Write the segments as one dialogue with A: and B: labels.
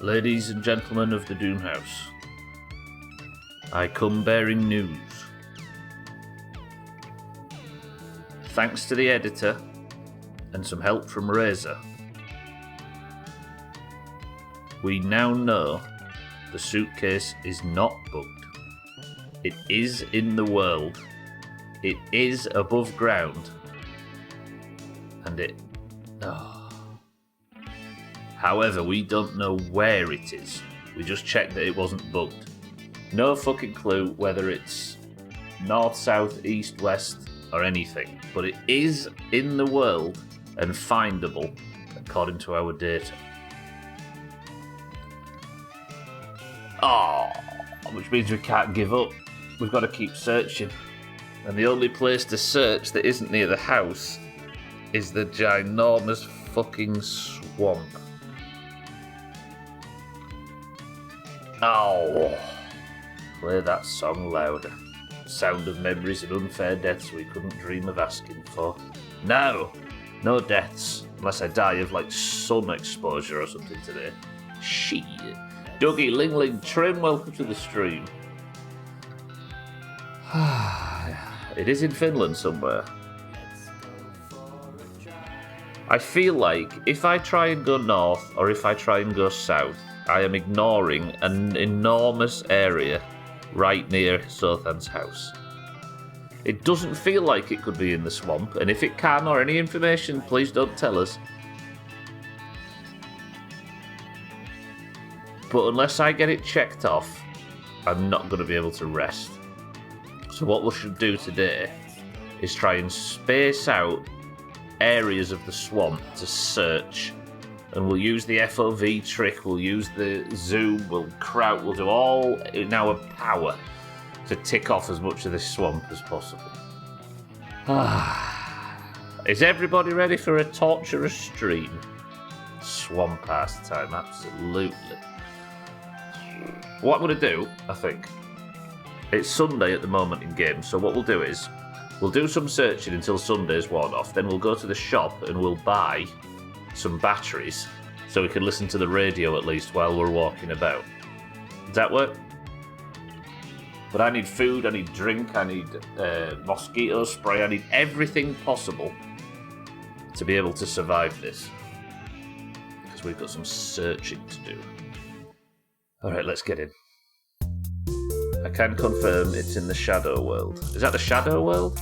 A: Ladies and gentlemen of the Doomhaus, I come bearing news. Thanks to the editor and some help from Razor, we now know the suitcase is not bugged. It is in the world. It is above ground. And it... However, we don't know where it is. We just checked that it wasn't bugged. No fucking clue whether it's north, south, east, west, or anything. But it is in the world and findable, according to our data. Which means we can't give up. We've got to keep searching. And the only place to search that isn't near the house is the ginormous fucking swamp. Play that song louder. Sound of memories and unfair deaths we couldn't dream of asking for. No deaths, unless I die of sun exposure or something today. Shit. Dougie, Ling, Trim, welcome to the stream. It is in Finland somewhere. I feel like if I try and go north or if I try and go south, I am ignoring an enormous area right near Sothan's house. It doesn't feel like it could be in the swamp, and if it can or any information, please don't tell us. But unless I get it checked off, I'm not going to be able to rest. So what we should do today is try and space out areas of the swamp to search. And we'll use the FOV trick, we'll use the zoom, we'll do all in our power to tick off as much of this swamp as possible. Is everybody ready for a torturous stream? Swamp ass time, absolutely. What I'm going to do, I think, it's Sunday at the moment in game, so what we'll do is, we'll do some searching until Sunday's worn off, then we'll go to the shop and we'll buy some batteries so we can listen to the radio at least while we're walking about. Does that work? But I need food, I need drink, I need mosquito spray, I need everything possible to be able to survive this. Because we've got some searching to do. Alright, let's get in. I can confirm it's in the Shadow World. Is that the Shadow World?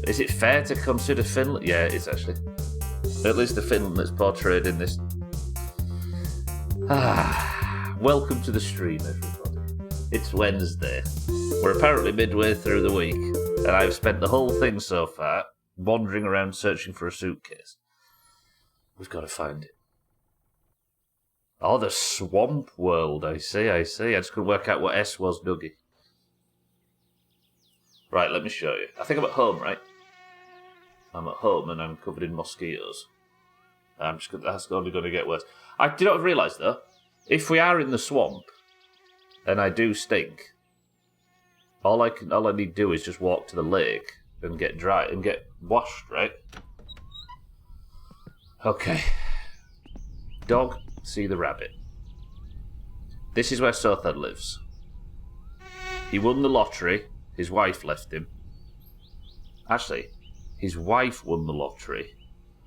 A: Is it fair to consider Finland? Yeah, it is actually. At least the Finland that's portrayed in this. Welcome to the stream, everybody. It's Wednesday. We're apparently midway through the week, and I've spent the whole thing so far wandering around searching for a suitcase. We've got to find it. Oh, the Swamp World, I see. I just couldn't work out what S was, Dougie. Right, let me show you. I think I'm at home, right? I'm at home and I'm covered in mosquitoes. That's only going to get worse. I did not realise, though, if we are in the swamp and I do stink, all I need to do is just walk to the lake and get dry and get washed, right? Okay. Dog, see the rabbit. This is where Sothan lives. He won the lottery. His wife left him. Actually, his wife won the lottery.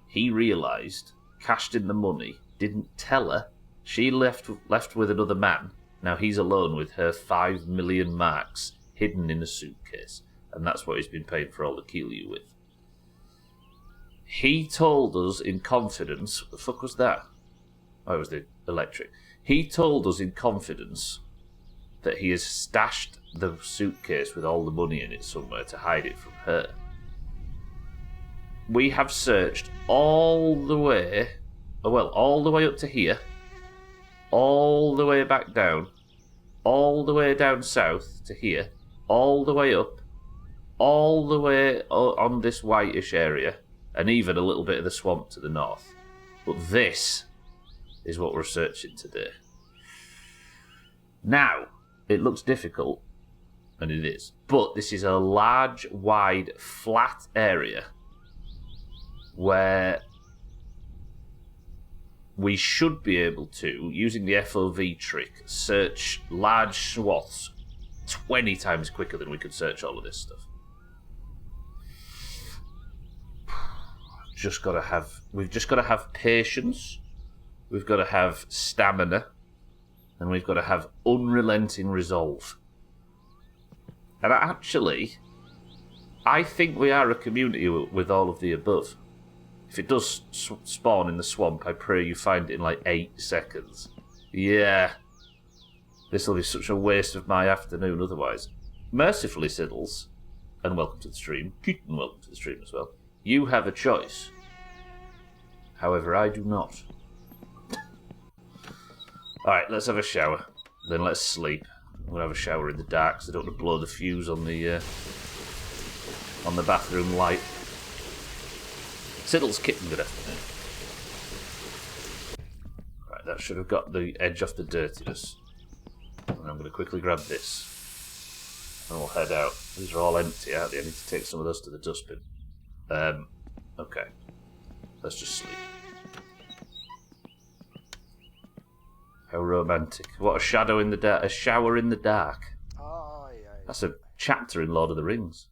A: He realised, cashed in the money, didn't tell her. She left with another man. Now he's alone with her 5 million marks hidden in a suitcase. And that's what he's been paid for all the kill you with. He told us in confidence... What the fuck was that? Oh, it was the electric. He told us in confidence that he has stashed the suitcase with all the money in it somewhere to hide it from her. We have searched all the way up to here, all the way back down, all the way down south to here, all the way up, all the way on this whitish area, and even a little bit of the swamp to the north. But this is what we're searching today. Now, it looks difficult, and it is, but this is a large, wide, flat area where we should be able to, using the FOV trick, search large swaths 20 times quicker than we could search all of this stuff. We've just got to have patience, we've got to have stamina, and we've got to have unrelenting resolve. And actually, I think we are a community with all of the above. If it does spawn in the swamp, I pray you find it in like 8 seconds. Yeah. This will be such a waste of my afternoon otherwise. Mercifully, Siddles, and welcome to the stream, and welcome to the stream as well, you have a choice. However, I do not. Alright, let's have a shower. Then let's sleep. We'll have a shower in the dark because I don't want to blow the fuse on the bathroom light. Siddle's kitten, good afternoon. Right, that should have got the edge off the dirtiness. And I'm going to quickly grab this. And we'll head out. These are all empty, aren't they? I need to take some of those to the dustbin. Okay. Let's just sleep. How romantic. What a shadow in the dark. A shower in the dark. That's a chapter in Lord of the Rings.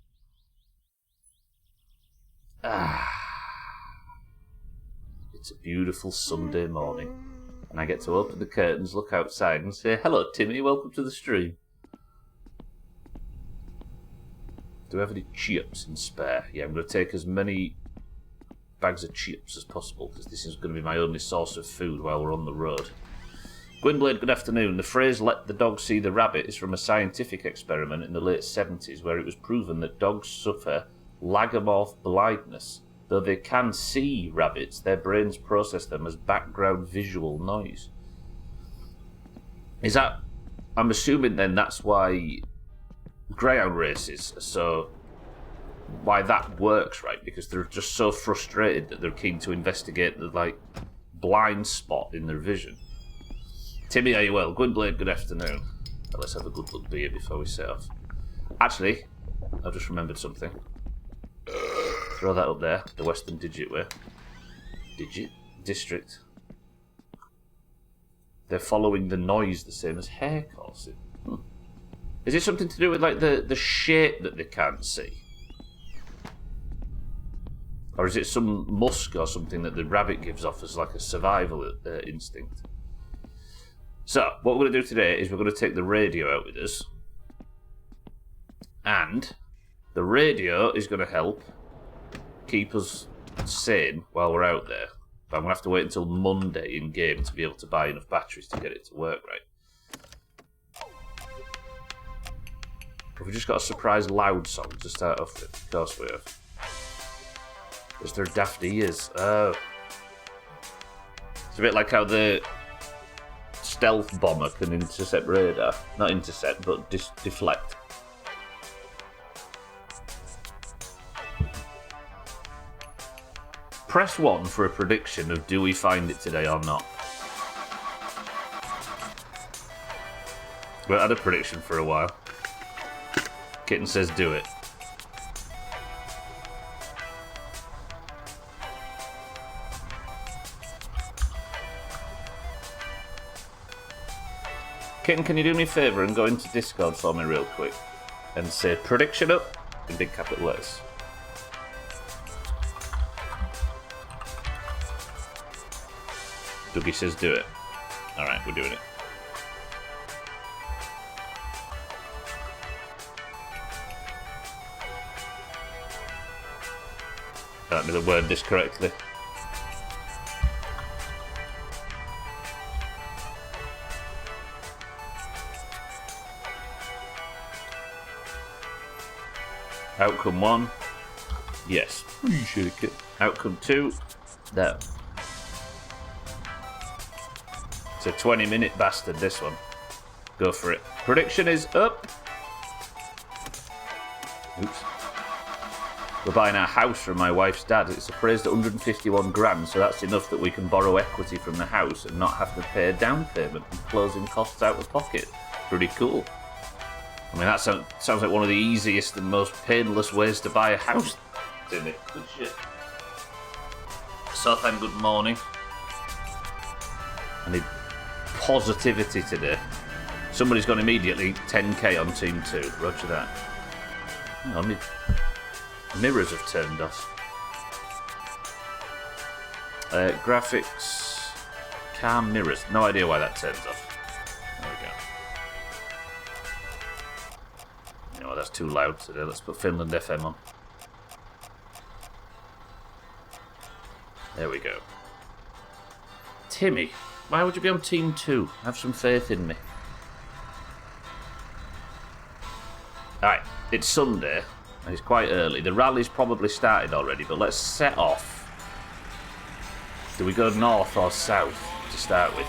A: It's a beautiful Sunday morning, and I get to open the curtains, look outside, and say, "Hello, Timmy, welcome to the stream." Do we have any chips in spare? Yeah, I'm going to take as many bags of chips as possible, because this is going to be my only source of food while we're on the road. Gwynblade, good afternoon. The phrase, "let the dog see the rabbit," is from a scientific experiment in the late 70s, where it was proven that dogs suffer lagomorph blindness. Though they can see rabbits, their brains process them as background visual noise. Is that... I'm assuming then that's why greyhound races are so... why that works, right? Because they're just so frustrated that they're keen to investigate the, like, blind spot in their vision. Timmy, are you well? Gwynblade, good afternoon. Well, let's have a good look beer before we set off. Actually, I've just remembered something. Throw that up there, the Western Digit way. Digit? District. They're following the noise the same as hair coursing. Is it something to do with like the shape that they can't see? Or is it some musk or something that the rabbit gives off as like a survival instinct? So, what we're going to do today is we're going to take the radio out with us. And the radio is going to help keep us sane while we're out there. But I'm going to have to wait until Monday in game to be able to buy enough batteries to get it to work right. Have we just got a surprise loud song to start off with? Of course we have. Is there daft ears? Oh. It's a bit like how the stealth bomber can intercept radar. Not intercept, but deflect. Press 1 for a prediction of do we find it today or not. We've had a prediction for a while. Kitten says do it. Kitten, can you do me a favour and go into Discord for me real quick and say prediction up in big capital letters. Dougie says do it. Alright, we're doing it. Let me word this correctly. Outcome 1. Yes. Appreciate it. Outcome 2. No. It's a 20-minute bastard, this one. Go for it. Prediction is up. Oops. We're buying our house from my wife's dad. It's appraised at 151 grand, so that's enough that we can borrow equity from the house and not have to pay a down payment and closing costs out of pocket. Pretty cool. I mean, that sounds like one of the easiest and most painless ways to buy a house, isn't it? Good shit. Sothan, good morning. I need positivity today. Somebody's gone immediately 10k on Team 2. Roger that. Hang on, my mirrors have turned off. Graphics, car mirrors. No idea why that turns off. There we go. You know what, that's too loud today. Let's put Finland FM on. There we go. Timmy, why would you be on Team 2? Have some faith in me. Alright, it's Sunday, and it's quite early. The rally's probably started already, but let's set off. Do we go north or south to start with?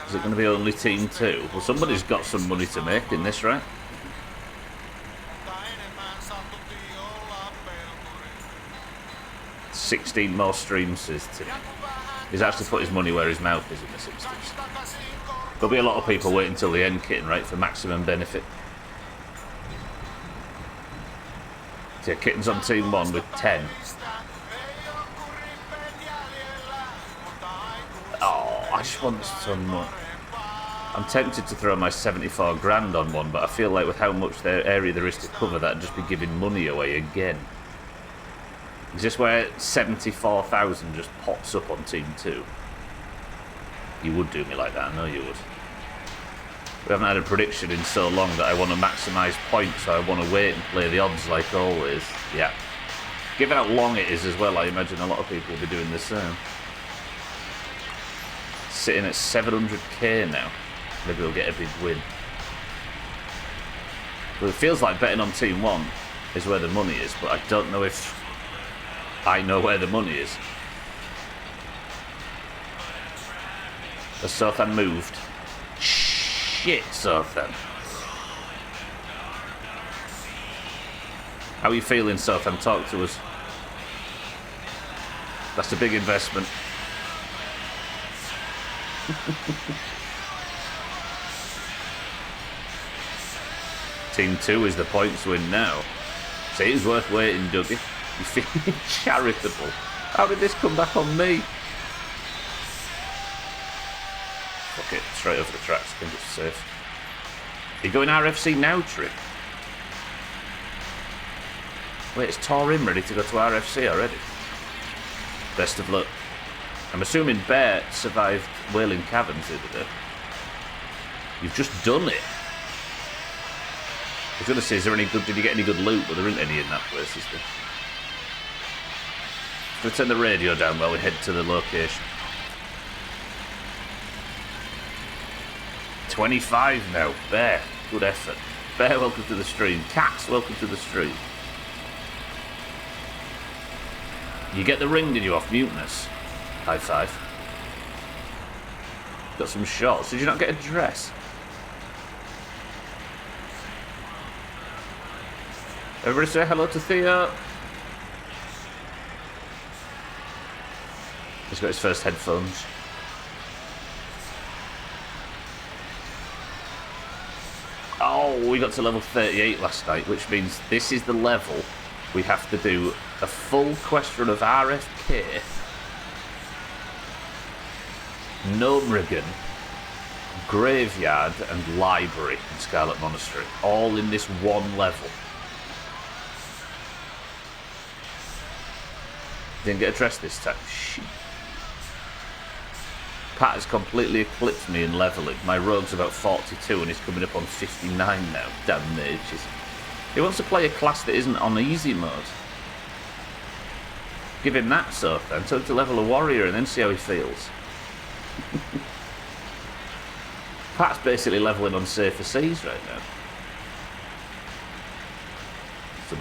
A: Is it going to be only Team 2? Well, somebody's got some money to make in this, right? 16 more streams, says Tim. He's actually put his money where his mouth is in this instance. There'll be a lot of people waiting until the end, Kitten, right, for maximum benefit. So yeah, Kitten's on Team 1 with 10. Oh, I just want some more. I'm tempted to throw my 74 grand on one, but I feel like with how much area there is to cover, that'd just be giving money away again. Is this where 74,000 just pops up on Team 2? You would do me like that, I know you would. We haven't had a prediction in so long that I want to maximise points, so I want to wait and play the odds like always. Yeah. Given how long it is as well, I imagine a lot of people will be doing the same. Sitting at 700k now. Maybe we'll get a big win. Well, it feels like betting on Team 1 is where the money is, but I don't know if I know where the money is. Has Southampton moved? Shit, Southampton. How are you feeling, Southampton? Talk to us. That's a big investment. Team 2 is the points win now. See, it's worth waiting, Dougie. You feeling charitable? How did this come back on me? Fuck it, straight over the tracks. I think it's safe. Are you going RFC now, Trick? Wait, it's Torim ready to go to RFC already. Best of luck. I'm assuming Bear survived Wailing Caverns the other day. You've just done it. I was going to say, is there any good? Did you get any good loot? But there isn't any in that place, is there? I'm going to turn the radio down while we head to the location. 25 now. Bear, good effort. Bear, welcome to the stream. Cats, welcome to the stream. You get the ring, did you, off Mutinous? High five. Got some shots. Did you not get a dress? Everybody say hello to Theo. He's got his first headphones. Oh, we got to level 38 last night, which means this is the level we have to do a full quest run of RFK, Gnomrigan, Graveyard and Library in Scarlet Monastery, all in this one level. Didn't get a dress this time. Shit. Pat has completely eclipsed me in levelling. My rogue's about 42 and he's coming up on 59 now. Damn nature. He wants to play a class that isn't on easy mode. Give him that, so then. Tell him to level a warrior and then see how he feels. Pat's basically levelling on safer seas right now. So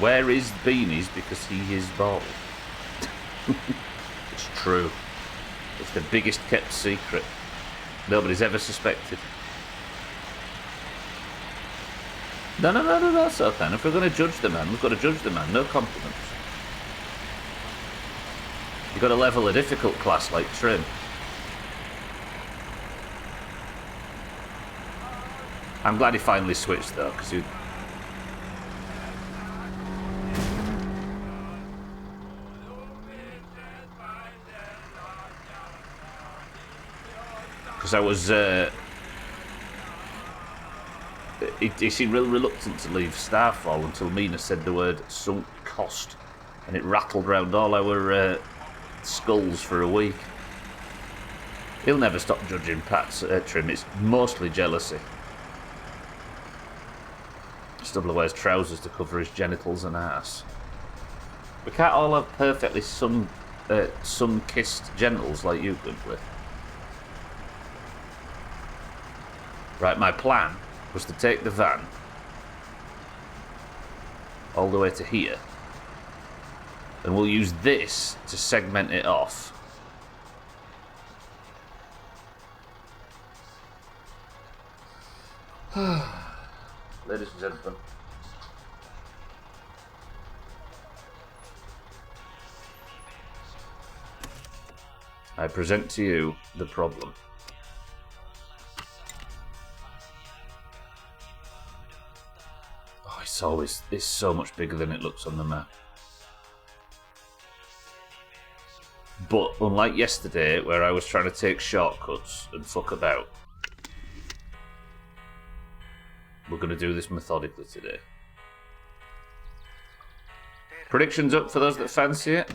A: where is Beanies because he is bald. It's true. It's the biggest kept secret. Nobody's ever suspected. No, so then. If we're going to judge the man, we've got to judge the man. No compliments. You've got to level a difficult class like Trim. I'm glad he finally switched though, because Because I was... he seemed real reluctant to leave Starfall until Mina said the word sunk cost. And it rattled round all our skulls for a week. He'll never stop judging Pat's trim. It's mostly jealousy. Stubbler wears trousers to cover his genitals and ass. We can't all have perfectly sun-kissed genitals like you could with. Right, my plan was to take the van all the way to here, and we'll use this to segment it off. Ladies and gentlemen, I present to you the problem. Oh, it's so much bigger than it looks on the map. But unlike yesterday, where I was trying to take shortcuts and fuck about, we're going to do this methodically today. Predictions up for those that fancy it.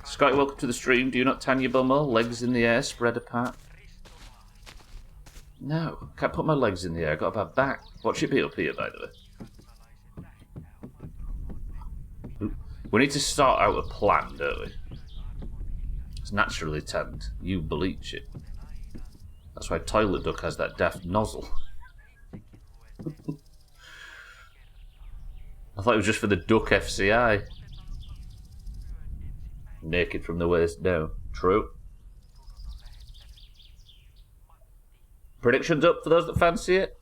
A: Scotty, welcome to the stream. Do you not tan your bumhole? Legs in the air, spread apart. No, can't put my legs in the air. I've got a bad back. Watch it be up here, by the way. We need to start out a plan, don't we? It's naturally tanned. You bleach it. That's why Toilet Duck has that daft nozzle. I thought it was just for the Duck FCI. Naked from the waist down. True. Predictions up for those that fancy it?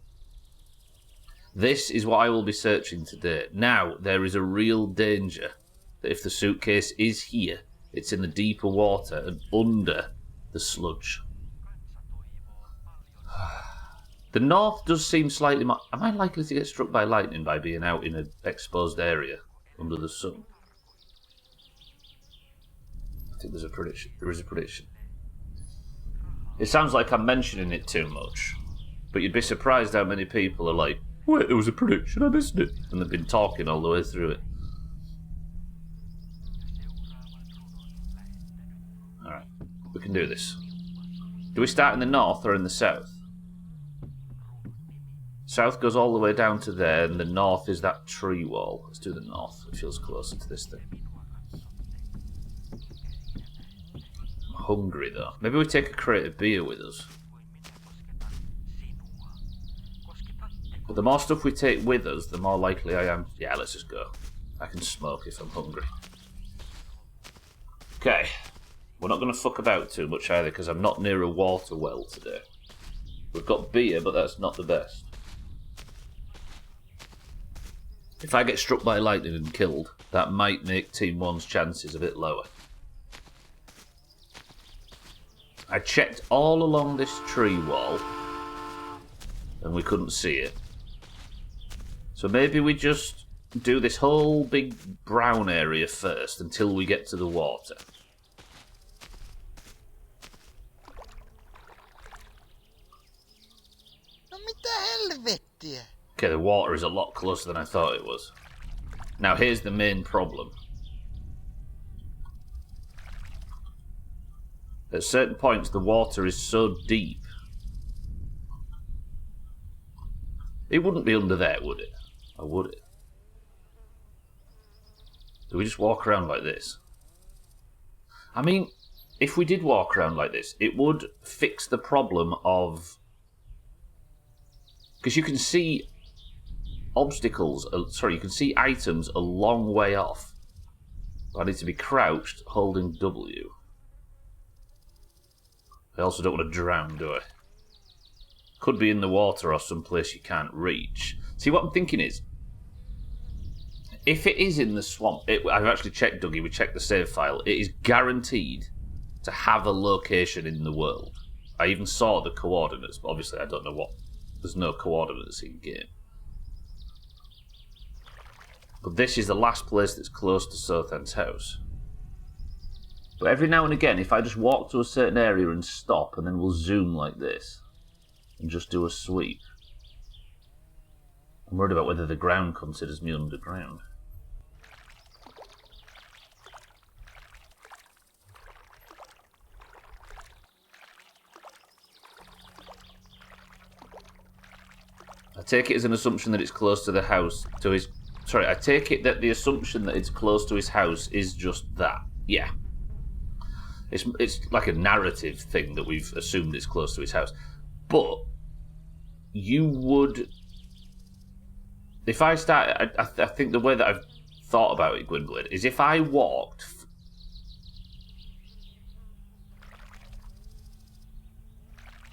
A: This is what I will be searching today. Now, there is a real danger that if the suitcase is here, it's in the deeper water and under the sludge. The north does seem slightly more... Am I likely to get struck by lightning by being out in an exposed area under the sun? I think there's a prediction. There is a prediction. It sounds like I'm mentioning it too much, but you'd be surprised how many people are like, wait, there was a prediction, I missed it. And they've been talking all the way through it. Alright, we can do this. Do we start in the north or in the south? South goes all the way down to there, and the north is that tree wall. Let's do the north. It feels closer to this thing. I'm hungry, though. Maybe we take a crate of beer with us. But the more stuff we take with us, the more likely I am... Yeah, let's just go. I can smoke if I'm hungry. Okay. We're not going to fuck about too much either, because I'm not near a water well today. We've got beer, but that's not the best. If I get struck by lightning and killed, that might make Team 1's chances a bit lower. I checked all along this tree wall, and we couldn't see it. So maybe we just do this whole big brown area first until we get to the water. Okay, the water is a lot closer than I thought it was. Now here's the main problem. At certain points the water is so deep. It wouldn't be under there, would it? Or would it? Do we just walk around like this? I mean, if we did walk around like this, it would fix the problem of... Because you can see obstacles, sorry, you can see items a long way off. I need to be crouched, holding W. I also don't want to drown, do I? Could be in the water or someplace you can't reach. See, what I'm thinking is, if it is in the swamp, I've actually checked, Dougie, we checked the save file, it is guaranteed to have a location in the world. I even saw the coordinates, but obviously I don't know what. There's no coordinates in game. But this is the last place that's close to Sothan's house. But every now and again, if I just walk to a certain area and stop, and then we'll zoom like this, and just do a sweep. I'm worried about whether the ground considers me underground. I take it as an assumption that it's close to the house, to his... Sorry, I take it that the assumption that it's close to his house is just that. Yeah. It's like a narrative thing that we've assumed it's close to his house. But you would... If I start... I think the way that I've thought about it, Gwynblade, is if I walked...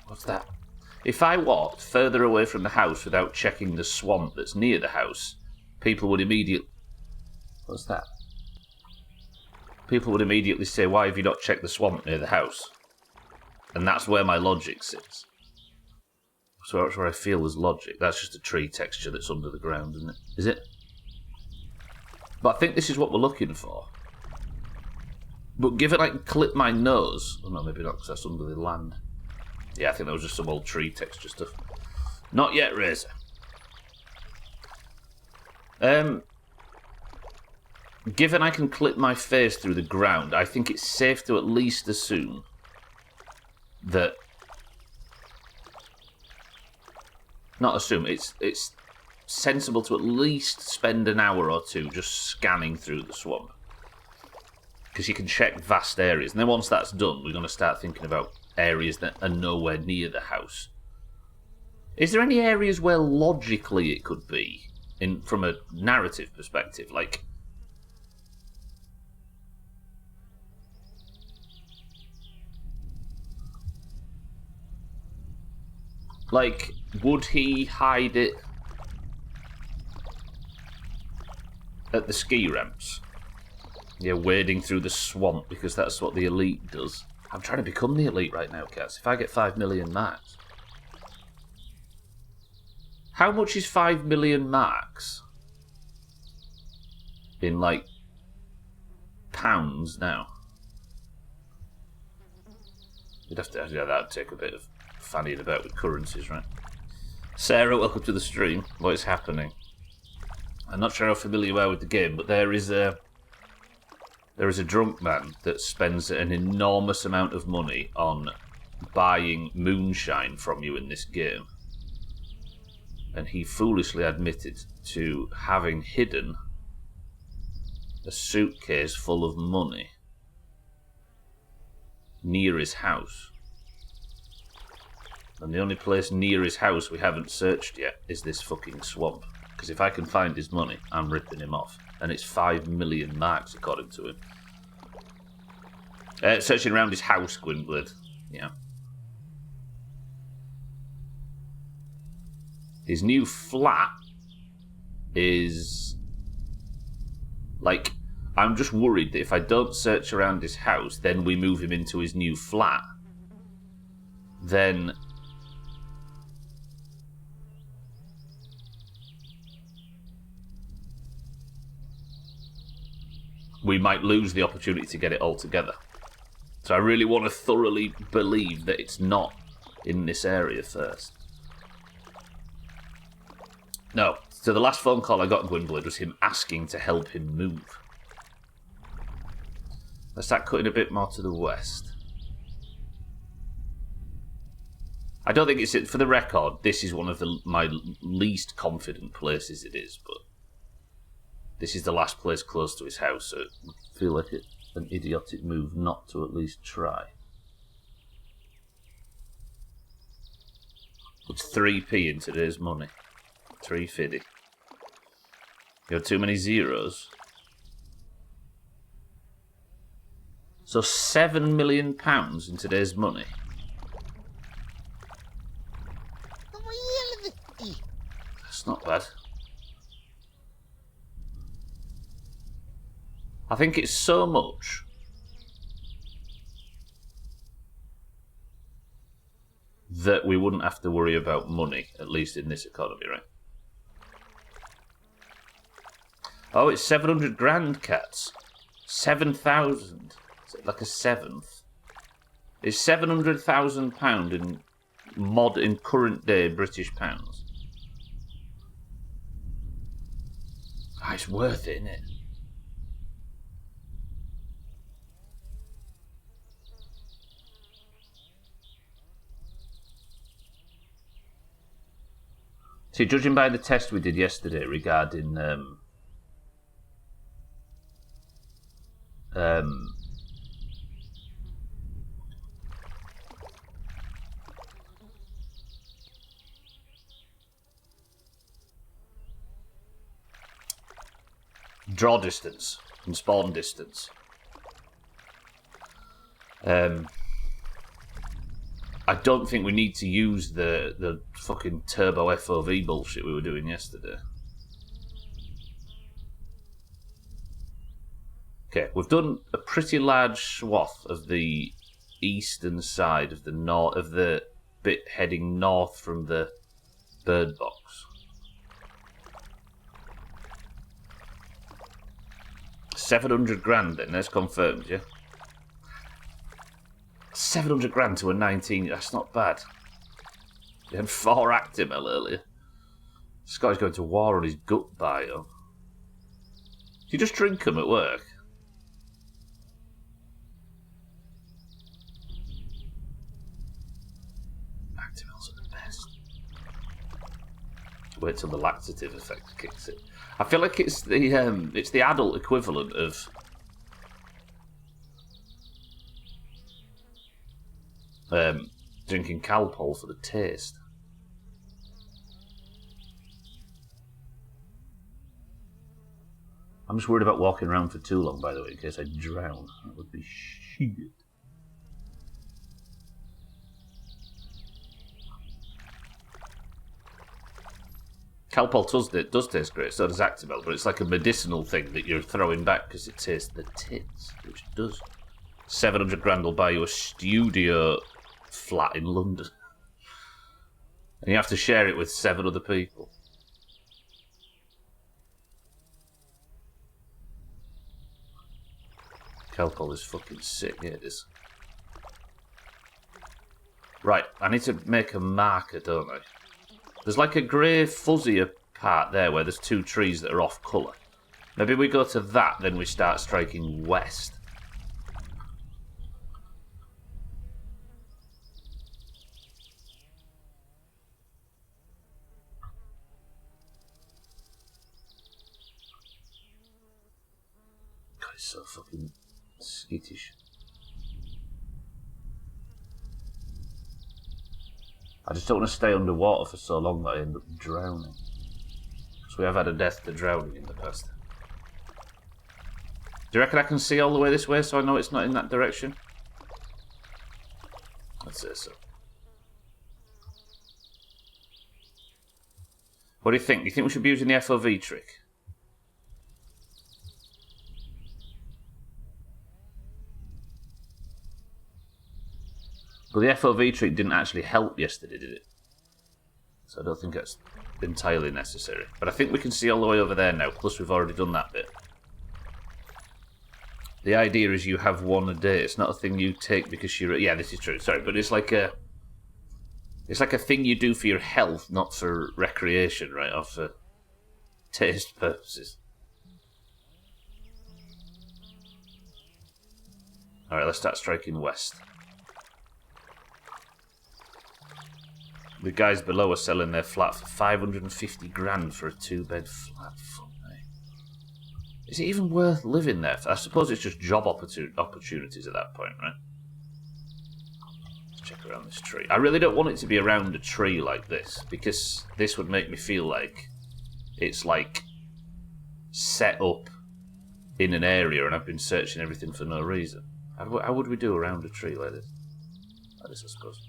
A: What's that? If I walked further away from the house without checking the swamp that's near the house, people would immediately... What's that? People would immediately say, why have you not checked the swamp near the house? And that's where my logic sits. So that's where I feel there's logic. That's just a tree texture that's under the ground, isn't it? Is it? But I think this is what we're looking for. But given I can clip my nose... Oh no, maybe not, because that's under the land. Yeah, I think that was just some old tree texture stuff. Not yet, Razor. Given I can clip my face through the ground, I think it's safe to at least assume that... Not assume, it's sensible to at least spend an hour or two just scanning through the swamp. Because you can check vast areas. And then once that's done, we're going to start thinking about areas that are nowhere near the house. Is there any areas where logically it could be, from a narrative perspective? Like, would he hide it at the ski ramps? Yeah, wading through the swamp, because that's what the elite does. I'm trying to become the elite right now, Cats. If I get 5 million marks. How much is 5 million marks? In, like, pounds now. You'd have to, yeah, that'd take a bit of fannying about with currencies, right? Sarah, welcome to the stream. What is happening? I'm not sure how familiar you are with the game, but there is a drunk man that spends an enormous amount of money on buying moonshine from you in this game. And he foolishly admitted to having hidden a suitcase full of money near his house. And the only place near his house we haven't searched yet is this fucking swamp. Because if I can find his money, I'm ripping him off. And it's 5 million marks, according to him. Searching around his house, Gwynblade. Yeah. His new flat is... Like, I'm just worried that if I don't search around his house, then we move him into his new flat. Then... we might lose the opportunity to get it all together. So I really want to thoroughly believe that it's not in this area first. No. So the last phone call I got, Gwynblade, was him asking to help him move. Let's start cutting a bit more to the west. I don't think it's... For the record, this is one of my least confident places it is, but... This is the last place close to his house, so it would feel like an idiotic move not to at least try. It's 3p in today's money. 350. You have too many zeros. So £7 million in today's money. That's not bad. I think it's so much that we wouldn't have to worry about money, at least in this economy, right? Oh, it's 700 grand, Cats. 7,000. Is it like a seventh? It's £700,000 in current day British pounds. Oh, it's worth it, isn't it? See, judging by the test we did yesterday regarding draw distance and spawn distance, I don't think we need to use the fucking turbo FOV bullshit we were doing yesterday. Okay, we've done a pretty large swath of the eastern side of the bit heading north from the bird box. 700 grand then, that's confirmed, yeah? 700 grand to a 19, that's not bad. You had 4 Actimel earlier. This guy's going to war on his gut bio. Do you just drink them at work? Actimels are the best. Wait till the laxative effect kicks in. I feel like it's the adult equivalent of drinking Calpol for the taste. I'm just worried about walking around for too long, by the way, in case I drown. That would be shit. Calpol does taste great, so does Actimel, but it's like a medicinal thing that you're throwing back because it tastes the tits, which it does. 700 grand will buy you a studio flat in London. And you have to share it with 7 other people. Calpol is fucking sick, yeah it is. Right, I need to make a marker, don't I? There's like a grey fuzzier part there where there's 2 trees that are off colour. Maybe we go to that, then we start striking west. God, it's so fucking skittish. I just don't want to stay underwater for so long that I end up drowning. Because we have had a death to drowning in the past. Do you reckon I can see all the way this way so I know it's not in that direction? I'd say so. What do you think? Do you think we should be using the FOV trick? Well, the FOV trick didn't actually help yesterday, did it? So I don't think that's entirely necessary. But I think we can see all the way over there now, plus we've already done that bit. The idea is you have one a day. It's not a thing you take because you're... Yeah, this is true, sorry. But it's like a... It's like a thing you do for your health, not for recreation, right? Or for taste purposes. Alright, let's start striking west. The guys below are selling their flat for 550 grand for a 2-bed flat. Fuck me. Is it even worth living there? I suppose it's just job opportunities at that point, right? Let's check around this tree. I really don't want it to be around a tree like this, because this would make me feel like it's like set up in an area and I've been searching everything for no reason. How would we do around a tree like this? Like this, I suppose.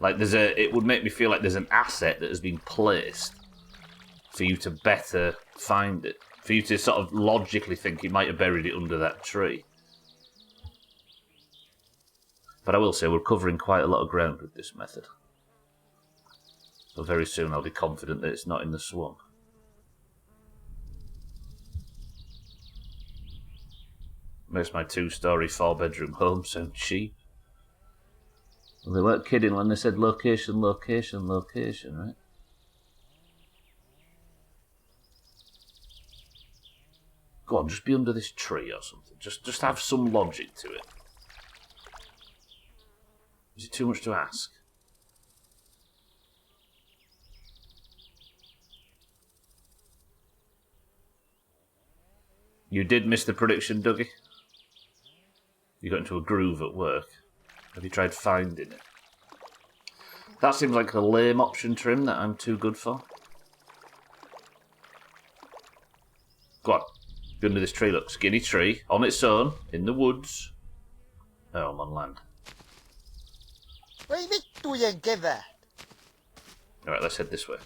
A: Like it would make me feel like there's an asset that has been placed for you to better find it. For you to sort of logically think you might have buried it under that tree. But I will say we're covering quite a lot of ground with this method. So very soon I'll be confident that it's not in the swamp. Makes my 2-story, 4-bedroom home sound cheap. Well, they weren't kidding when they said location, location, location, right? Go on, just be under this tree or something. Just have some logic to it. Is it too much to ask? You did miss the prediction, Dougie. You got into a groove at work. Have you tried finding it? That seems like a lame option trim that I'm too good for. Go on. Go under this tree, look. Skinny tree. On its own. In the woods. Oh, I'm on land.
B: Alright,
A: let's head this way.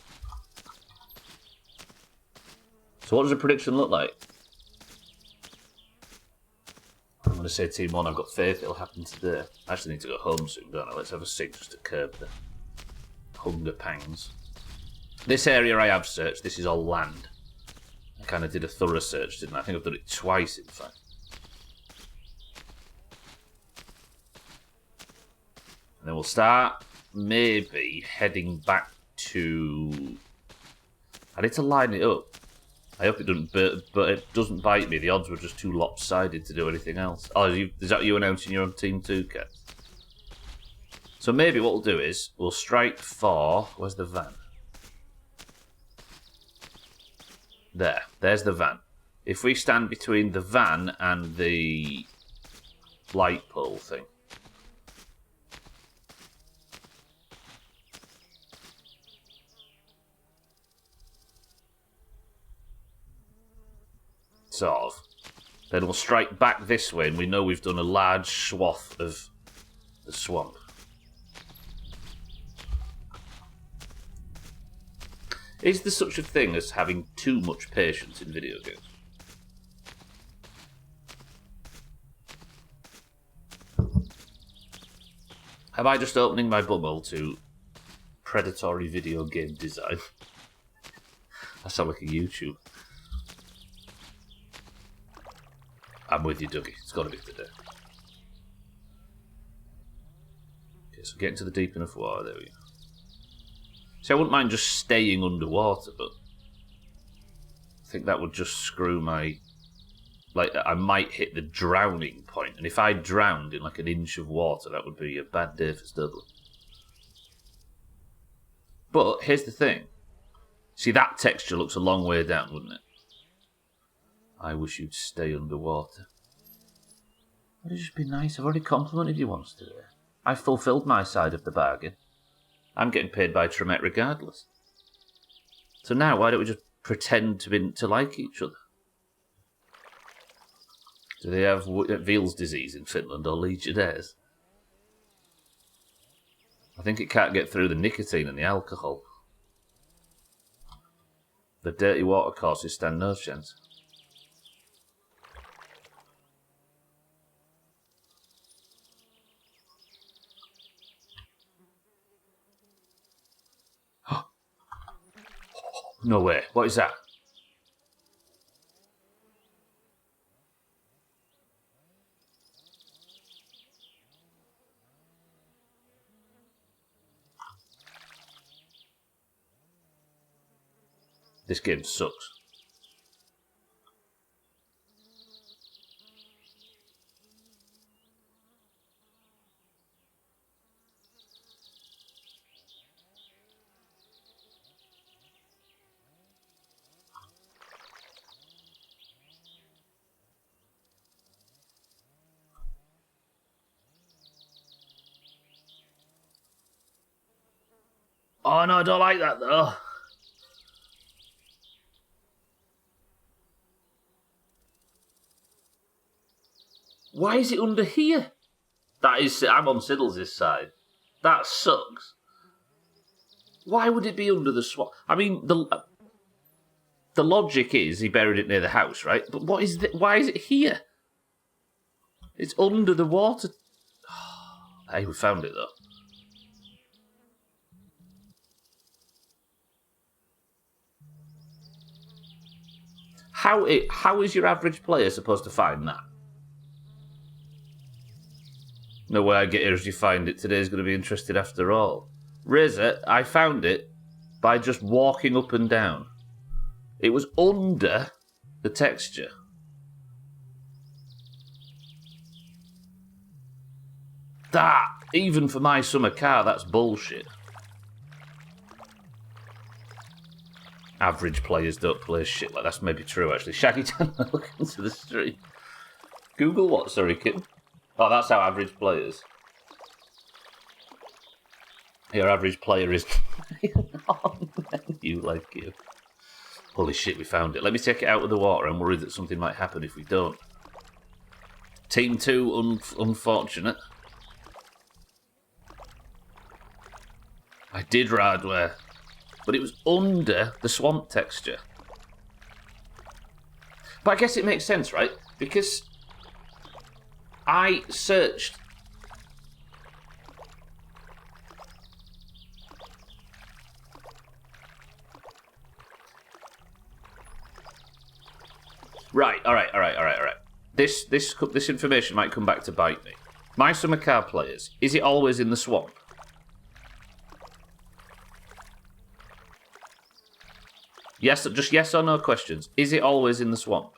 A: So what does the prediction look like? I'm going to say Team 1, I've got faith it'll happen today. I actually need to go home soon, don't I? Let's have a cig just to curb the hunger pangs. This area I have searched, this is all land. I kind of did a thorough search, didn't I? I think I've done it twice, in fact. And then we'll start, maybe, heading back to... I need to line it up. I hope it doesn't, but it doesn't bite me. The odds were just too lopsided to do anything else. Oh, is that you announcing you're on Team 2, Kat? So maybe what we'll do is, we'll strike for... Where's the van? There's the van. If we stand between the van and the light pole thing... Sort of. Then we'll strike back this way and we know we've done a large swath of the swamp. Is there such a thing as having too much patience in video games? Am I just opening my bumhole to predatory video game design? I sound like a YouTube. I'm with you, Dougie. It's got to be today. Okay, so getting to the deep enough water. There we go. See, I wouldn't mind just staying underwater, but I think that would just screw my... Like, I might hit the drowning point, and if I drowned in like an inch of water, that would be a bad day for Studley. But here's the thing. See, that texture looks a long way down, wouldn't it? I wish you'd stay underwater. Would it just be nice? I've already complimented you once today. I've fulfilled my side of the bargain. I'm getting paid by Tremet regardless. So now, why don't we just pretend to like each other? Do they have Veal's disease in Finland or Legionnaires? I think it can't get through the nicotine and the alcohol. The dirty water courses stand no chance. No way. What is that? This game sucks. Oh no, I don't like that though. Why is it under here? That is, I'm on Siddles' side. That sucks. Why would it be under the swamp? I mean, the logic is he buried it near the house, right? But what is why is it here? It's under the water. Hey, we found it though. How is your average player supposed to find that? No way I get here as you find it. Today's going to be interesting after all. Razor, I found it by just walking up and down. It was under the texture. That, even for my summer car, that's bullshit. Average players don't play shit like that's maybe true, actually. Shaggy Dan, look into the stream. Google what, sorry, kid? Oh, that's how average players. Your average player is... You like you. Holy shit, we found it. Let me take it out of the water. I'm worried that something might happen if we don't. Team 2, unfortunate. I did hardware. But it was under the swamp texture. But I guess it makes sense, right? Because I searched... Right, all right. This information might come back to bite me. My summer car players, is it always in the swamp? Yes, just yes or no questions. Is it always in the swamp?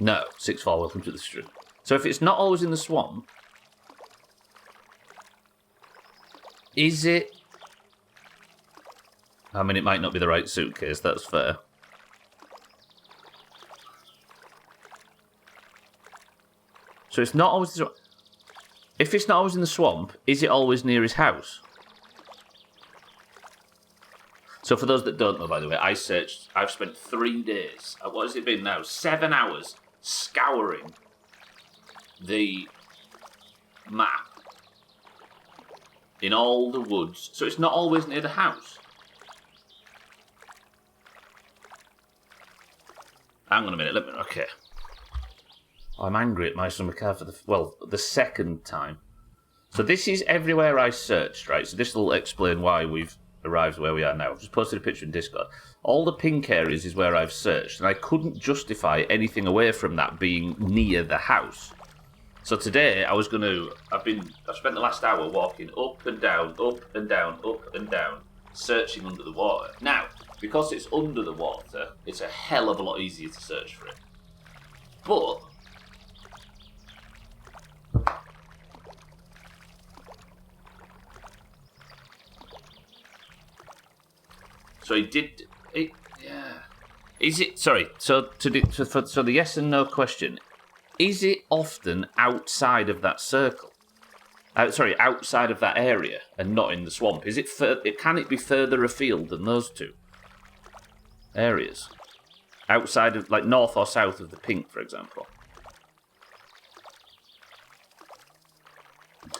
A: No. 6-4, welcome to the stream. So if it's not always in the swamp, is it... I mean, it might not be the right suitcase, that's fair. So it's not always... If it's not always in the swamp, is it always near his house? So for those that don't know, by the way, I've spent 3 days, what has it been now? 7 hours scouring the map in all the woods. So it's not always near the house. Hang on a minute, okay. I'm angry at my summer car for the second time. So this is everywhere I searched, right? So this will explain why we've arrived where we are now. I've just posted a picture in Discord. All the pink areas is where I've searched, and I couldn't justify anything away from that being near the house. So today I've spent the last hour walking up and down, up and down, up and down, searching under the water. Now, because it's under the water, it's a hell of a lot easier to search for it. But so he did it. Yeah. Is it? Sorry. So so the yes and no question: is it often outside of that circle? Outside of that area, and not in the swamp. Is it? Can it be further afield than those two areas? Outside of, like, north or south of the pink, for example.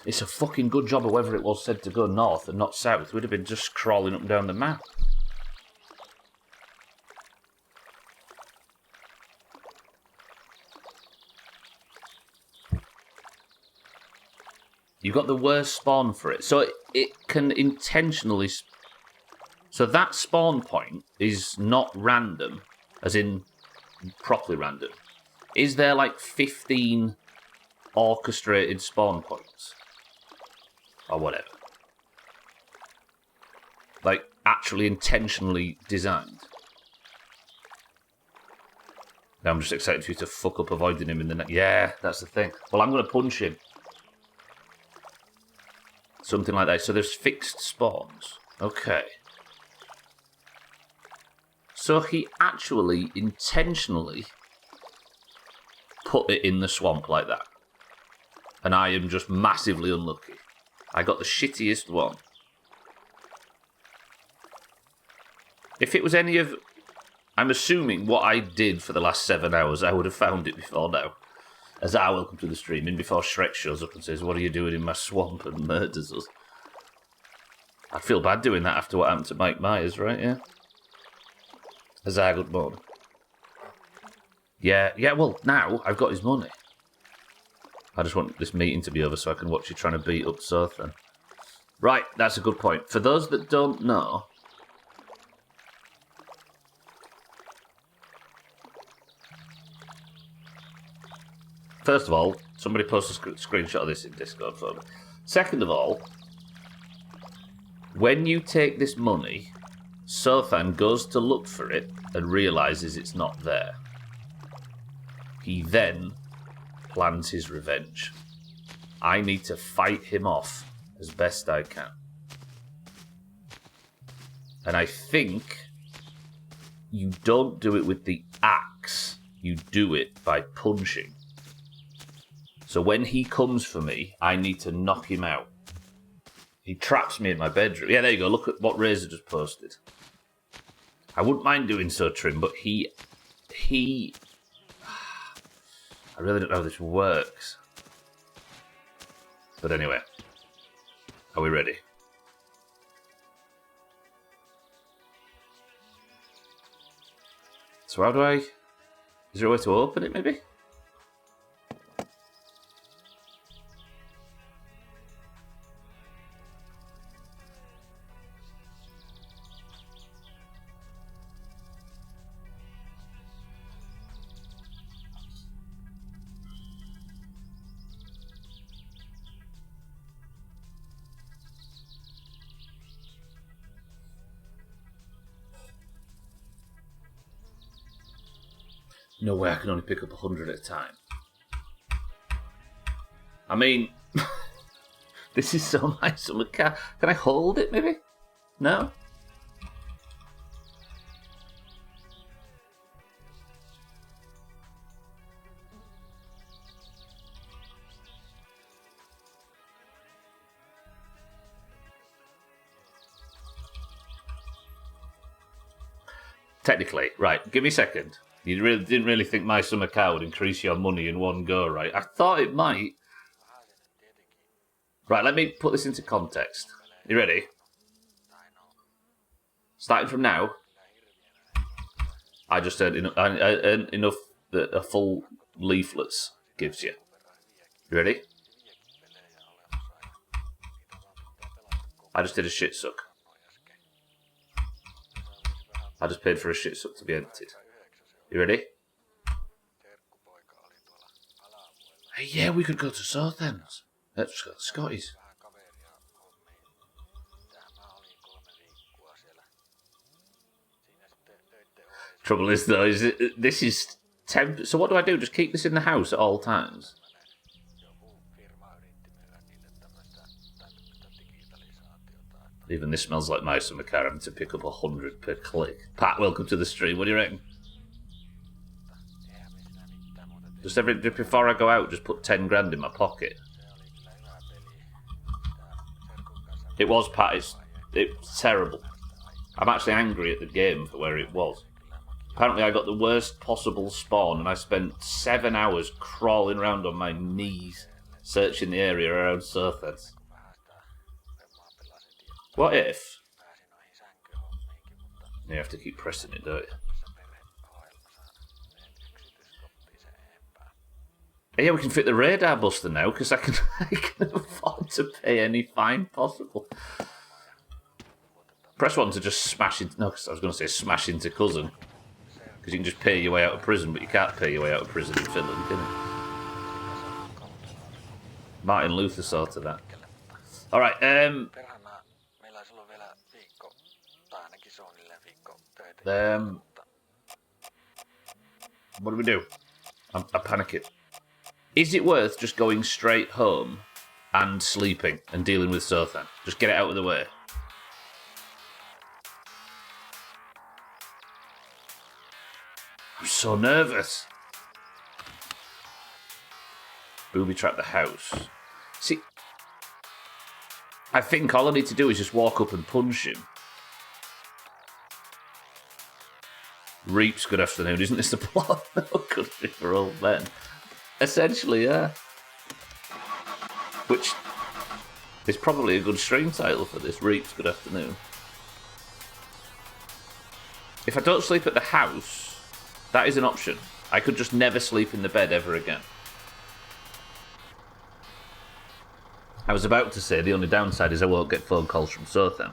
A: It's a fucking good job of whether it was said to go north and not south. We'd have been just crawling up and down the map. You got the worst spawn for it. So it can intentionally... So that spawn point is not random, as in properly random. Is there like 15 orchestrated spawn points? Or whatever. Like, actually intentionally designed. Now I'm just excited for you to fuck up avoiding him in the next... Yeah, that's the thing. Well, I'm going to punch him. Something like that. So there's fixed spawns. Okay. So he actually intentionally put it in the swamp like that. And I am just massively unlucky. I got the shittiest one. If it was any of... I'm assuming what I did for the last 7 hours, I would have found it before now. As I welcome to the stream, in before Shrek shows up and says, "What are you doing in my swamp?" and murders us. I'd feel bad doing that after what happened to Mike Myers, right? Yeah. As I good morning. Yeah, well, now I've got his money. I just want this meeting to be over so I can watch you trying to beat up Sothran. Right, that's a good point. For those that don't know... First of all, Somebody post a screenshot of this in Discord for me. Second of all, when you take this money, Sothan goes to look for it and realises it's not there. He then plans his revenge. I need to fight him off as best I can. And I think you don't do it with the axe, you do it by punching. So when he comes for me, I need to knock him out. He traps me in my bedroom. Yeah, there you go. Look at what Razor just posted. I wouldn't mind doing so, Trim, but he... I really don't know how this works. But anyway. Are we ready? So how do I... Is there a way to open it, maybe? No way, I can only pick up 100 at a time. I mean, this is so nice. Can I hold it, maybe? No? Technically, right, give me a second. You didn't really think My Summer Car would increase your money in one go, right? I thought it might. Right, let me put this into context. You ready? Starting from now, I just earned enough that a full leaflets gives you. You ready? I just did a shit suck. I just paid for a shit suck to be emptied. You ready? Hey, yeah, we could go to Southend's. Let's go to Scotty's. Trouble is, though, this is temp. So what do I do? Just keep this in the house at all times? Even this smells like My Summer Car. I'm to pick up 100 per click. Pat, welcome to the stream. What do you reckon? Just before I go out, just put 10 grand in my pocket. It was, Pat. It's terrible. I'm actually angry at the game for where it was. Apparently I got the worst possible spawn and I spent 7 hours crawling around on my knees searching the area around Surthens. What if? You have to keep pressing it, don't you? Yeah, we can fit the radar buster now because I can afford to pay any fine possible. Press 1 to just smash into... No, because I was going to say smash into cousin. Because you can just pay your way out of prison, but you can't pay your way out of prison in Finland, can you? Martin Luther sorted that. Alright, what do we do? I'm panicking. Is it worth just going straight home and sleeping and dealing with Sothan? Just get it out of the way. I'm so nervous. Booby trap the house. See, I think all I need to do is just walk up and punch him. Reaps, good afternoon. Isn't this the plot? No country for old men. Essentially, yeah. Which is probably a good stream title for this. Reaps, good afternoon. If I don't sleep at the house, that is an option. I could just never sleep in the bed ever again. I was about to say the only downside is I won't get phone calls from Sothan.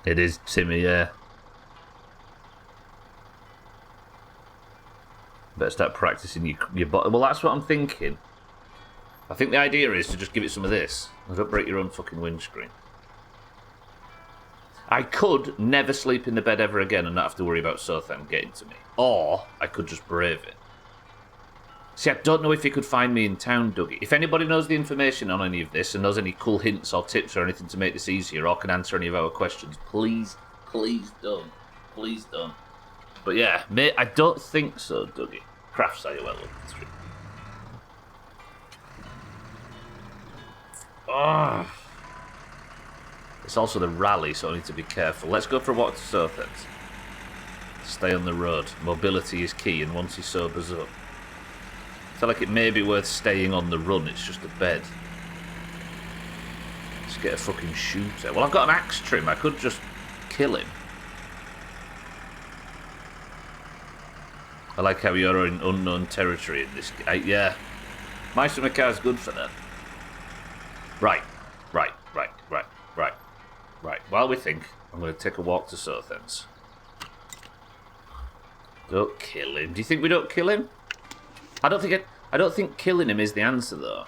A: It is Timmy, yeah. Better start practicing your body. Well, that's what I'm thinking. I think the idea is to just give it some of this. Don't break your own fucking windscreen. I could never sleep in the bed ever again and not have to worry about Sothan getting to me. Or I could just brave it. See, I don't know if he could find me in town, Dougie. If anybody knows the information on any of this and knows any cool hints or tips or anything to make this easier or can answer any of our questions, please don't. Please don't. But yeah, mate, I don't think so, Dougie. Crafts are well up the street. Oh. It's also the rally, so I need to be careful. Let's go for a walk to Sothan's. Stay on the road. Mobility is key, and once he sobers up. I feel like it may be worth staying on the run, it's just a bed. Let's get a fucking shooter. Well, I've got an axe trim, I could just kill him. I like how you're in unknown territory in this game. Yeah. Meister Makar's good for that. Right. While we think, I'm going to take a walk to Sothan's. Don't kill him. Do you think we don't kill him? I don't think killing him is the answer, though.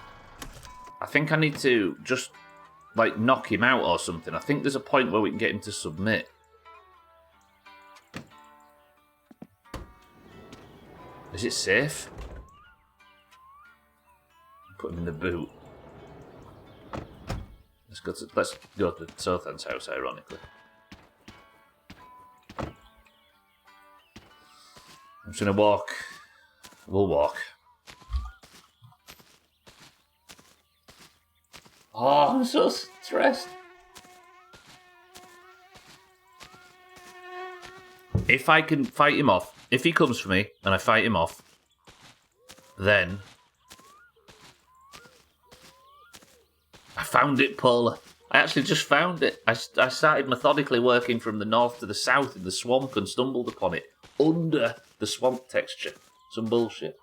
A: I think I need to just, like, knock him out or something. I think there's a point where we can get him to submit. Is it safe? Put him in the boot. Let's go to Sothan's house, ironically. I'm just gonna walk. We'll walk. Oh, I'm so stressed. If I can fight him off, if he comes for me and I fight him off, then I found it, Paula. I actually just found it. I started methodically working from the north to the south in the swamp and stumbled upon it under the swamp texture. Some bullshit.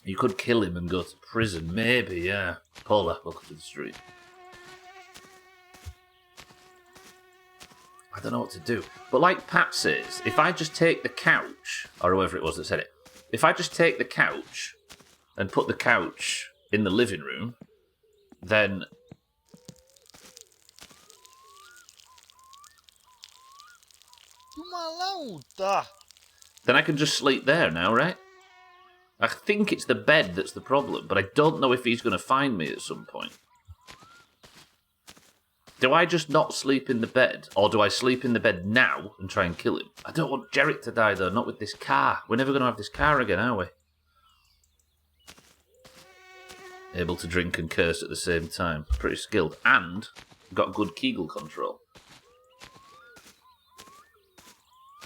A: You could kill him and go to prison. Maybe, yeah. Paula, welcome to the street. I don't know what to do. But like Pat says, if I just take the couch, or whoever it was that said it, if I just take the couch and put the couch in the living room, then I can just sleep there now, right? I think it's the bed that's the problem, but I don't know if he's going to find me at some point. Do I just not sleep in the bed, or do I sleep in the bed now and try and kill him? I don't want Jarek to die, though, not with this car. We're never going to have this car again, are we? Able to drink and curse at the same time. Pretty skilled. And got good Kegel control.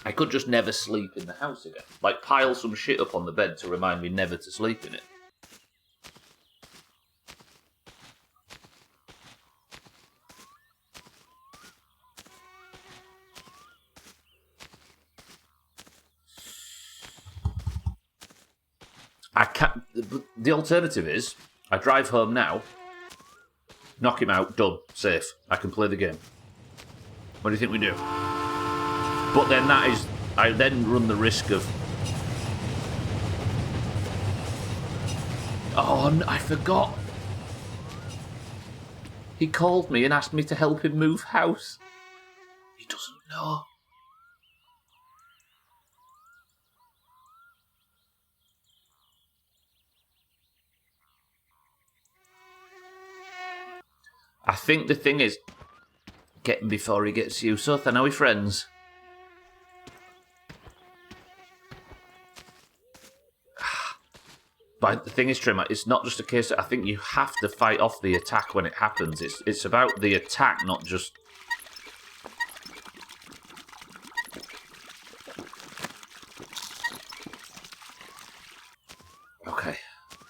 A: I could just never sleep in the house again. Like, pile some shit up on the bed to remind me never to sleep in it. I can't... The alternative is, I drive home now, knock him out, done, safe. I can play the game. What do you think we do? But then that is... I then run the risk of... Oh, I forgot. He called me and asked me to help him move house. He doesn't know. I think the thing is, get him before he gets you. So, are we friends? But the thing is, Trim, it's not just a case that I think you have to fight off the attack when it happens. It's about the attack, not just... Okay,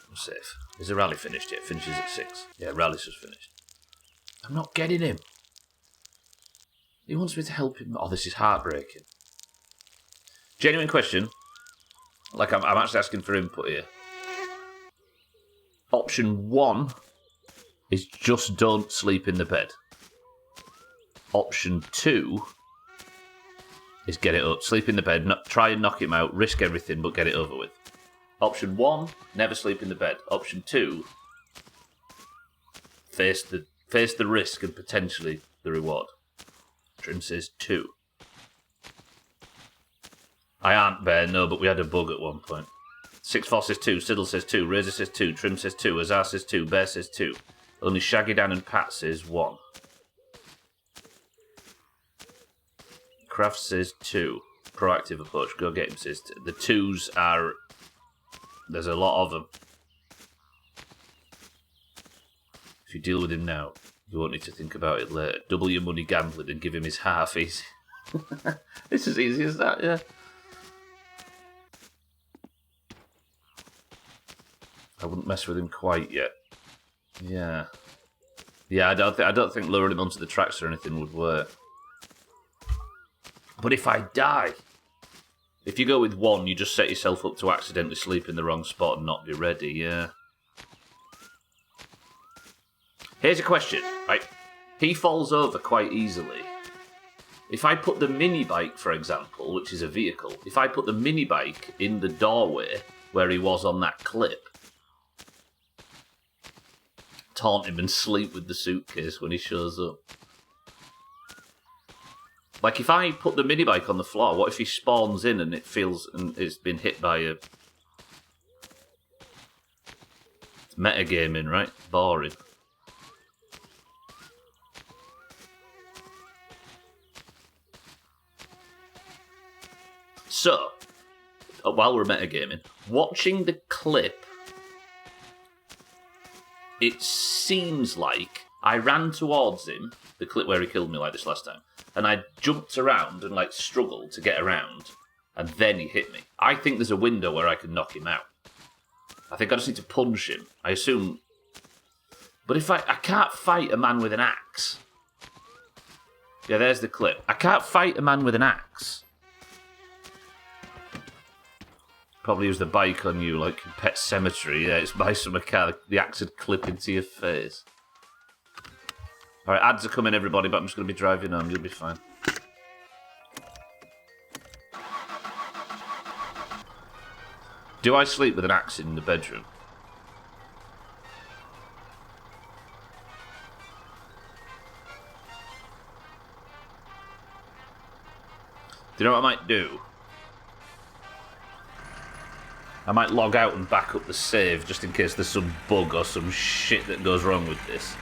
A: I'm safe. Is the rally finished yet? Finishes at 6. Yeah, rally's just finished. I'm not getting him. He wants me to help him. Oh, this is heartbreaking. Genuine question. Like, I'm actually asking for input here. Option 1 is just don't sleep in the bed. Option 2 is get it up. Sleep in the bed, try and knock him out, risk everything, but get it over with. Option 1, never sleep in the bed. Option 2, face the risk and potentially the reward. Trim says 2. I aren't Bear, no, but we had a bug at one point. 6-4 says 2, Siddle says 2, Razor says 2, Trim says 2, Azar says 2, Bear says 2. Only Shaggy Dan and Pat says 1. Kraft says 2. Proactive approach, go get him says 2. The 2s are... There's a lot of them. If you deal with him now, you won't need to think about it later. Double your money gambling and give him his half easy. It's as easy as that, yeah. I wouldn't mess with him quite yet. Yeah. Yeah, I don't think luring him onto the tracks or anything would work. But if I die... If you go with 1, you just set yourself up to accidentally sleep in the wrong spot and not be ready, yeah. Here's a question, right? He falls over quite easily. If I put the mini bike, for example, which is a vehicle, if I put the mini bike in the doorway where he was on that clip, taunt him and sleep with the suitcase when he shows up. Like, if I put the mini bike on the floor, what if he spawns in and it feels and it's been hit by a... It's metagaming, right? Boring. So, while we're metagaming, watching the clip, it seems like I ran towards him, the clip where he killed me like this last time, and I jumped around and like struggled to get around, and then he hit me. I think there's a window where I can knock him out. I think I just need to punch him. I assume... But if I can't fight a man with an axe. Yeah, there's the clip. I can't fight a man with an axe. Probably use the bike on you like Pet Cemetery. Yeah, it's by some car. The axe would clip into your face. Alright, ads are coming, everybody, but I'm just going to be driving home. You'll be fine. Do I sleep with an axe in the bedroom? Do you know what I might do? I might log out and back up the save just in case there's some bug or some shit that goes wrong with this.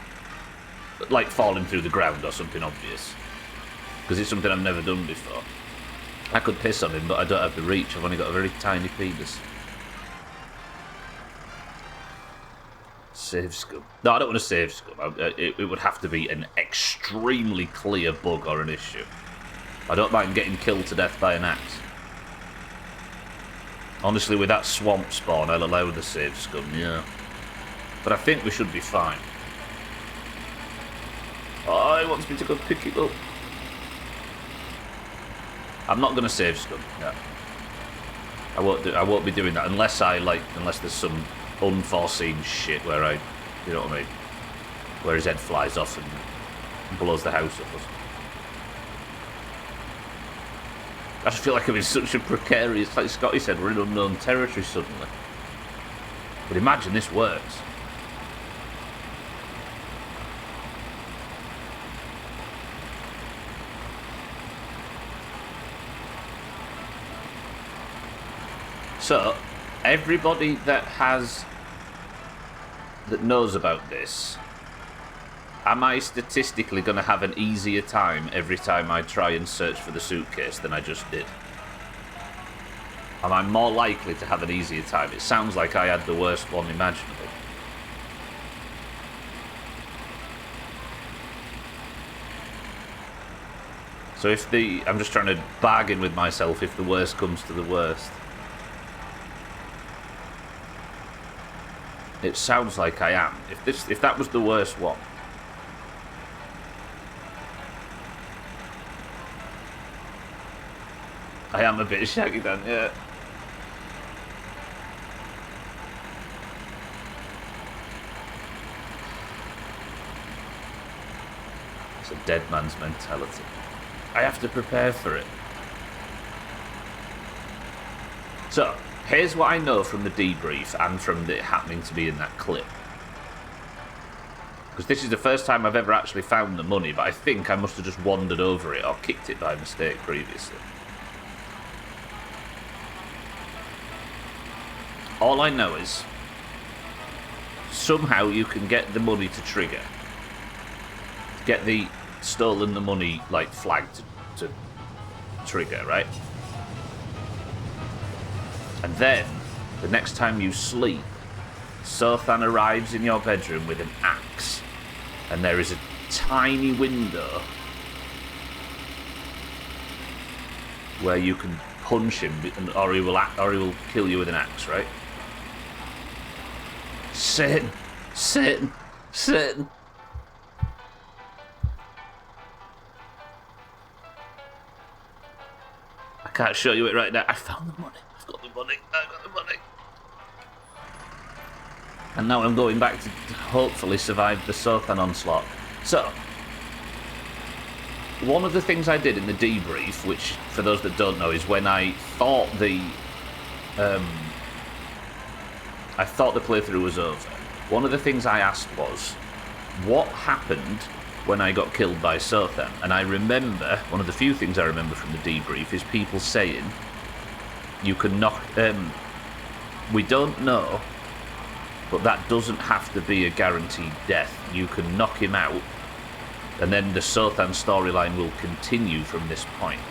A: Like falling through the ground or something obvious. Because it's something I've never done before. I could piss on him, but I don't have the reach. I've only got a very tiny penis. Save scum. No, I don't want to save scum. It would have to be an extremely clear bug or an issue. I don't mind getting killed to death by an axe. Honestly, with that swamp spawn, I'll allow the save scum, yeah. But I think we should be fine. Oh, he wants me to go pick it up. I'm not going to save scum, no. I won't be doing that unless there's some unforeseen shit where you know what I mean? Where his head flies off and blows the house up or something. I just feel like I'm in such a precarious, like Scotty said, we're in unknown territory suddenly. But imagine this works. So, everybody that knows about this, am I statistically going to have an easier time every time I try and search for the suitcase than I just did? Am I more likely to have an easier time? It sounds like I had the worst one imaginable. So I'm just trying to bargain with myself if the worst comes to the worst. It sounds like I am. If that was the worst one. I am a bit Shaggy Dan, yeah. It's a dead man's mentality. I have to prepare for it. So, here's what I know from the debrief and from it happening to be in that clip. Because this is the first time I've ever actually found the money, but I think I must have just wandered over it or kicked it by mistake previously. All I know is somehow you can get the money to trigger. Get the stolen the money like flag to trigger, right? And then the next time you sleep, Sothan arrives in your bedroom with an axe, and there is a tiny window where you can punch him, or he will kill you with an axe, right? Satan, Satan, Satan. I can't show you it right now. I found the money. I've got the money. I've got the money. And now I'm going back to hopefully survive the Sothan onslaught. So, one of the things I did in the debrief, which for those that don't know, is when I thought the playthrough was over. One of the things I asked was, what happened when I got killed by Sothan? And I remember, one of the few things I remember from the debrief is people saying, you can knock, we don't know, but that doesn't have to be a guaranteed death. You can knock him out, and then the Sothan storyline will continue from this point.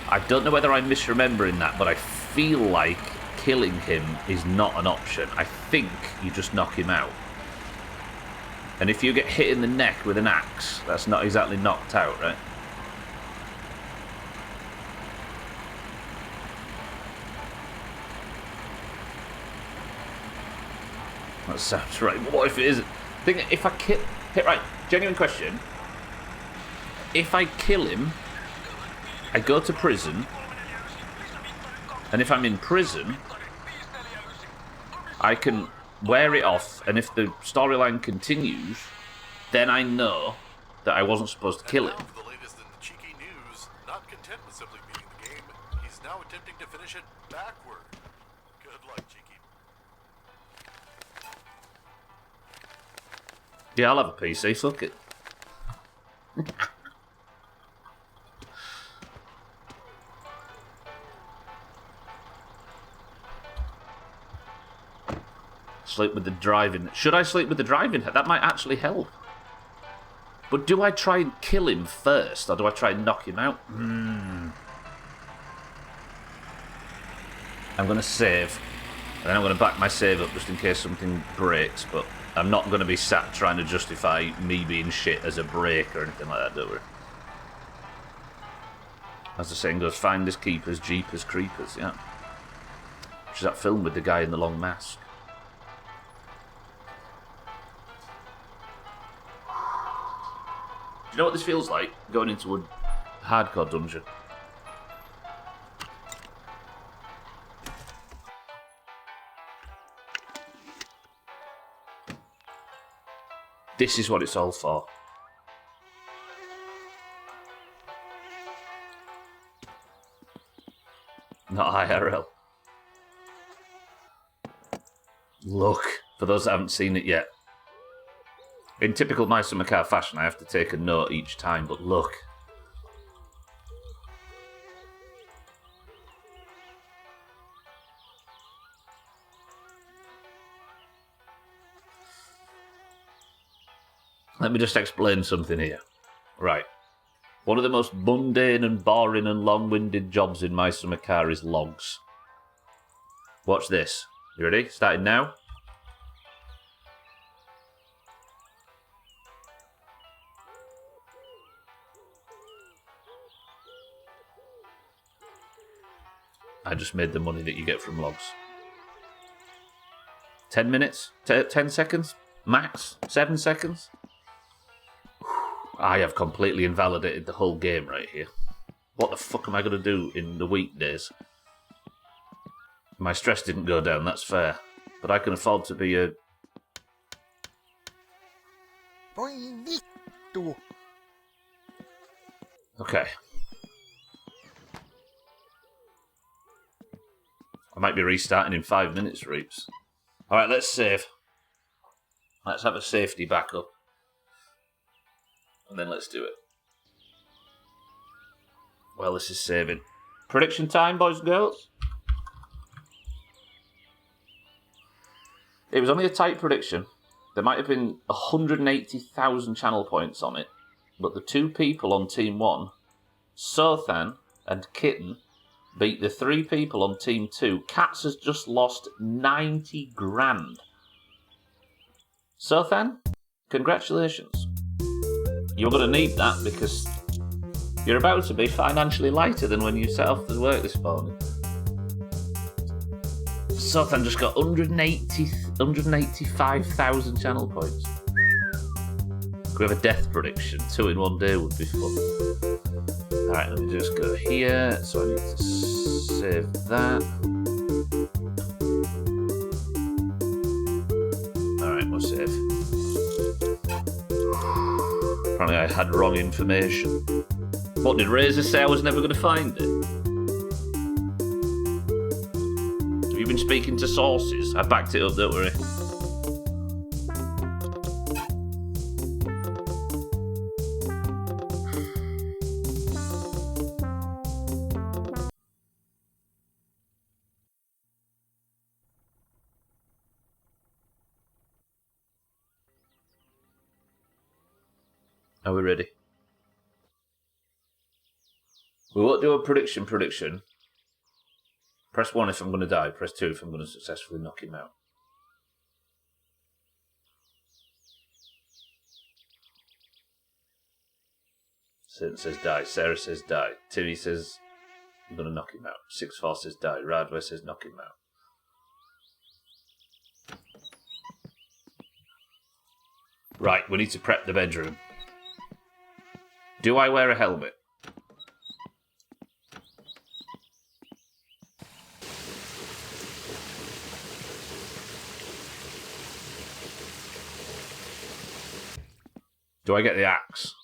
A: I don't know whether I'm misremembering that, but I feel like killing him is not an option. I think you just knock him out. And if you get hit in the neck with an axe, that's not exactly knocked out, right? That sounds right. But what if it isn't? Think if I kill... Right, genuine question. If I kill him, I go to prison, and if I'm in prison, I can wear it off, and if the storyline continues, then I know that I wasn't supposed to kill him.
B: For the latest in the cheeky news, not content with simply beating the game, he's now attempting to finish it backward. Good luck, cheeky.
A: Yeah, I'll have a PC, fuck it. Sleep with the driving. Should I sleep with the driving? That might actually help. But do I try and kill him first, or do I try and knock him out? I'm going to save, and then I'm going to back my save up just in case something breaks, but I'm not going to be sat trying to justify me being shit as a break or anything like that, don't worry. As the saying goes, finders keepers, jeepers creepers, yeah. Which is that film with the guy in the long mask. Do you know what this feels like? Going into a hardcore dungeon. This is what it's all for. Not IRL. Look, for those that haven't seen it yet. In typical My Summer Car fashion, I have to take a note each time, but look. Let me just explain something here. Right. One of the most mundane and boring and long-winded jobs in My Summer Car is logs. Watch this. You ready? Starting now. I just made the money that you get from logs. 10 minutes? 10 seconds? Max? 7 seconds? I have completely invalidated the whole game right here. What the fuck am I going to do in the weekdays? My stress didn't go down, that's fair. But I can afford to be a... Okay. I might be restarting in 5 minutes, Reaps. Alright, let's save. Let's have a safety backup. And then let's do it. Well, this is saving. Prediction time, boys and girls. It was only a tight prediction. There might have been 180,000 channel points on it. But the two people on Team 1, Sothan and Kitten, beat the three people on Team 2. Cats has just lost 90 grand. Sothan, congratulations. You're going to need that because you're about to be financially lighter than when you set off to work this morning. Sothan just got 185,000 channel points. Could we have a death prediction? 2 in 1 day would be fun. Alright, let me just go here. So I need to save that. Alright, we'll save. Apparently I had wrong information. What, did Razor say I was never going to find it? Have you been speaking to sources? I backed it up, don't worry. Are we ready? We won't do a prediction. Press 1 if I'm going to die. Press 2 if I'm going to successfully knock him out. Satan says die. Sarah says die. Timmy says I'm going to knock him out. 6-4 says die. Radway says knock him out. Right, we need to prep the bedroom. Do I wear a helmet? Do I get the axe?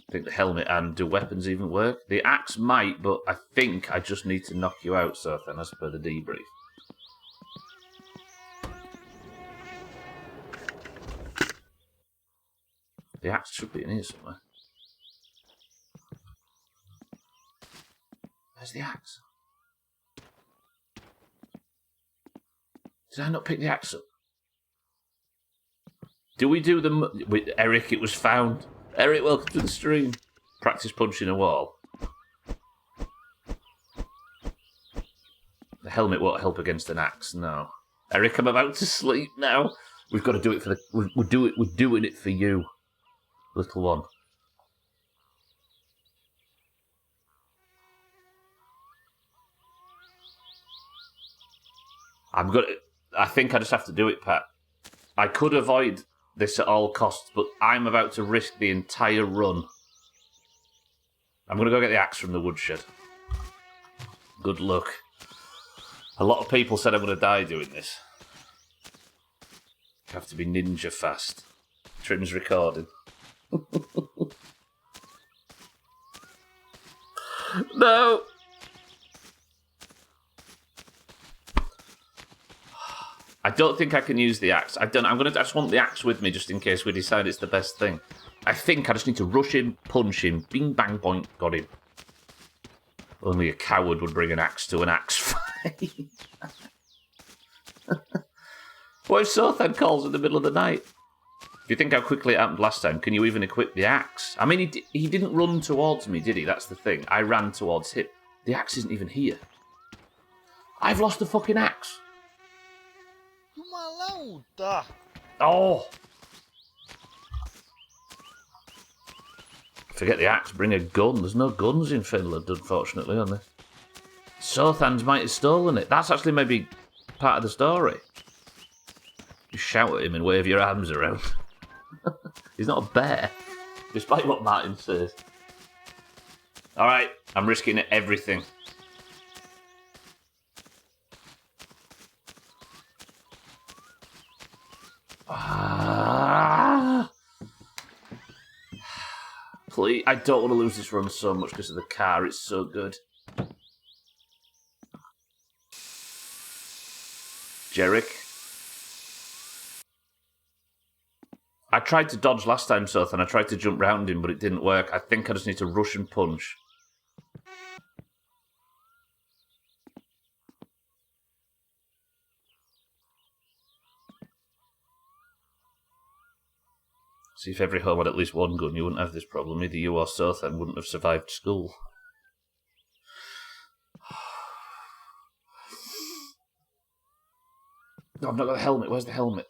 A: I think the helmet and do weapons even work? The axe might, but I think I just need to knock you out, Sothan, as per the debrief. The axe should be in here somewhere. Where's the axe? Did I not pick the axe up? Do we do the... With Eric, it was found. Eric, welcome to the stream. Practice punching a wall. The helmet won't help against an axe, no. Eric, I'm about to sleep now. We've got to do it for the... We're doing it for you, little one. I think I just have to do it, Pat. I could avoid this at all costs, but I'm about to risk the entire run. I'm going to go get the axe from the woodshed. Good luck. A lot of people said I'm going to die doing this. You have to be ninja fast. Trim's recording. No! I don't think I can use the axe. I just want the axe with me just in case we decide it's the best thing. I think I just need to rush him, punch him, bing bang boink, got him. Only a coward would bring an axe to an axe fight. What if Sothan calls in the middle of the night? If you think how quickly it happened last time, can you even equip the axe? I mean, he didn't run towards me, did he? That's the thing. I ran towards him. The axe isn't even here. I've lost the fucking axe. Oh! Forget the axe, bring a gun. There's no guns in Finland, unfortunately, on this. Sothans might have stolen it. That's actually maybe part of the story. You shout at him and wave your arms around. He's not a bear, despite what Martin says. Alright, I'm risking everything. Please, I don't want to lose this run so much because of the car. It's so good. Jerick. I tried to dodge last time, Soth, and I tried to jump round him, but it didn't work. I think I just need to rush and punch. See, if every home had at least one gun, you wouldn't have this problem. Either you or Sothan wouldn't have survived school. No, I've not got the helmet. Where's the helmet?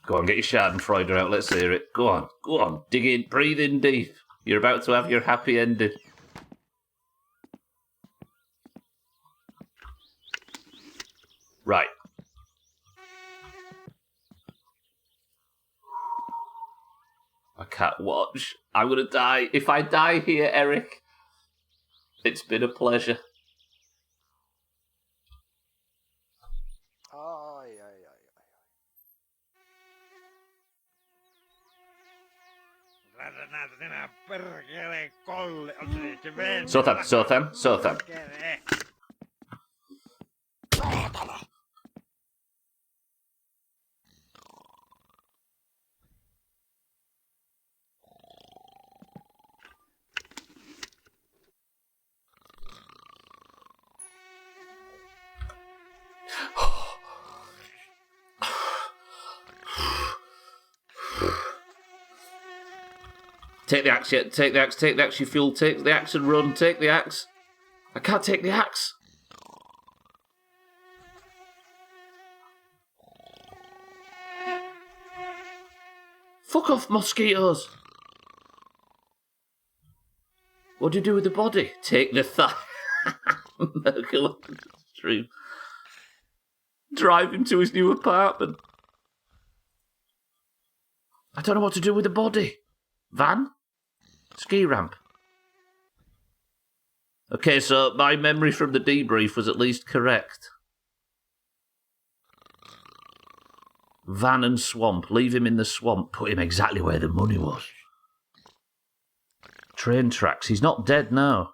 A: Go on, get your Schadenfreude out. Let's hear it. Go on, go on. Dig in, breathe in deep. You're about to have your happy ending. Right. I can't watch. I'm going to die. If I die here, Eric, it's been a pleasure. Sothan. Take the axe, yet. Take the axe, you fool. Take the axe and run. Take the axe. I can't take the axe. Fuck off, mosquitoes. What do you do with the body? Take the thigh. Merkel on the stream. Drive him to his new apartment. I don't know what to do with the body. Van? Ski ramp. Okay, so my memory from the debrief was at least correct. Van and swamp. Leave him in the swamp. Put him exactly where the money was. Train tracks. He's not dead now.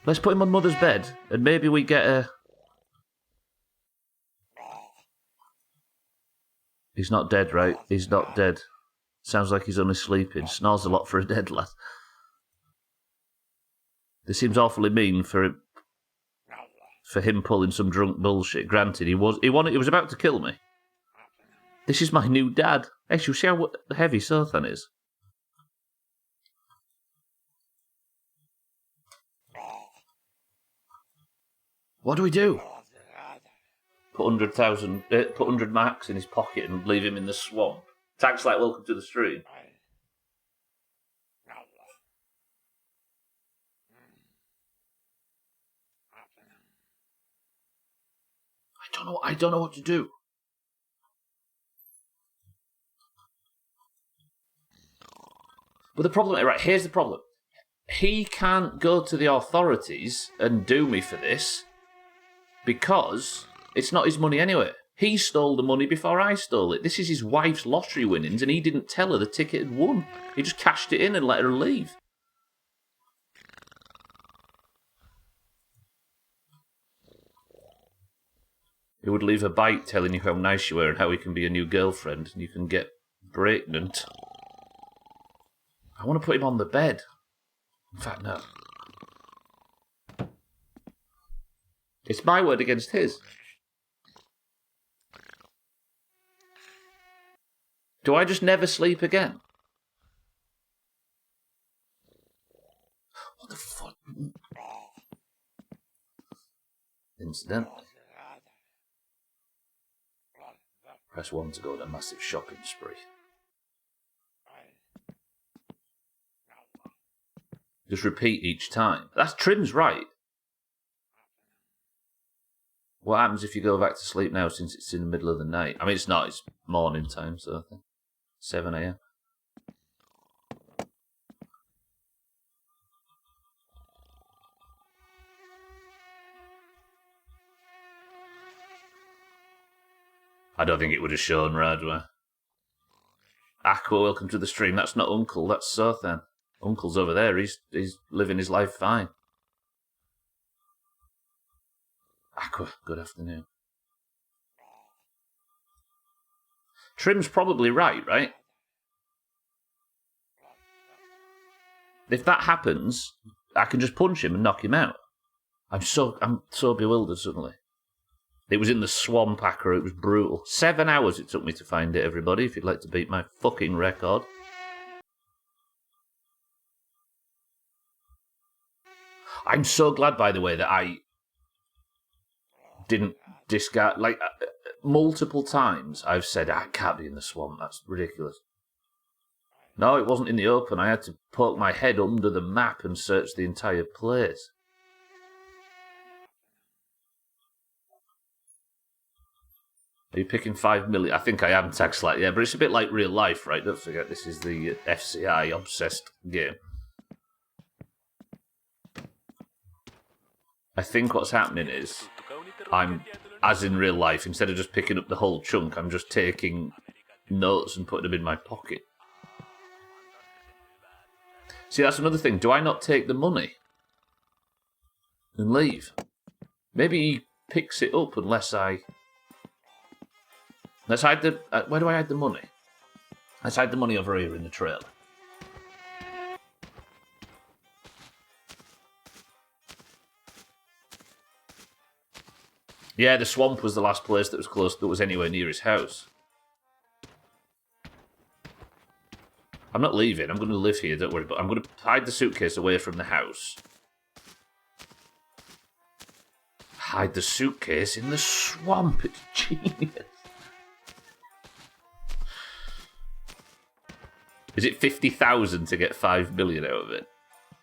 A: Let's put him on Mother's bed, and maybe we get a... He's not dead, right? He's not dead. Sounds like he's only sleeping. Snores a lot for a dead lad. This seems awfully mean for him pulling some drunk bullshit. Granted, he was about to kill me. This is my new dad. Hey, shall we see how heavy Sothan is? What do we do? Put 100 marks in his pocket and leave him in the swamp. Tags like welcome to the stream. I don't know what to do. But the problem, right, here's the problem. He can't go to the authorities and do me for this because it's not his money anyway. He stole the money before I stole it. This is his wife's lottery winnings, and he didn't tell her the ticket had won. He just cashed it in and let her leave. He would leave a bite telling you how nice you were and how he can be a new girlfriend, and you can get pregnant. I want to put him on the bed. In fact, no. It's my word against his. Do I just never sleep again? What the fuck? Incident. Press 1 to go on a massive shopping spree. Just repeat each time. That's Trim's right. What happens if you go back to sleep now since it's in the middle of the night? I mean, it's not. It's morning time, so I think 7 a.m. I don't think it would have shown Radwa. Aqua, welcome to the stream. That's not Uncle, that's Sothan. Uncle's over there. He's living his life fine. Aqua, good afternoon. Trim's probably right? If that happens, I can just punch him and knock him out. I'm so bewildered suddenly. It was in the swamp, Aqua. It was brutal. 7 hours it took me to find it, everybody, if you'd like to beat my fucking record. I'm so glad, by the way, that I didn't discard... Like, multiple times I've said, I can't be in the swamp. That's ridiculous. No, it wasn't in the open. I had to poke my head under the map and search the entire place. Are you picking 5 million? I think I am, Taxlight, yeah, but it's a bit like real life, right? Don't forget, this is the FCI obsessed game. I think what's happening is, as in real life, instead of just picking up the whole chunk, I'm just taking notes and putting them in my pocket. See, that's another thing. Do I not take the money and leave? Maybe he picks it up unless I... Let's hide the... where do I hide the money? Let's hide the money over here in the trailer. Yeah, the swamp was the last place that was close, that was anywhere near his house. I'm not leaving. I'm going to live here, don't worry. But I'm going to hide the suitcase away from the house. Hide the suitcase in the swamp. It's genius. Is it 50,000 to get 5 million out of it?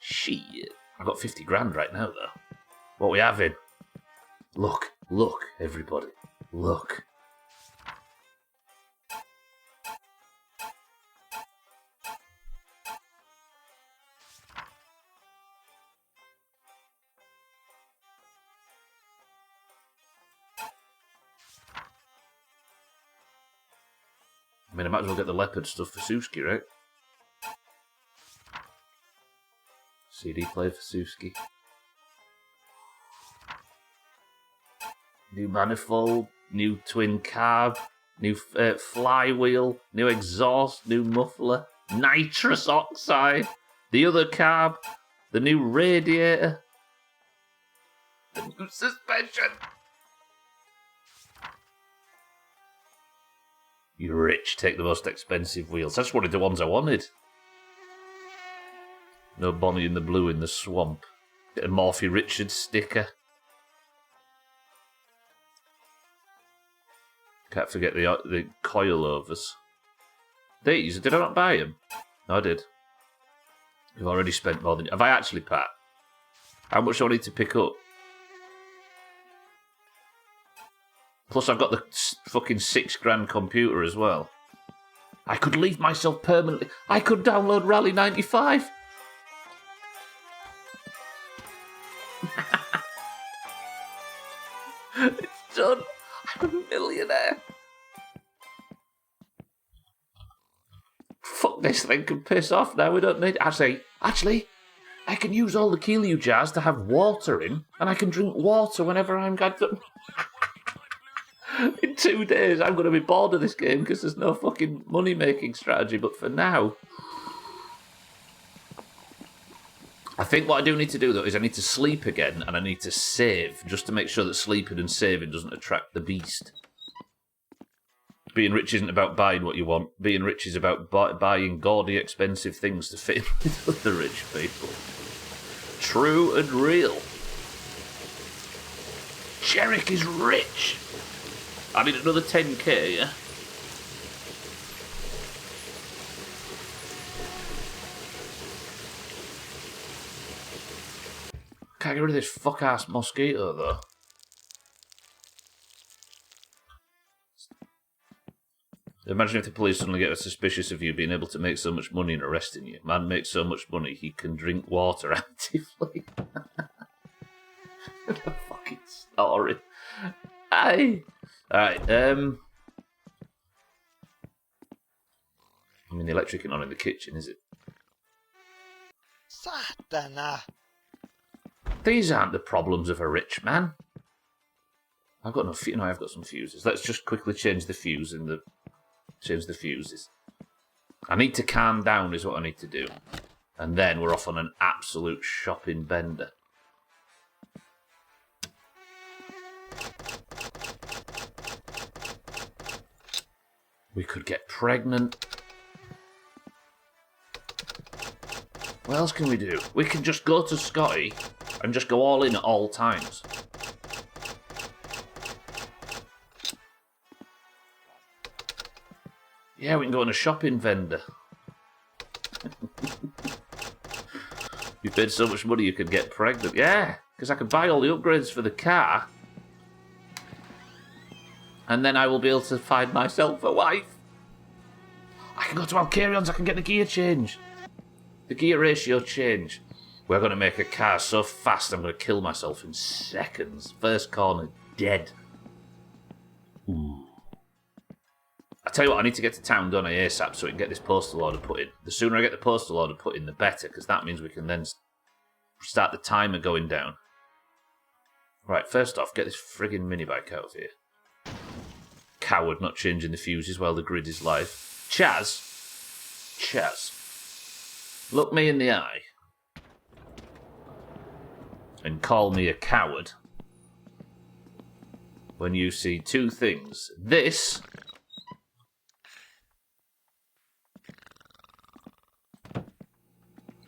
A: Shit. I've got 50 grand right now, though. What are we having? Look, everybody. Look. I mean, I might as well get the leopard stuff for Suski, right? CD player for Suski. New manifold, new twin carb, new flywheel, new exhaust, new muffler, nitrous oxide, the other carb, the new radiator, the new suspension. You're rich, take the most expensive wheels. That's one of the ones I wanted. No Bonnie and the Blue in the swamp. Get a Morphy Richards sticker. Can't forget the coilovers. These, did I not buy them? No, I did. You've already spent more than... Have I actually, Pat? How much do I need to pick up? Plus, I've got the fucking £6 computer as well. I could leave myself permanently. I could download Rally 95. It's done. I'm a millionaire. Fuck this thing can piss off now. We don't need... Actually, I can use all the Keelio jars to have water in, and I can drink water whenever I'm got them. In 2 days, I'm going to be bored of this game because there's no fucking money-making strategy. But for now, I think what I do need to do, though, is I need to sleep again and I need to save, just to make sure that sleeping and saving doesn't attract the beast. Being rich isn't about buying what you want. Being rich is about buying gaudy, expensive things to fit in with other rich people. True and real. Jerick is rich. I need another 10k, yeah? Can't get rid of this fuck-ass mosquito, though. Imagine if the police suddenly get suspicious of you being able to make so much money and arresting you. Man makes so much money, he can drink water actively. The fucking story. Aye. Alright, I mean, the electric isn't on in the kitchen, is it?
C: Satana.
A: These aren't the problems of a rich man. I've got no I've got some fuses. Let's just quickly change the fuse and change the fuses. I need to calm down is what I need to do. And then we're off on an absolute shopping bender. We could get pregnant. What else can we do? We can just go to Scotty and just go all in at all times. Yeah, we can go on a shopping vendor. You paid so much money you could get pregnant. Yeah, because I can buy all the upgrades for the car. And then I will be able to find myself a wife. I can go to Alcarion's, I can get the gear change. The gear ratio change. We're going to make a car so fast I'm going to kill myself in seconds. First corner, dead. Ooh. I tell you what, I need to get to town, don't I, ASAP, so we can get this postal order put in. The sooner I get the postal order put in, the better, because that means we can then start the timer going down. Right, first off, get this friggin' minibike out of here. Coward not changing the fuses while the grid is live. Chaz, look me in the eye and call me a coward when you see two things. This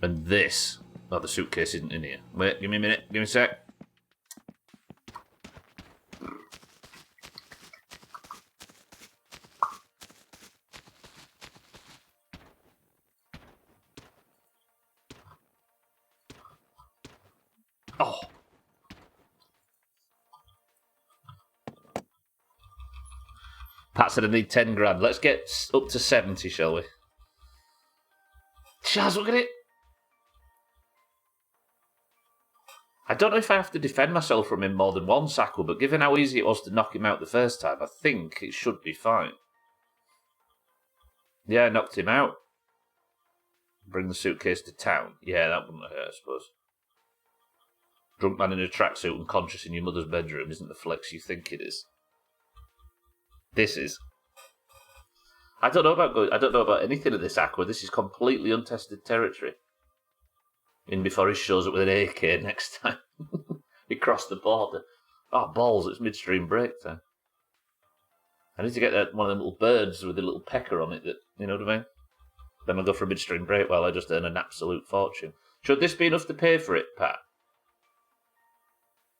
A: and this. Oh, the suitcase isn't in here. Wait, give me a minute. Give me a sec. Oh. Pat said I need 10 grand. Let's get up to 70, shall we? Chaz, look at it. I don't know if I have to defend myself from him more than one Sackle, but given how easy it was to knock him out the first time, I think it should be fine. Yeah, I knocked him out. Bring the suitcase to town. Yeah, that wouldn't hurt, I suppose. Drunk man in a tracksuit and conscious in your mother's bedroom isn't the flex you think it is. This is. I don't know about anything of this Aqua. This is completely untested territory. In before he shows up with an AK next time. He crossed the border. Oh, balls, it's midstream break time. I need to get one of them little birds with a little pecker on it, that, you know what I mean? Then I'll go for a midstream break while I just earn an absolute fortune. Should this be enough to pay for it, Pat?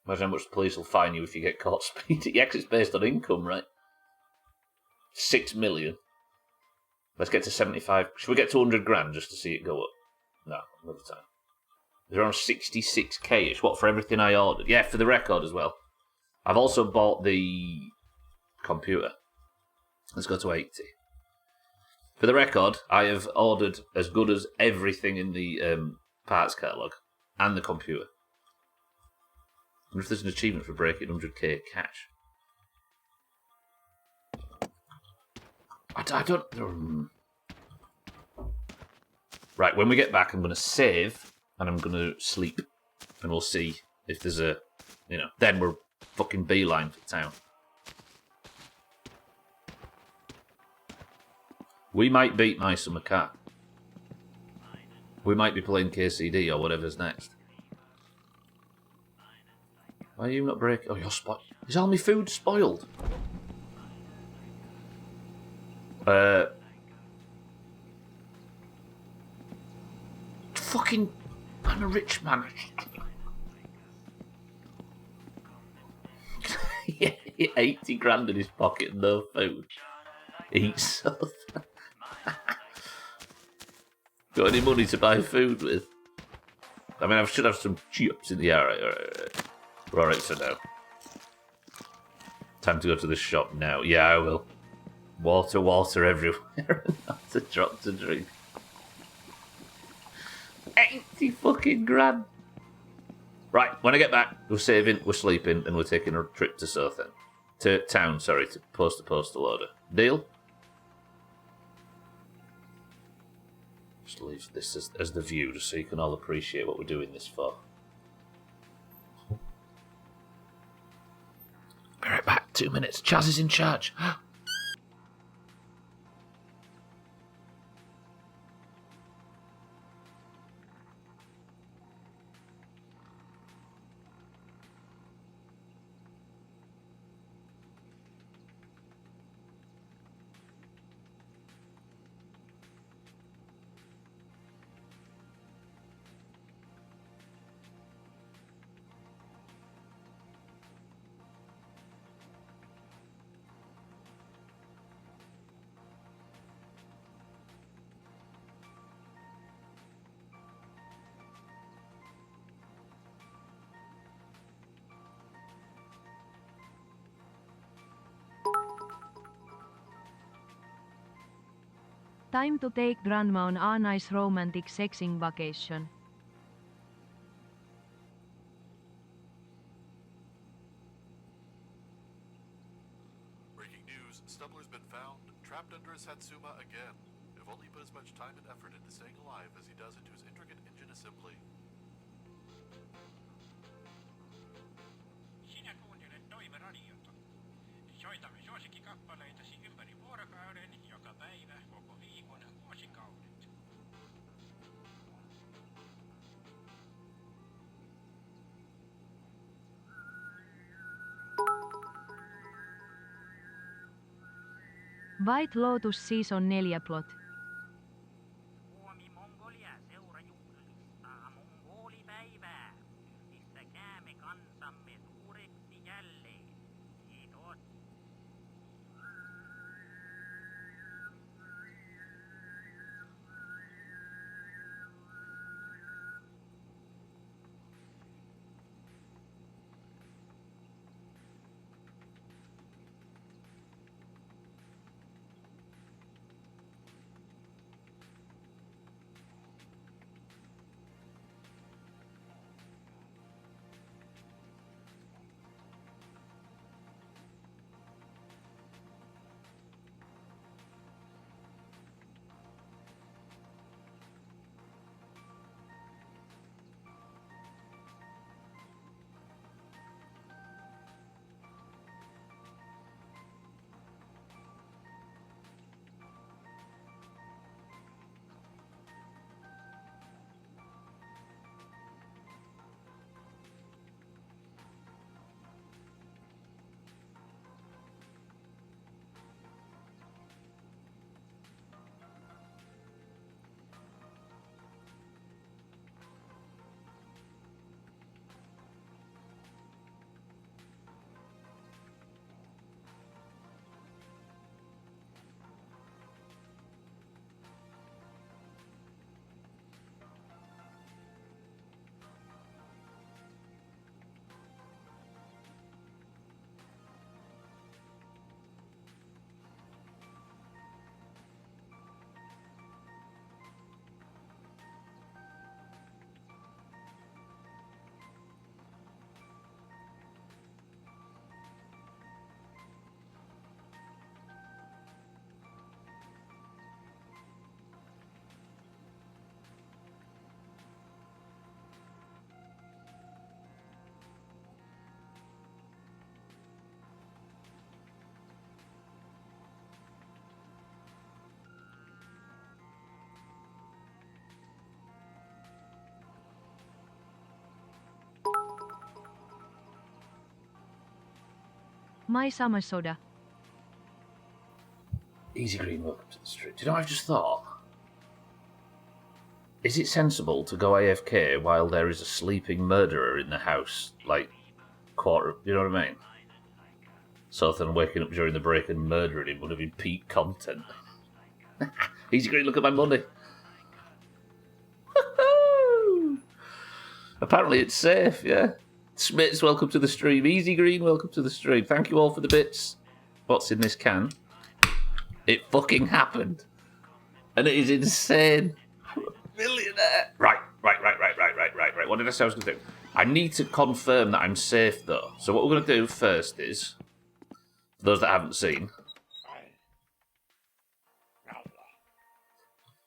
A: Imagine how much the police will fine you if you get caught speeding. Yeah, 'cause it's based on income, right? 6 million. Let's get to 75. Should we get to 100 grand just to see it go up? No, another time. They're on 66k-ish. What, for everything I ordered? Yeah, for the record as well. I've also bought the computer. Let's go to 80. For the record, I have ordered as good as everything in the parts catalogue and the computer. I wonder if there's an achievement for breaking 100k cash. I don't... Right, when we get back, I'm going to save and I'm going to sleep. And we'll see if there's a... You know, then we're fucking beeline for town. We might beat My Summer Car. We might be playing KCD or whatever's next. Why are you not breaking? Oh, you're spoiled. Is all my food spoiled? Fucking... I'm a rich man. Yeah, 80 grand in his pocket, no food. Eat something. Got any money to buy food with? I mean, I should have some chips in the area. We're alright for now. Time to go to the shop now. Yeah, I will. Water everywhere. That's a drop to drink. 80 fucking grand. Right, when I get back, we're saving, we're sleeping, and we're taking a trip to Southen. To town, sorry, to post the postal order. Deal? Just leave this as the view, just so you can all appreciate what we're doing this for. Be right back. 2 minutes. Chaz is in charge.
C: Time to take grandma on a nice romantic sexing vacation.
B: Breaking news, Stubbler's been found, trapped under a Satsuma again. If only he put as much time and effort into staying alive as he does into his intricate engine assembly.
D: Sinä kuuntelet Toive-radiota. Soitamme suosikkikappaleitasi ympäri vuorokauden, joka päivä, koko viikon, vuosikaudet.
C: White Lotus Season 4 plot.
D: Suomi Mongolia seura juhlistaa mongolipäivää. Pistäkäämme kansamme suureksi jälleen. Kiitos.
C: My summer soda.
A: Easy Green, welcome to the street. Do you know what I've just thought? Is it sensible to go AFK while there is a sleeping murderer in the house? Like, you know what I mean? So then waking up during the break and murdering him would have been peak content. Easy Green, look at my money. Apparently it's safe, yeah. Smits, welcome to the stream. Easy Green, welcome to the stream. Thank you all for the bits. What's in this can? It fucking happened. And it is insane. I'm a millionaire. Right. What did I say I was going to do? I need to confirm that I'm safe, though. So what we're going to do first is, for those that haven't seen,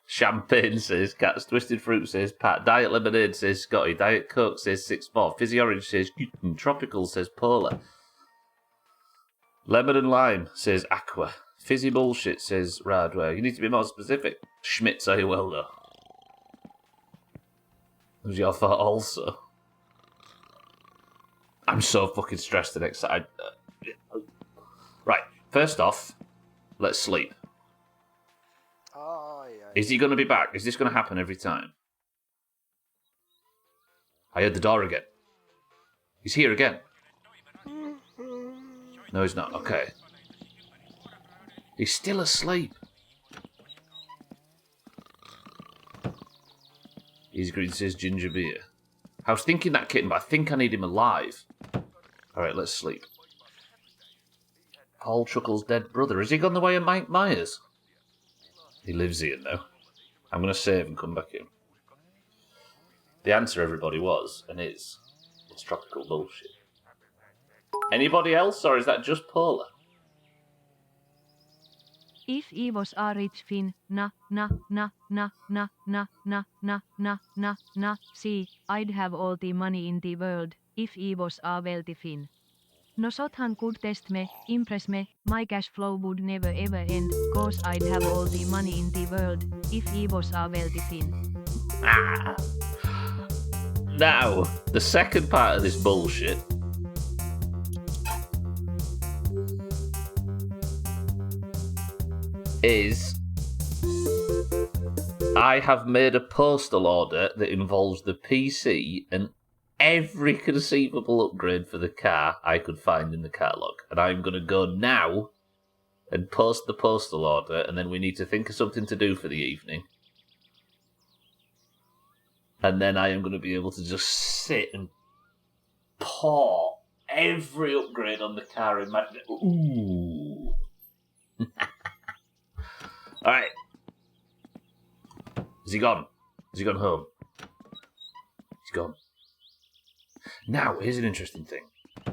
A: Champagne, says Cats. Twisted Fruit, says Pat. Diet Lemonade, says Scotty. Diet Coke, says 6-4. Fizzy Orange, says Tropical, says Polar. Lemon and Lime, says Aqua. Fizzy Bullshit, says Radware. You need to be more specific. Schmitz, are you well, though? It was your fault also. I'm so fucking stressed and excited. Right, first off, let's sleep. Is he going to be back? Is this going to happen every time? I heard the door again. He's here again. No, he's not. Okay. He's still asleep. Easy Green says ginger beer. I was thinking that kitten, but I think I need him alive. Alright, let's sleep. Paul Chuckle's dead brother. Has he gone the way of Mike Myers? He lives here now. I'm going to save and come back in. The answer, everybody, was and is it's tropical bullshit. Anybody else, or is that just Paula?
C: If I was a rich Finn, see, I'd have all the money in the world, if I was a wealthy Finn. No Sothan could test me, impress me, my cash flow would never ever end, cause I'd have all the money in the world, if I was a wealthy Finn.
A: Now, the second part of this bullshit is I have made a postal order that involves the PC and every conceivable upgrade for the car I could find in the catalogue. And I'm going to go now and post the postal order, and then we need to think of something to do for the evening. And then I am going to be able to just sit and pour every upgrade on the car in my... Ooh. Alright. Is he gone? Has he gone home? He's gone. Now, here's an interesting thing.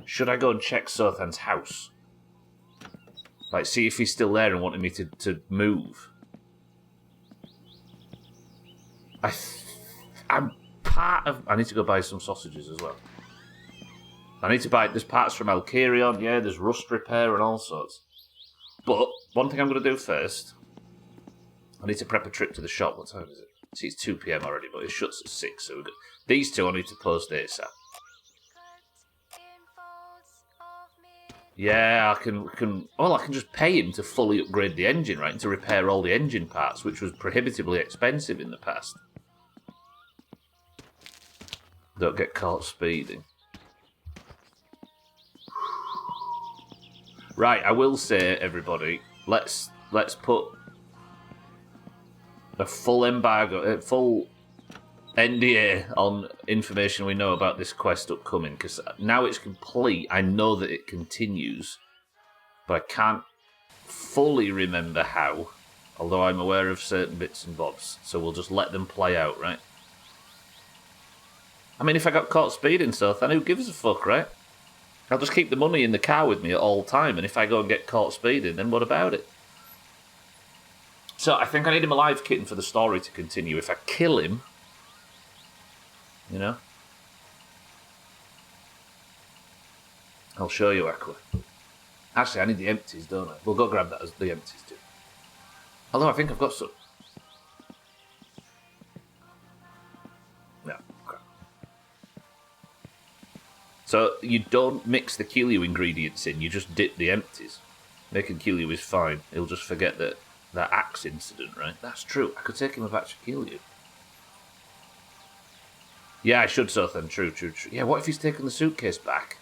A: Should I go and check Sothan's house? Like, see if he's still there and wanting me to move? I'm part of... I need to go buy some sausages as well. I need to buy... There's parts from Alkerion, yeah, there's rust repair and all sorts. But, one thing I'm going to do first... I need to prep a trip to the shop. What time is it? See, it's 2 PM already, but it shuts at 6, so we're good. These two I need to post ASAP. Yeah, I can... Well, I can just pay him to fully upgrade the engine, right? And to repair all the engine parts, which was prohibitively expensive in the past. Don't get caught speeding. Right, I will say, everybody, let's put a full embargo, a full NDA on information we know about this quest upcoming, because now it's complete. I know that it continues, but I can't fully remember how, although I'm aware of certain bits and bobs, so we'll just let them play out, right? I mean, if I got caught speeding, Sothan, who gives a fuck, right? I'll just keep the money in the car with me at all time, and if I go and get caught speeding, then what about it? So I think I need him alive, kitten, for the story to continue. If I kill him, you know, I'll show you, Aqua. Actually, I need the empties, don't I? We'll go grab that as the empties too. Although I think I've got some. No. Okay. So you don't mix the Kilyu ingredients in, you just dip the empties. Making Kilyu is fine. He'll just forget that axe incident, right? That's true. I could take him a batch of Kilyu. Yeah, I should, Sothan. True. Yeah, what if he's taken the suitcase back?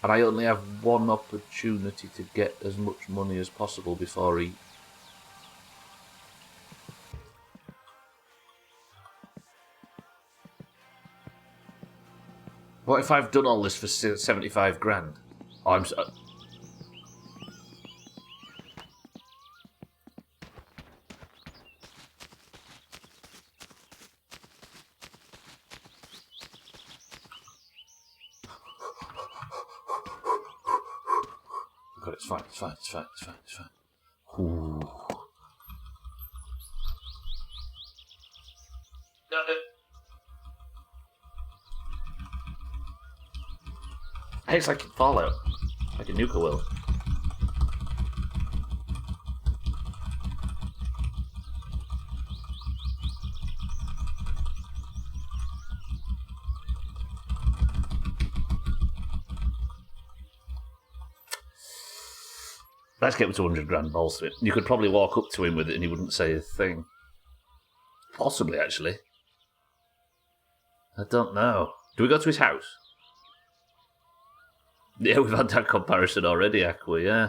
A: And I only have one opportunity to get as much money as possible before he... What if I've done all this for 75 grand? Oh, I'm... God, it's fine. Ooh. It's like Fallout. Like a nuka world. Let's get him to 100 grand balls to it. You could probably walk up to him with it and he wouldn't say a thing. Possibly, actually. I don't know. Do we go to his house? Yeah, we've had that comparison already, Aqua, yeah.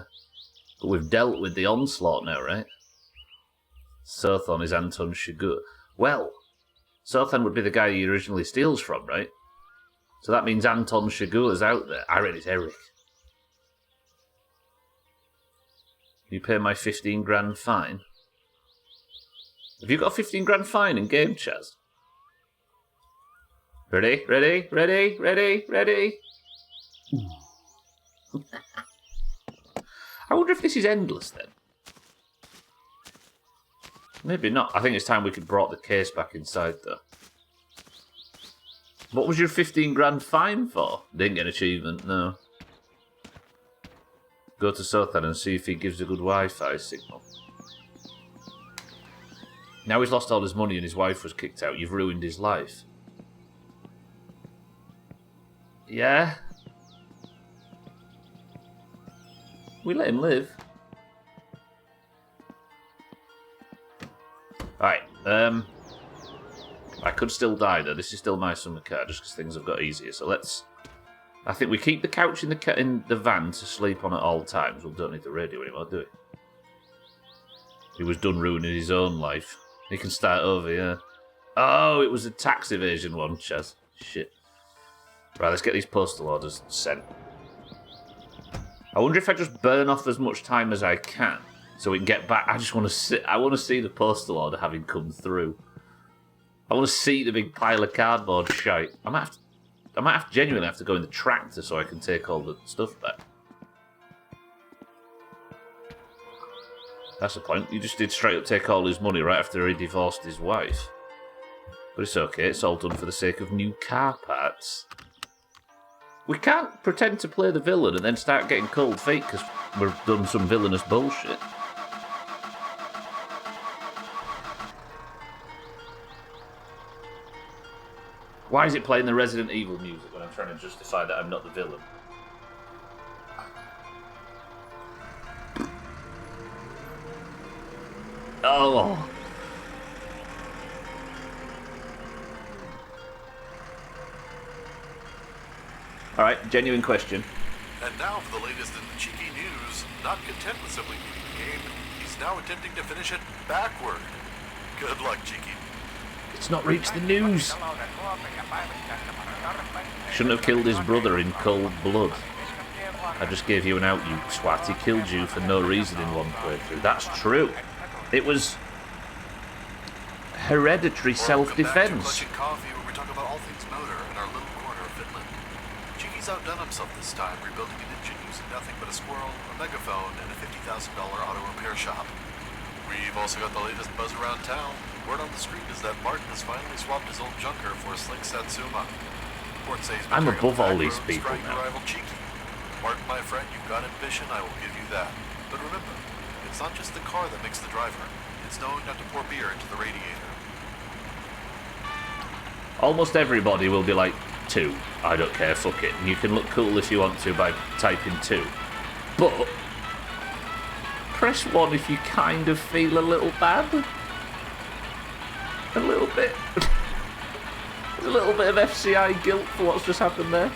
A: But we've dealt with the onslaught now, right? Sothon is Anton Chigurh. Well, Sothon would be the guy he originally steals from, right? So that means Anton Chigurh's out there. I read it's Eric. You pay my 15 grand fine? Have you got a 15 grand fine in game, Chaz? Ready? Ready? Ready? Ready? Ready? I wonder if this is endless then. Maybe not. I think it's time we could brought the case back inside though. What was your 15 grand fine for? Didn't get an achievement, no. Go to Sothon and see if he gives a good Wi-Fi signal. Now he's lost all his money and his wife was kicked out. You've ruined his life. Yeah? We let him live. Alright, I could still die though. This is still my summer car just because things have got easier. So let's... I think we keep the couch in the van to sleep on at all times. We don't need the radio anymore, do we? He was done ruining his own life. He can start over, yeah. Oh, it was a tax evasion one, Chaz. Shit. Right, let's get these postal orders sent. I wonder if I just burn off as much time as I can so we can get back. I just want to see. I want to see the postal order having come through. I want to see the big pile of cardboard shite. I might have to genuinely have to go in the tractor so I can take all the stuff back. That's the point. You just did straight up take all his money right after he divorced his wife. But it's okay. It's all done for the sake of new car parts. We can't pretend to play the villain and then start getting cold feet because we've done some villainous bullshit. Why is it playing the Resident Evil music when I'm trying to justify that I'm not the villain? Oh. Alright, genuine question.
B: And now for the latest in the cheeky news. Not content with simply beating the game, he's now attempting to finish it backward. Good luck, Cheeky.
A: It's not reached the news. Shouldn't have killed his brother in cold blood. I just gave you an out, you twat. He killed you for no reason in one playthrough. That's true. It was hereditary self-defense.
B: Coffee, where we talk about all things motor in our little corner of Finland. Cheeky's outdone himself this time, rebuilding an engine using nothing but a squirrel, a megaphone, and a $50,000 auto repair shop. We've also got the latest buzz around town. Word on the street is that Martin has finally swapped his old junker for a slick Satsuma. Reports say he's been
A: I'm
B: tearing
A: above
B: up the
A: all
B: back
A: these
B: roads,
A: people
B: trying to
A: now.
B: rival Cheeky. Martin, my friend, you've got ambition, I will give you that. But remember, it's not just the car that makes the driver. It's knowing not to pour beer into the radiator.
A: Almost everybody will be like, 2. I don't care, fuck it. And you can look cool if you want to by typing 2. But press 1 if you kind of feel a little bad. A little bit. There's a little bit of FCI guilt for what's just happened there.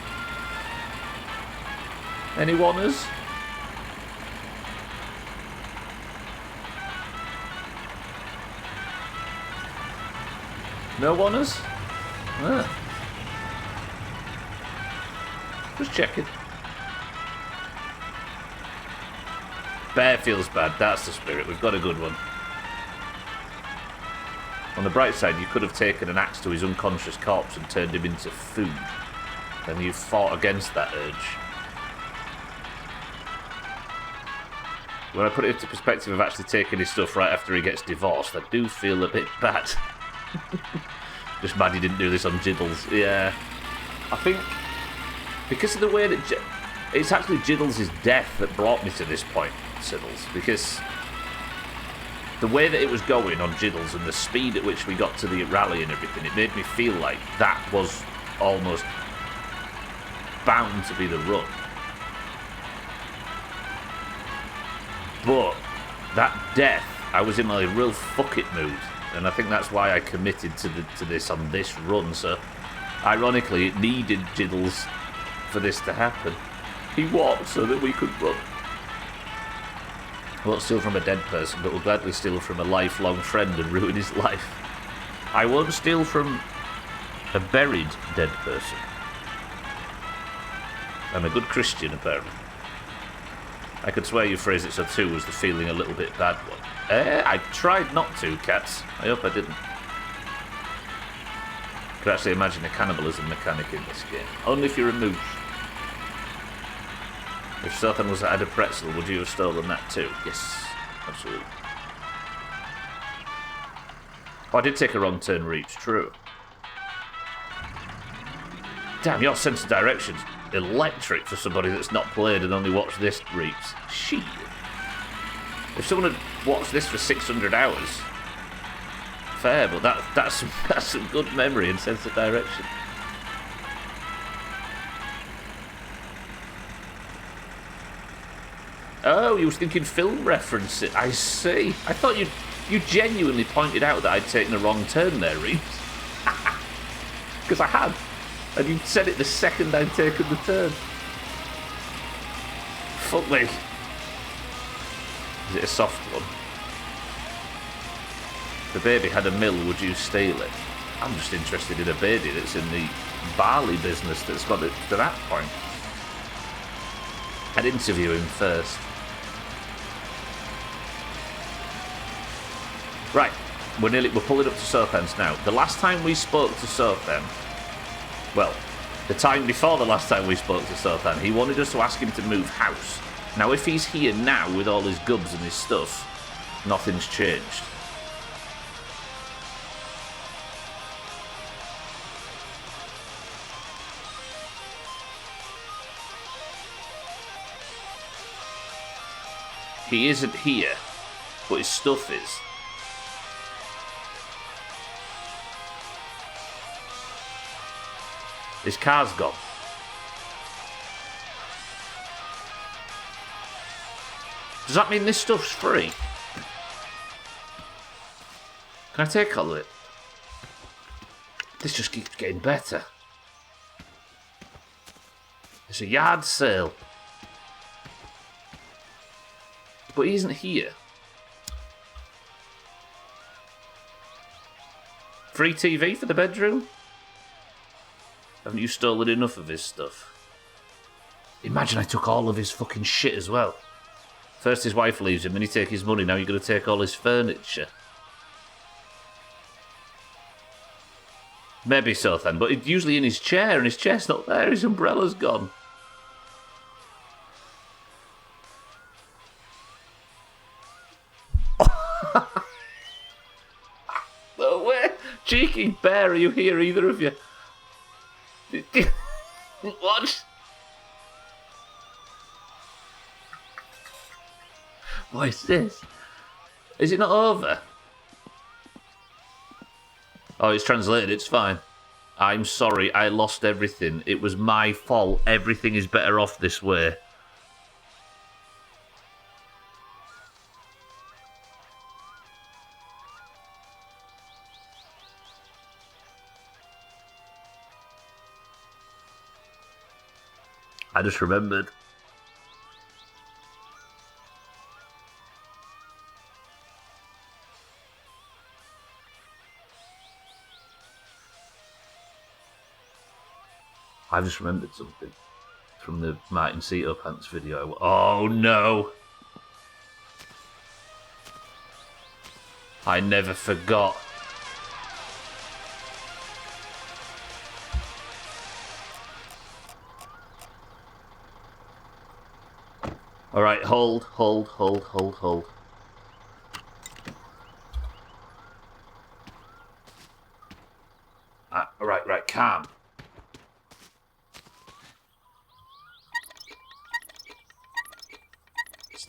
A: Any wanners? No wanners? Ah. Just checking. Bear feels bad, that's the spirit. We've got a good one. On the bright side, you could have taken an axe to his unconscious corpse and turned him into food. Then you fought against that urge. When I put it into perspective of actually taking his stuff right after he gets divorced, I do feel a bit bad. Just mad he didn't do this on Jiddles. Yeah. I think because of the way that It's actually Jiddles' death that brought me to this point, Siddles, because the way that it was going on Jiddles and the speed at which we got to the rally and everything, it made me feel like that was almost bound to be the run. But that death, I was in a real fuck it mood, and I think that's why I committed to this on this run. So, ironically, it needed Jiddles for this to happen. He walked so that we could run. I won't steal from a dead person, but will gladly steal from a lifelong friend and ruin his life. I won't steal from a buried dead person. I'm a good Christian, apparently. I could swear you phrased it so too was the feeling a little bit bad one. I tried not to, cats. I hope I didn't. Could actually imagine a cannibalism mechanic in this game. Only if you're a mooch. If Sothan was at a pretzel, would you have stolen that too? Yes, absolutely. Oh, I did take a wrong turn reach, true. Damn, your sense of direction's electric for somebody that's not played and only watched this reach. Shit. If someone had watched this for 600 hours, fair, but that's some good memory and sense of direction. Oh, you was thinking film reference. I see. I thought you genuinely pointed out that I'd taken a wrong turn there, Reeves. Because I had. And you said it the second I'd taken the turn. Fuck me. Is it a soft one? If the baby had a mill, would you steal it? I'm just interested in a baby that's in the barley business that's got it to that point. I'd interview him first. Right, we're pulling up to Southend now. The last time we spoke to Southend, well, the time before the last time we spoke to Southend, he wanted us to ask him to move house. Now, if he's here now with all his gubs and his stuff, nothing's changed. He isn't here, but his stuff is. His car's gone. Does that mean this stuff's free? Can I take all of it? This just keeps getting better. It's a yard sale. But he isn't here. Free TV for the bedroom? Haven't you stolen enough of his stuff? Imagine I took all of his fucking shit as well. First his wife leaves him, then he take his money, now you're going to take all his furniture. Maybe so then, but it's usually in his chair, and his chair's not there, his umbrella's gone. No way! Cheeky bear, are you here, either of you? What? What is this? Is it not over? Oh, it's translated, it's fine. I'm sorry, I lost everything. It was my fault. Everything is better off this way. I just remembered. I've just remembered something from the Martin Ceto Pants video. Oh no! I never forgot. Alright, hold. Right, calm.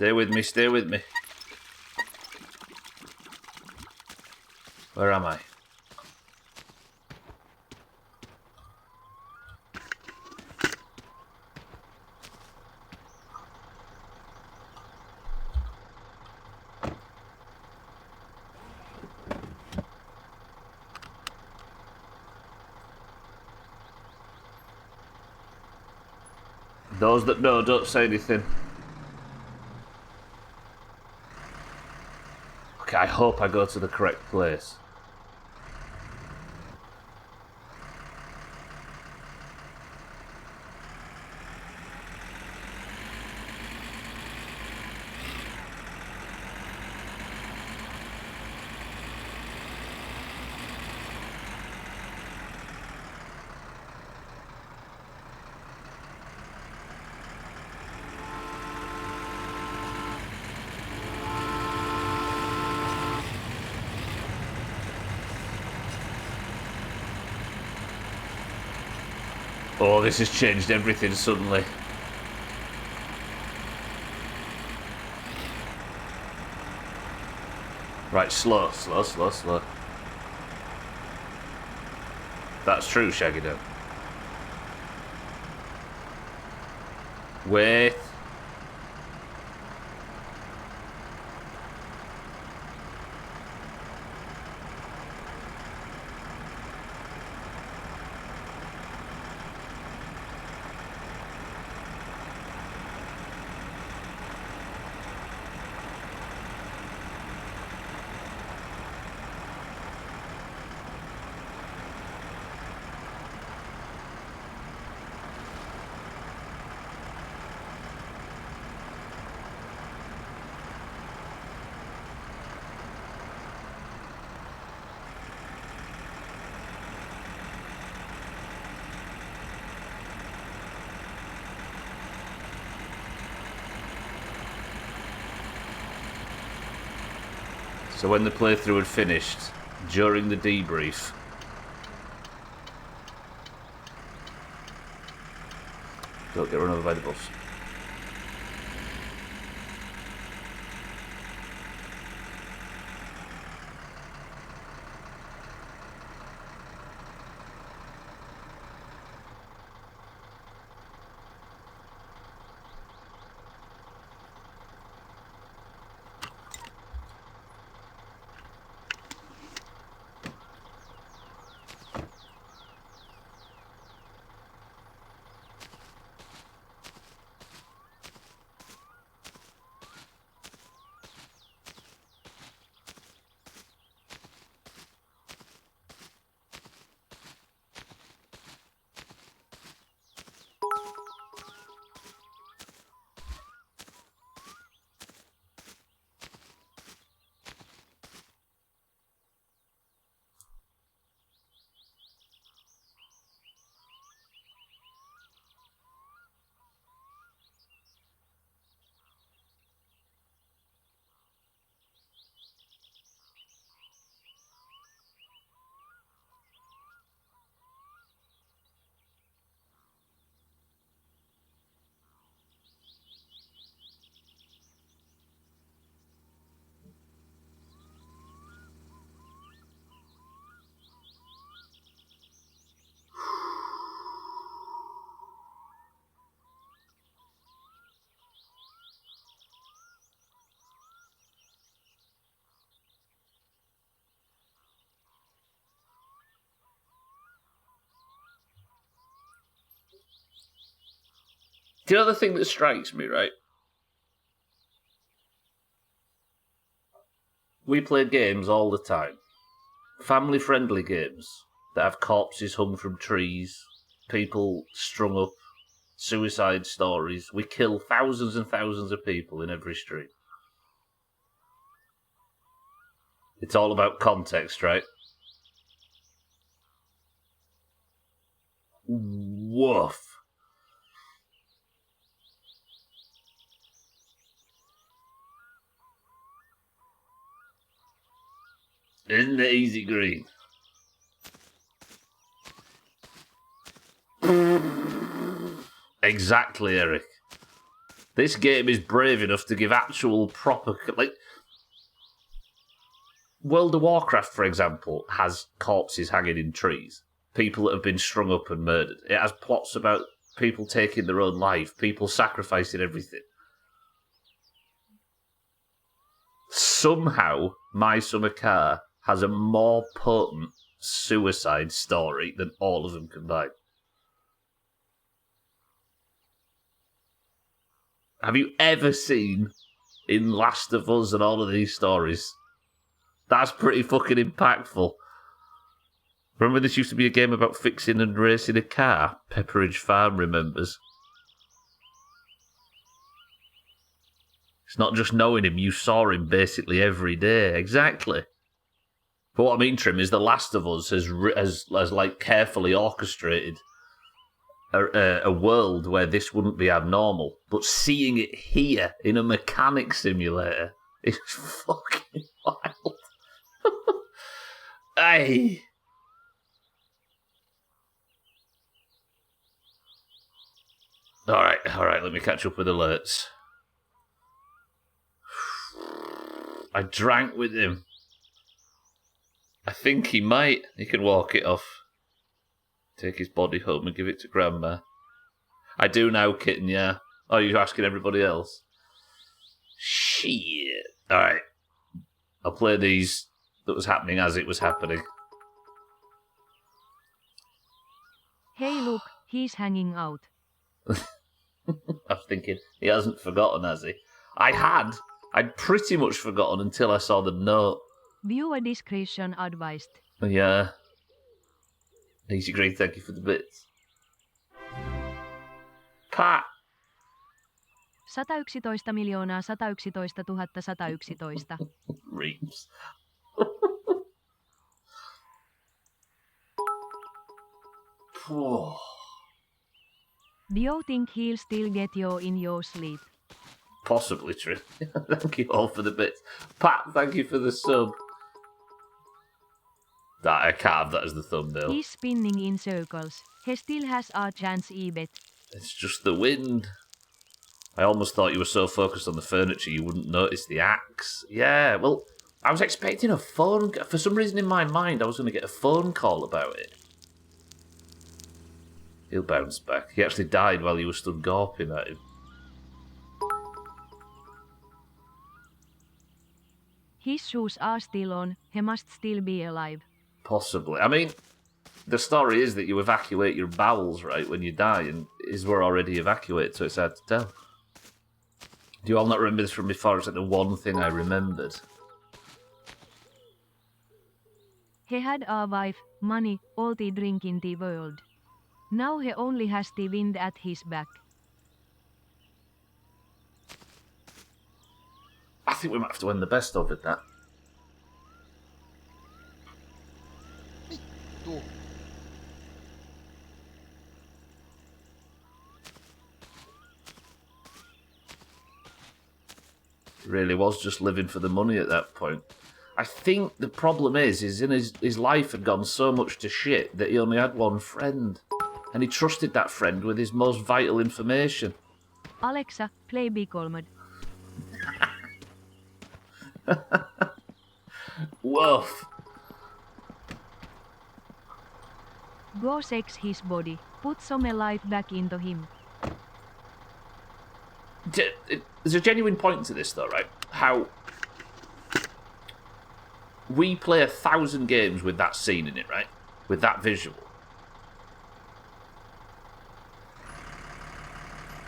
A: Stay with me, stay with me. Where am I? Those that know, don't say anything. Okay, I hope I go to the correct place. Oh, this has changed everything suddenly. Right, slow, slow, slow, slow. That's true, Shaggy Dog. Wait. So when the playthrough had finished, during the debrief, don't get run over by the bus. Do you know the thing that strikes me, right? We play games all the time. Family-friendly games that have corpses hung from trees, people strung up, suicide stories. We kill thousands and thousands of people in every stream. It's all about context, right? Woof. Isn't it easy green? Exactly, Eric. This game is brave enough to give actual proper... Like, World of Warcraft, for example, has corpses hanging in trees. People that have been strung up and murdered. It has plots about people taking their own life, people sacrificing everything. Somehow, My Summer Car has a more potent suicide story than all of them combined. Have you ever seen in Last of Us and all of these stories? That's pretty fucking impactful. Remember this used to be a game about fixing and racing a car? Pepperidge Farm remembers. It's not just knowing him, you saw him basically every day. Exactly. But what I mean, Trim, is The Last of Us has like carefully orchestrated a world where this wouldn't be abnormal. But seeing it here in a mechanic simulator is fucking wild. Hey. Alright, let me catch up with alerts. I drank with him. I think he might. He can walk it off. Take his body home and give it to Grandma. I do now, kitten, yeah. Oh, you're asking everybody else? Shit. Alright. I'll play these that was happening as it was happening.
C: Hey look, he's hanging out.
A: I was thinking, he hasn't forgotten, has he? I'd pretty much forgotten until I saw the note.
C: Viewer discretion advised.
A: Yeah. Easy green, thank you for the bits. Pat!
C: 111,111,111.
A: Reams.
C: Do you think he'll still get you in your sleep?
A: Possibly true. Thank you all for the bits. Pat, thank you for the sub. I can't have that as the thumbnail.
C: He's spinning in circles. He still has a chance, Ebet.
A: It's just the wind. I almost thought you were so focused on the furniture you wouldn't notice the axe. Yeah, well, I was expecting a phone... For some reason in my mind, I was going to get a phone call about it. He'll bounce back. He actually died while you were stood gawping at him.
C: His shoes are still on. He must still be alive.
A: Possibly. I mean, the story is that you evacuate your bowels, right, when you die, and his were already evacuated, so it's hard to tell. Do you all not remember this from before? It's like the one thing I remembered.
C: He had a wife, money, all the drink in the world. Now he only has the wind at his back.
A: I think we might have to end the best of it, that. Really was just living for the money at that point. I think the problem is in his life had gone so much to shit that he only had one friend. And he trusted that friend with his most vital information.
C: Alexa, play Big Olmod.
A: Woof.
C: Go sex his body. Put some life back into him.
A: There's a genuine point to this, though, right? How we play 1,000 games with that scene in it, right? With that visual.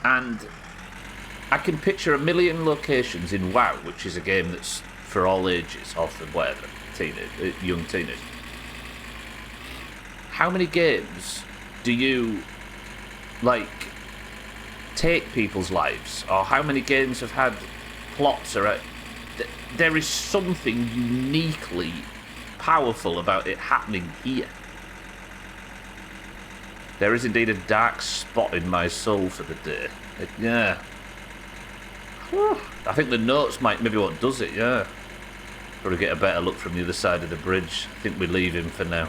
A: And I can picture a million locations in WoW, which is a game that's for all ages, or for whatever, young teenagers. How many games do you, like, take people's lives? Or how many games have had plots or... There is something uniquely powerful about it happening here. There is indeed a dark spot in my soul for the day. Yeah. Whew. I think the notes might maybe what does it, yeah. Probably get a better look from the other side of the bridge. I think we leave him for now.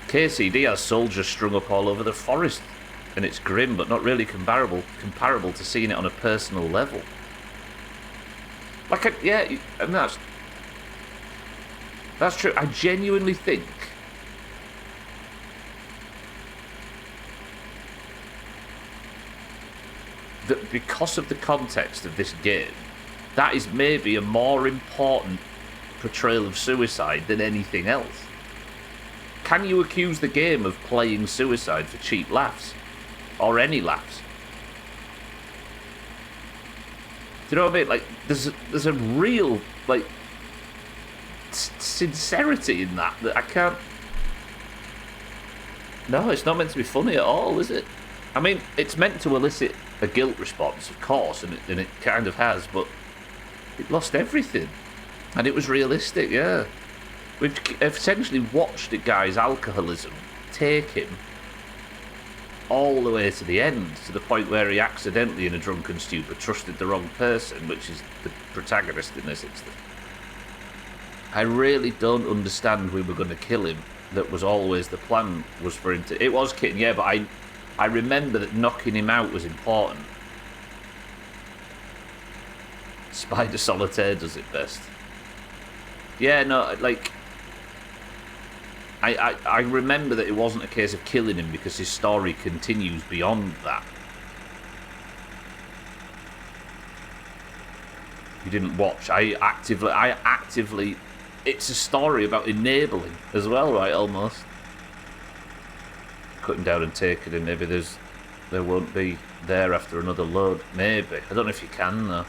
A: KCD has soldiers strung up all over the forest. and it's grim, but not really comparable to seeing it on a personal level. Like, and that's true. I genuinely think that because of the context of this game, that is maybe a more important portrayal of suicide than anything else. Can you accuse the game of playing suicide for cheap laughs? Or any laughs? Do you know what I mean? Like, there's a real, like, sincerity in that I can't... No, it's not meant to be funny at all, is it? I mean, it's meant to elicit a guilt response, of course, and it kind of has, but it lost everything. And it was realistic, yeah. We've essentially watched a guy's alcoholism take him all the way to the end, to the point where he accidentally, in a drunken stupor, trusted the wrong person, which is the protagonist in this instance. I really don't understand we were going to kill him. That was always the plan, was for him to... It was Kitten, yeah, but I remember that knocking him out was important. Spider Solitaire does it best. Yeah, no, like... I remember that it wasn't a case of killing him because his story continues beyond that. You didn't watch. I actively... It's a story about enabling as well, right, almost. Cutting down and taking him. Maybe there won't be there after another load. Maybe. I don't know if you can, though.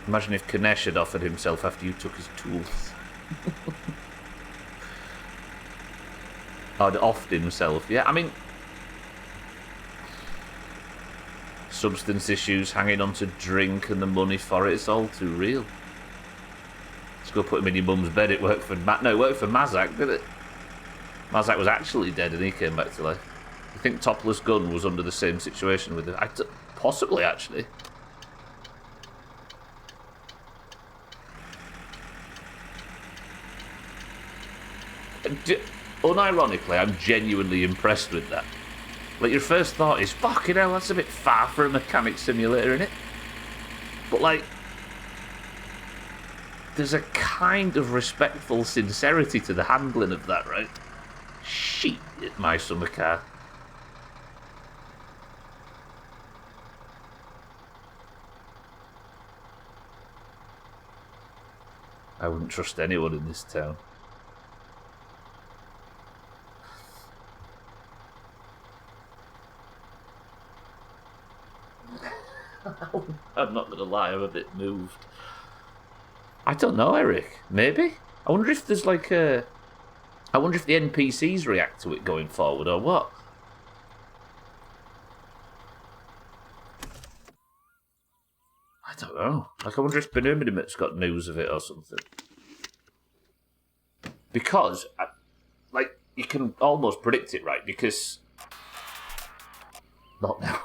A: Imagine if Kanesh had offered himself after you took his tools. I'd offed himself. Yeah, I mean... Substance issues, hanging on to drink and the money for it. It's all too real. Let's go put him in your mum's bed. It worked for it worked for Mazak, did it? Mazak was actually dead and he came back to life. I think Topless Gun was under the same situation with it. Possibly, actually. Unironically, I'm genuinely impressed with that. Like, your first thought is, fucking hell, that's a bit far for a mechanic simulator, innit? But, like, there's a kind of respectful sincerity to the handling of that, right? Shit, my summer car. I wouldn't trust anyone in this town. I'm not gonna lie, I'm a bit moved. I don't know, Eric. Maybe? I wonder if there's like a... I wonder if the NPCs react to it going forward, or what? I don't know. Like, I wonder if Benuminimit's got news of it or something. Because, like, you can almost predict it, right? Because... Not now.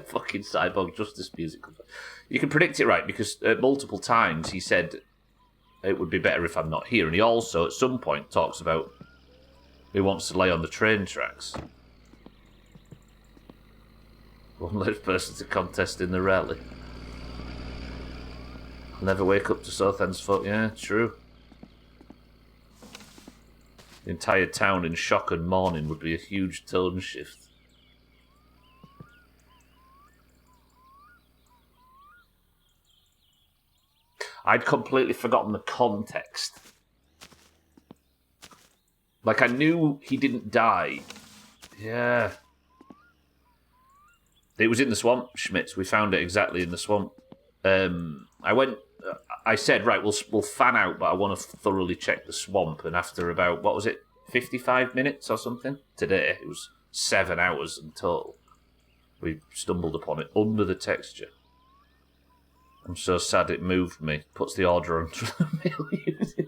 A: Fucking Cyborg Justice music. You can predict it, right? Because multiple times he said it would be better if I'm not here. And he also, at some point, talks about he wants to lay on the train tracks. One less person to contest in the rally. I'll never wake up to Southend's foot. Yeah, true. The entire town in shock and mourning would be a huge tone shift. I'd completely forgotten the context. Like, I knew he didn't die. Yeah. It was in the swamp, Schmitz. We found it exactly in the swamp. I said, right, we'll fan out, but I want to thoroughly check the swamp. And after about, what was it, 55 minutes or something? Today, it was 7 hours in total. We stumbled upon it under the texture. I'm so sad it moved me. Puts the order on the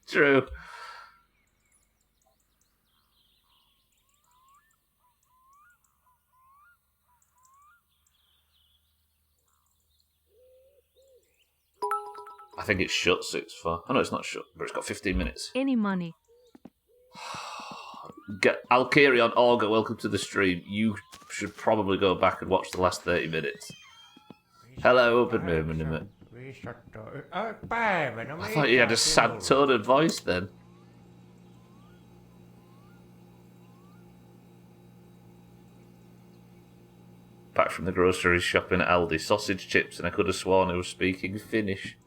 A: True. I think it's shut 6-4. Oh no, it's not shut, but it's got 15 minutes.
C: Any money?
A: Alkarion Auger, welcome to the stream. You should probably go back and watch the last 30 minutes. Hello, open movement. I thought you had a sad tone of voice then. Back from the grocery shop in Aldi, sausage chips, and I could have sworn I was speaking Finnish.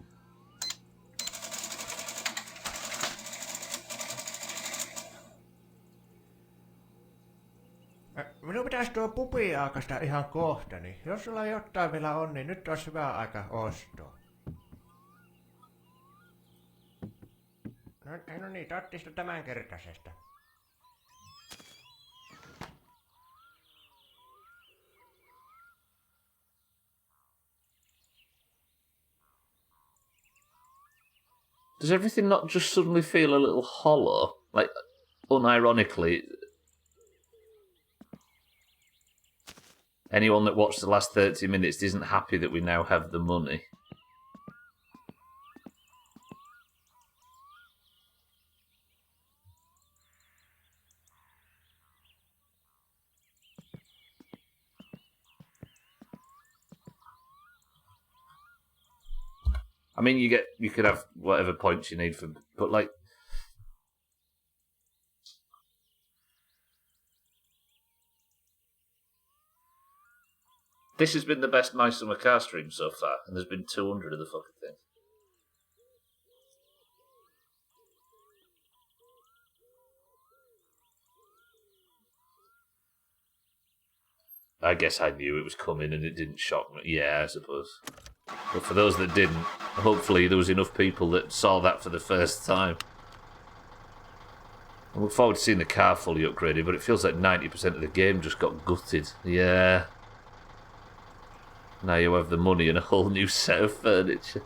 E: Minun pitäisi tuo pubi aukasta ihan kohta, niin jos sulla jotain vielä on, niin nyt olisi hyvä aika ostaa. No niin, tattista tämänkertaisesta.
A: Does everything not just suddenly feel a little hollow? Like, unironically, anyone that watched the last 30 minutes isn't happy that we now have the money. I mean, you could have whatever points you need for, but like, this has been the best My Summer Car stream so far, and there's been 200 of the fucking thing. I guess I knew it was coming and it didn't shock me. Yeah, I suppose. But for those that didn't, hopefully there was enough people that saw that for the first time. I look forward to seeing the car fully upgraded, but it feels like 90% of the game just got gutted. Yeah. Now you have the money and a whole new set of furniture.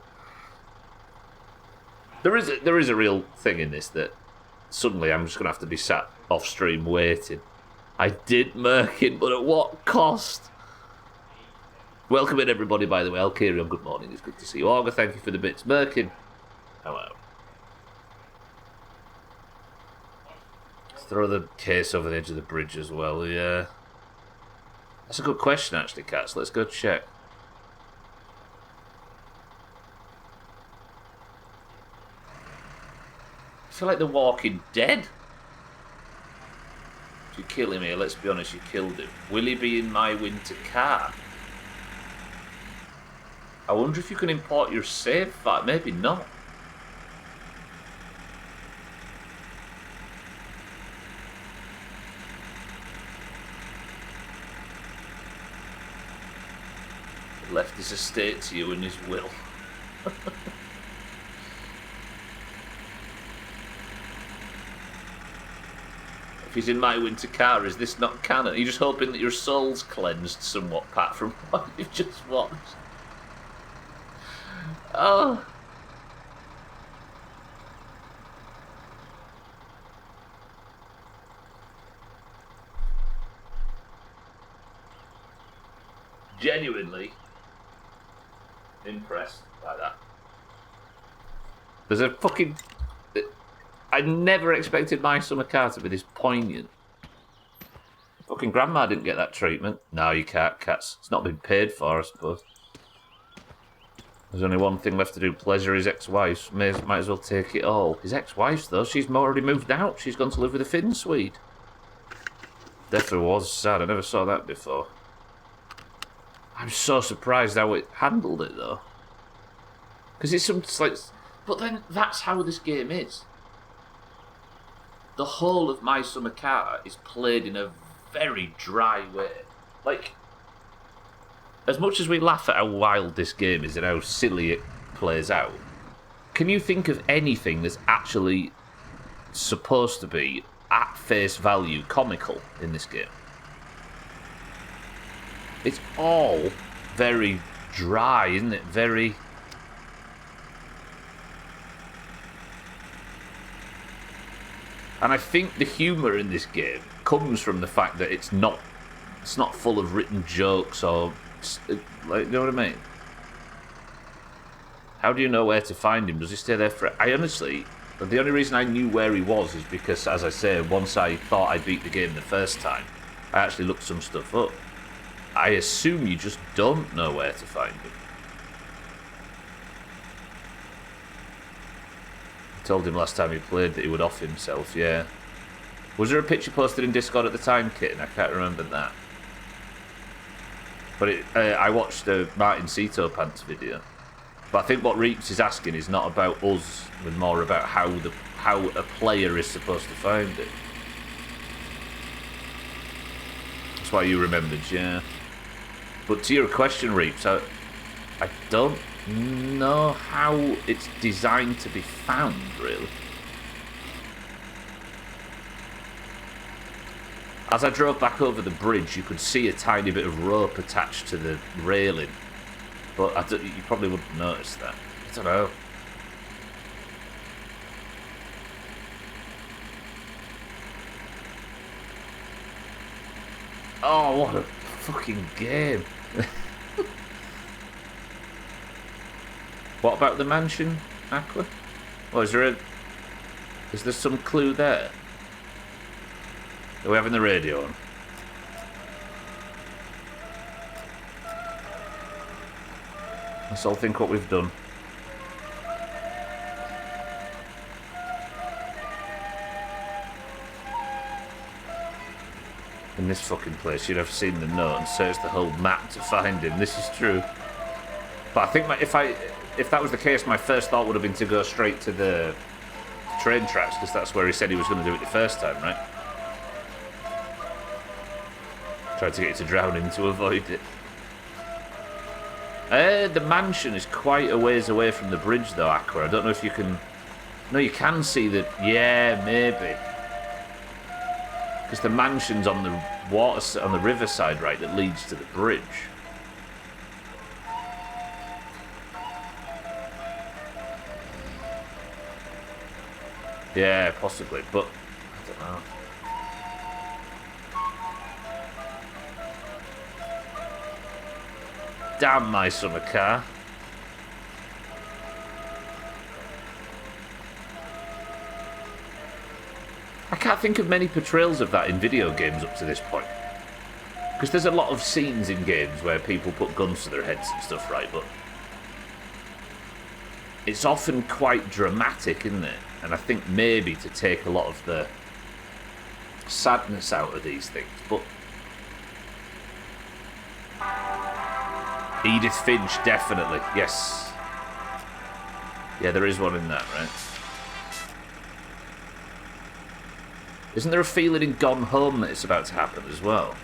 A: There is a real thing in this that suddenly I'm just going to have to be sat off stream waiting. I did Merkin, but at what cost? Welcome in everybody, by the way. Alkarion, good morning. It's good to see you. Auger, thank you for the bits. Merkin, hello. Throw the case over the edge of the bridge as well, yeah. That's a good question, actually, Cats. Let's go check. I feel like The Walking Dead. If you kill him here, let's be honest, you killed him. Will he be in my winter car? I wonder if you can import your save file. Maybe not. He left his estate to you in his will. If he's in my winter car, is this not canon? Are you just hoping that your soul's cleansed somewhat, Pat, from what you've just watched? Oh. Genuinely impressed by that. There's a fucking... I never expected My Summer Car to be this poignant. Fucking grandma didn't get that treatment. No, you can't, Cats. It's not been paid for, I suppose. There's only one thing left to do. Pleasure his ex-wife. Might as well take it all. His ex-wife's, though, she's already moved out. She's gone to live with a Finn Swede. Definitely was sad. I never saw that before. I'm so surprised how it handled it, though. Because it's some like... But then, that's how this game is. The whole of My Summer Car is played in a very dry way. Like... As much as we laugh at how wild this game is and how silly it plays out, can you think of anything that's actually supposed to be, at face value, comical in this game? It's all very dry, isn't it? Very... And I think the humour in this game comes from the fact that it's not full of written jokes or... Like, you know what I mean? How do you know where to find him? Does he stay there for... I honestly... But the only reason I knew where he was is because, as I say, once I thought I beat the game the first time, I actually looked some stuff up. I assume you just don't know where to find him. I told him last time he played that he would off himself, yeah. Was there a picture posted in Discord at the time, Kitten? I can't remember that. But I watched the Martin Cito Pants video. But I think what Reaps is asking is not about us, but more about how a player is supposed to find it. That's why you remembered, yeah. But to your question, Reaps, I don't know how it's designed to be found, really. As I drove back over the bridge, you could see a tiny bit of rope attached to the railing. But you probably wouldn't notice that. I don't know. Oh, what a fucking game. What about the mansion, Aqua? Oh, is there some clue there? Are we having the radio on? Let's all think what we've done. In this fucking place, you'd have seen the note and searched the whole map to find him. This is true. But I think if that was the case, my first thought would have been to go straight to the train tracks, because that's where he said he was going to do it the first time, right? Tried to get you to drown him to avoid it. The mansion is quite a ways away from the bridge, though, Aqua. I don't know if you can... No, you can see that... Yeah, maybe. Because the mansion's on the on the riverside, right, that leads to the bridge. Yeah, possibly, but I don't know. Damn my summer car. I can't think of many portrayals of that in video games up to this point. Because there's a lot of scenes in games where people put guns to their heads and stuff, right? But it's often quite dramatic, isn't it? And I think maybe to take a lot of the sadness out of these things. But Edith Finch, definitely. Yes. Yeah, there is one in that, right? Isn't there a feeling in Gone Home that it's about to happen as well?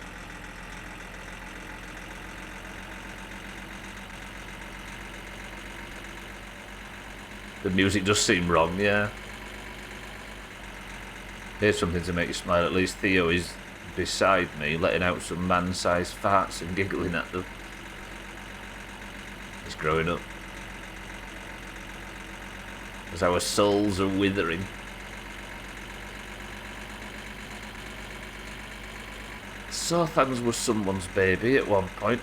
A: The music does seem wrong, yeah. Here's something to make you smile at least. Theo is beside me, letting out some man-sized farts and giggling at them. He's growing up. As our souls are withering. Sothans was someone's baby at one point.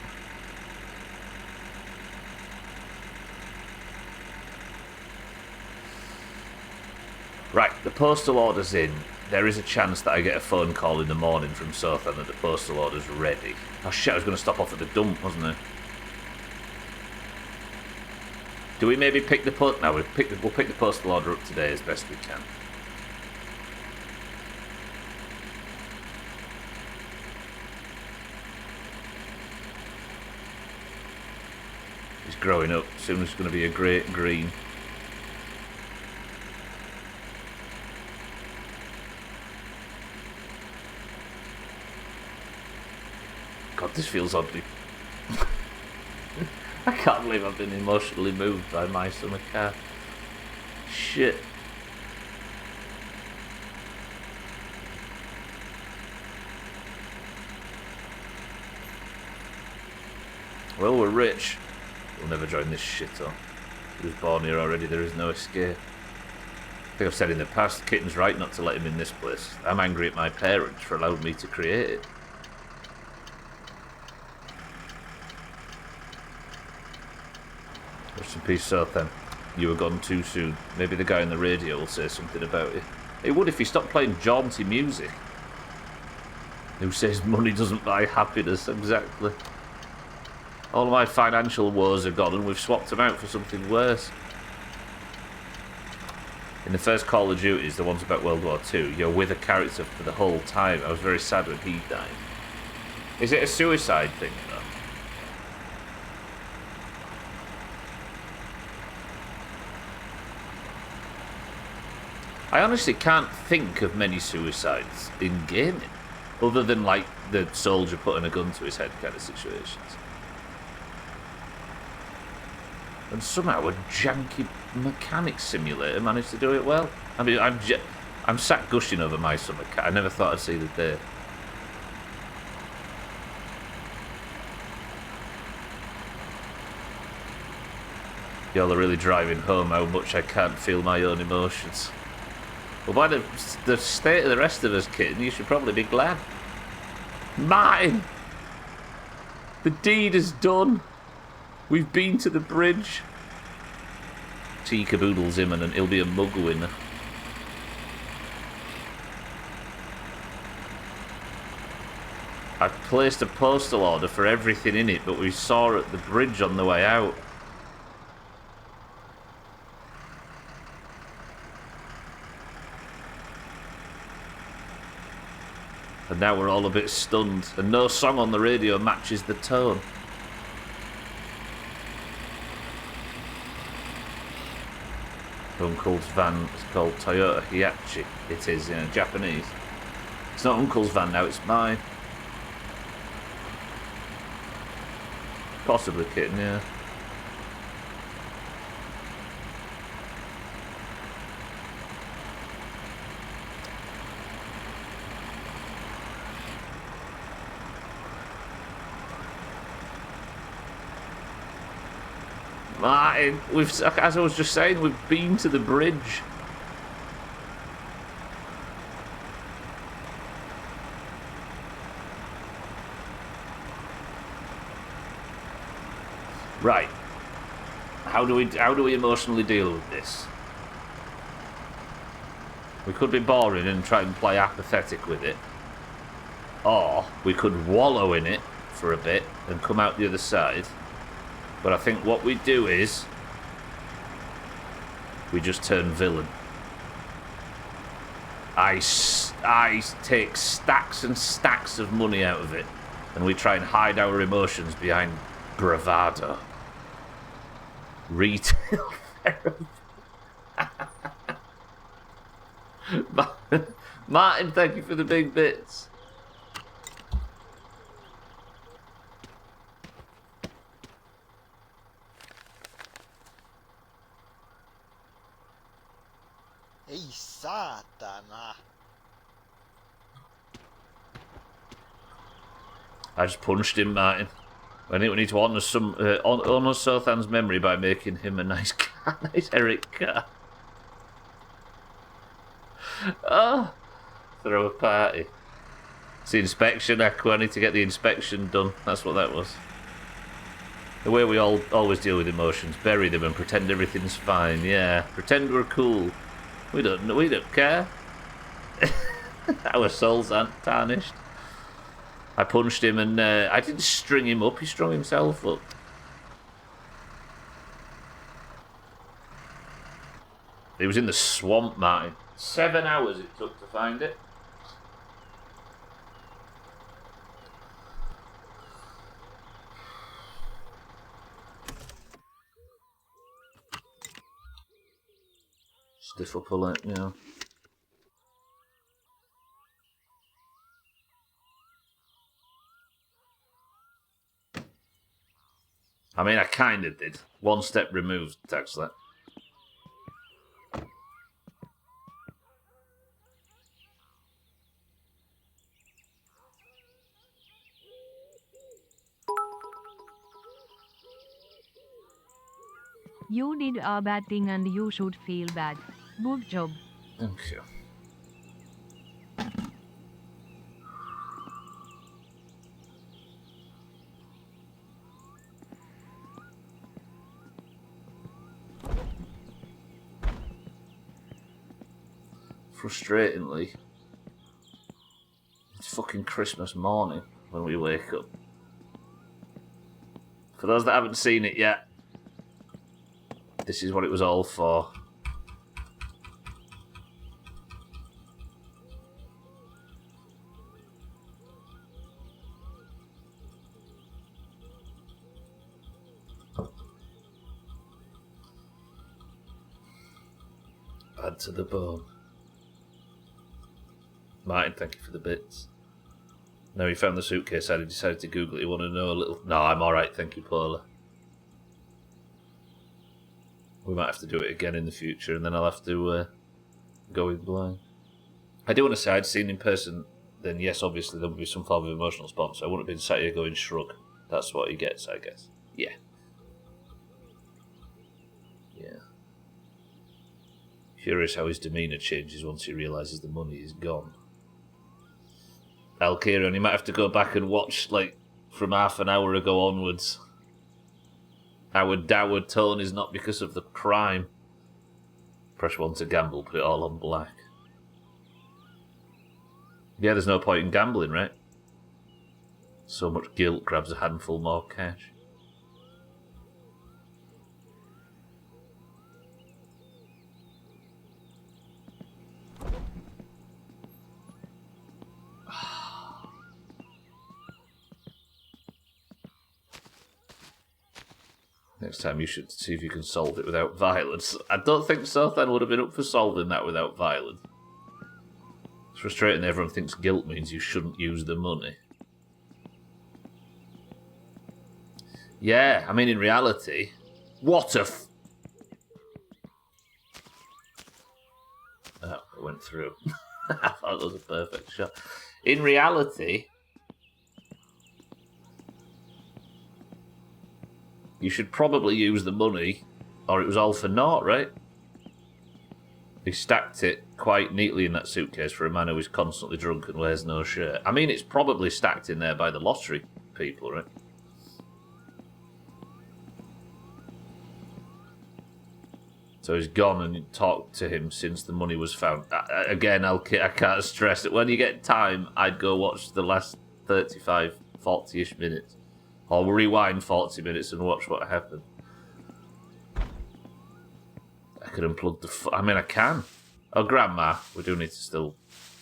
A: Right, the postal order's in. There is a chance that I get a phone call in the morning from Sothan that the postal order's ready. Oh shit, I was going to stop off at the dump, wasn't I? Do we maybe pick the post? No, we'll pick the postal order up today as best we can. He's growing up. Soon it's going to be a great green. God, this feels oddly... I can't believe I've been emotionally moved by my summer car. Shit. Well, we're rich. We'll never join this shithole. He was born here already, there is no escape. I think I've said in the past, Kitten's right not to let him in this place. I'm angry at my parents for allowing me to create it. Rest in peace, Sothan. you were gone too soon. Maybe the guy on the radio will say something about it. It would if he stopped playing jaunty music. Who says money doesn't buy happiness? Exactly. All of my financial woes are gone and we've swapped them out for something worse. In the first Call of Duties, the ones about World War II, you're with a character for the whole time. I was very sad when he died. Is it a suicide thing, though? I honestly can't think of many suicides in gaming, other than, like, the soldier putting a gun to his head kind of situations. And somehow a janky mechanic simulator managed to do it well. I mean, I'm sat gushing over my summer car. I never thought I'd see the day. Y'all are really driving home how much I can't feel my own emotions. Well, by the state of the rest of us, kitten, you should probably be glad. Martin! The deed is done. We've been to the bridge. T caboodles him and he'll be a mug winner. I placed a postal order for everything in it, but we saw her at the bridge on the way out. And now we're all a bit stunned, and no song on the radio matches the tone. Uncle's van is called Toyota Hiachi. It is, Japanese. It's not Uncle's van now, it's mine. Possibly, kitten, yeah. Martin, as I was just saying, we've been to the bridge. Right. How do we emotionally deal with this? We could be boring and try and play apathetic with it. Or we could wallow in it for a bit and come out the other side. But I think what we do is we just turn villain. I take stacks and stacks of money out of it, and we try and hide our emotions behind bravado. Retail therapy. Martin, thank you for the big bits.
F: Ei saatana.
A: I just punched him, Martin. We need to honour Sothan's memory by making him a nice car, nice Eric car. Oh, throw a party. It's the inspection, Aqua. I need to get the inspection done. That's what that was. The way we always deal with emotions: bury them and pretend everything's fine. Yeah, pretend we're cool. We don't care. Our souls aren't tarnished. I punched him and I didn't string him up, he strung himself up. He was in the swamp, Martin. 7 hours it took to find it. Stiff upper lip, yeah. I mean, I kind of did. One step removed, actually.
C: You did a bad thing and you should feel bad. Good job.
A: Thank you. frustratingly, it's fucking Christmas morning when we wake up. For those that haven't seen it yet, this is what it was all for. Add to the bone. Martin, thank you for the bits. Now he found the suitcase, I decided to Google it. You want to know a little... No, I'm alright, thank you, Paula. We might have to do it again in the future, and then I'll have to go with blind. I do want to say, I'd seen in person, then yes, obviously there would be some form of emotional response. I wouldn't have been sat here going shrug. That's what he gets, I guess. Yeah. Yeah. Curious how his demeanour changes once he realises the money is gone. Al Kieran, he might have to go back and watch, like, from half an hour ago onwards. Our dour tone is not because of the crime. Press 1 to gamble, put it all on black. Yeah, there's no point in gambling, right? So much guilt grabs a handful more cash. Next time you should see if you can solve it without violence. I don't think Sothan would have been up for solving that without violence. It's frustrating everyone thinks guilt means you shouldn't use the money. Yeah, I mean in reality, what a Oh, it went through. I thought that was a perfect shot. In reality, you should probably use the money, or it was all for naught, right? He stacked it quite neatly in that suitcase for a man who is constantly drunk and wears no shirt. I mean, it's probably stacked in there by the lottery people, right? So he's gone and talked to him since the money was found. Again, I can't stress it. When you get time, I'd go watch the last 35, 40-ish minutes. Or rewind 40 minutes and watch what happened. I could unplug the... I mean, I can. Oh, Grandma, we do need to still...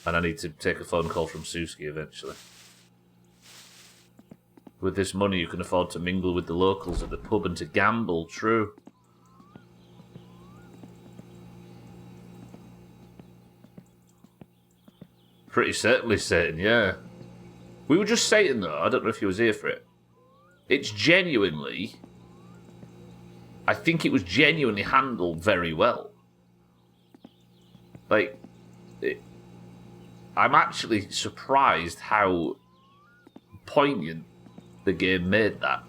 A: And I need to take a phone call from Suski eventually. With this money, you can afford to mingle with the locals at the pub and to gamble, true. Pretty certainly Satan, yeah. We were just saying, though, I don't know if he was here for it. It's genuinely... I think it was genuinely handled very well. Like, I'm actually surprised how poignant the game made that.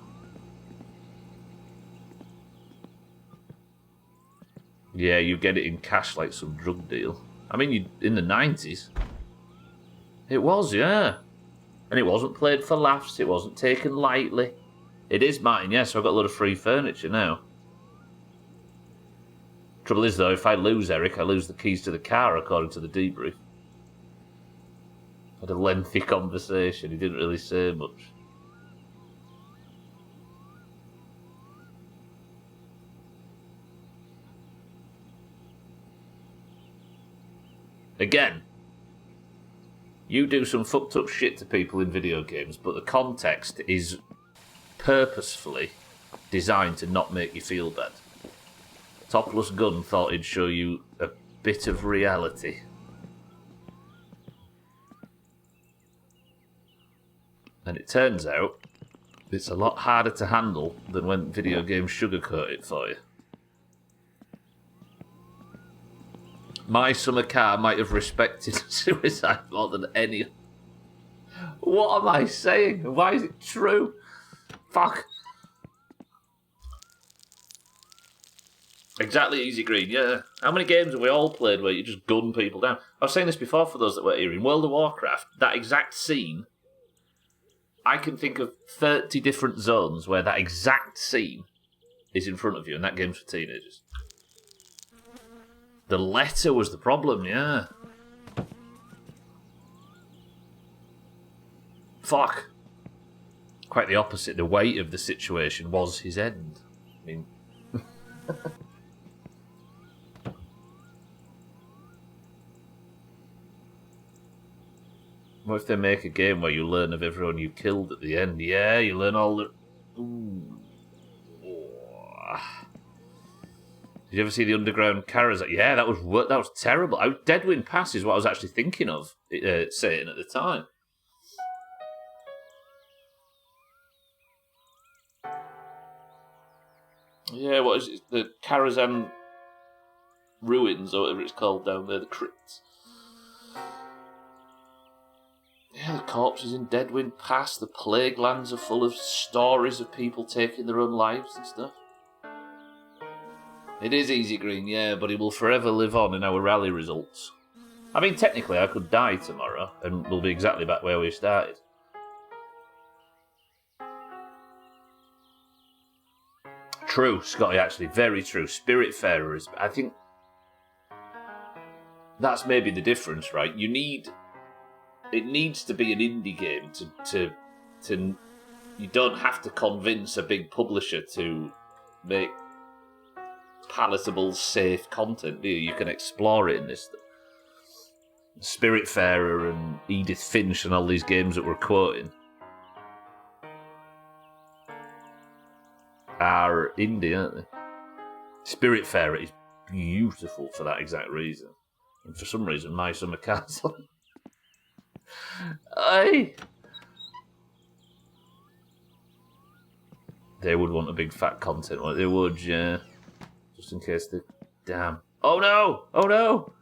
A: Yeah, you get it in cash like some drug deal. I mean, in the 90s. It was, yeah. And it wasn't played for laughs, it wasn't taken lightly. It is mine, yes, so I've got a lot of free furniture now. Trouble is, though, if I lose Eric, I lose the keys to the car, according to the debrief. Had a lengthy conversation, he didn't really say much. Again, you do some fucked up shit to people in video games, but the context is purposefully designed to not make you feel bad. Topless Gun thought he'd show you a bit of reality. And it turns out it's a lot harder to handle than when video games sugarcoat it for you. My summer car might have respected suicide more than any. What am I saying? Why is it true? Fuck. Exactly, Easy Green, yeah. How many games have we all played where you just gun people down? I was saying this before for those that were here. In World of Warcraft, that exact scene, I can think of 30 different zones where that exact scene is in front of you, and that game's for teenagers. The letter was the problem, yeah. fuck. Quite the opposite. The weight of the situation was his end. I mean... What if they make a game where you learn of everyone you killed at the end? Yeah, you learn all the... Ooh. Did you ever see the underground carousel? Yeah, that was terrible. Deadwind Pass is what I was actually thinking of saying at the time. Yeah, what is it? The Karazhan ruins, or whatever it's called down there, the crypts. Yeah, the corpses in Deadwind Pass, the plague lands are full of stories of people taking their own lives and stuff. It is easy green, yeah, but it will forever live on in our rally results. I mean, technically I could die tomorrow, and we'll be exactly back where we started. True, Scotty, actually, very true. Spiritfarers, I think that's maybe the difference, right? It needs to be an indie game to you don't have to convince a big publisher to make palatable, safe content, do you? You can explore it in this. Spiritfarer and Edith Finch and all these games that we're quoting are indie, aren't they? Spiritfarer is beautiful for that exact reason. And for some reason, My Summer Castle... Aye. They would want a big fat content one. They would, yeah. Just in case they... Damn. Oh no! Oh no!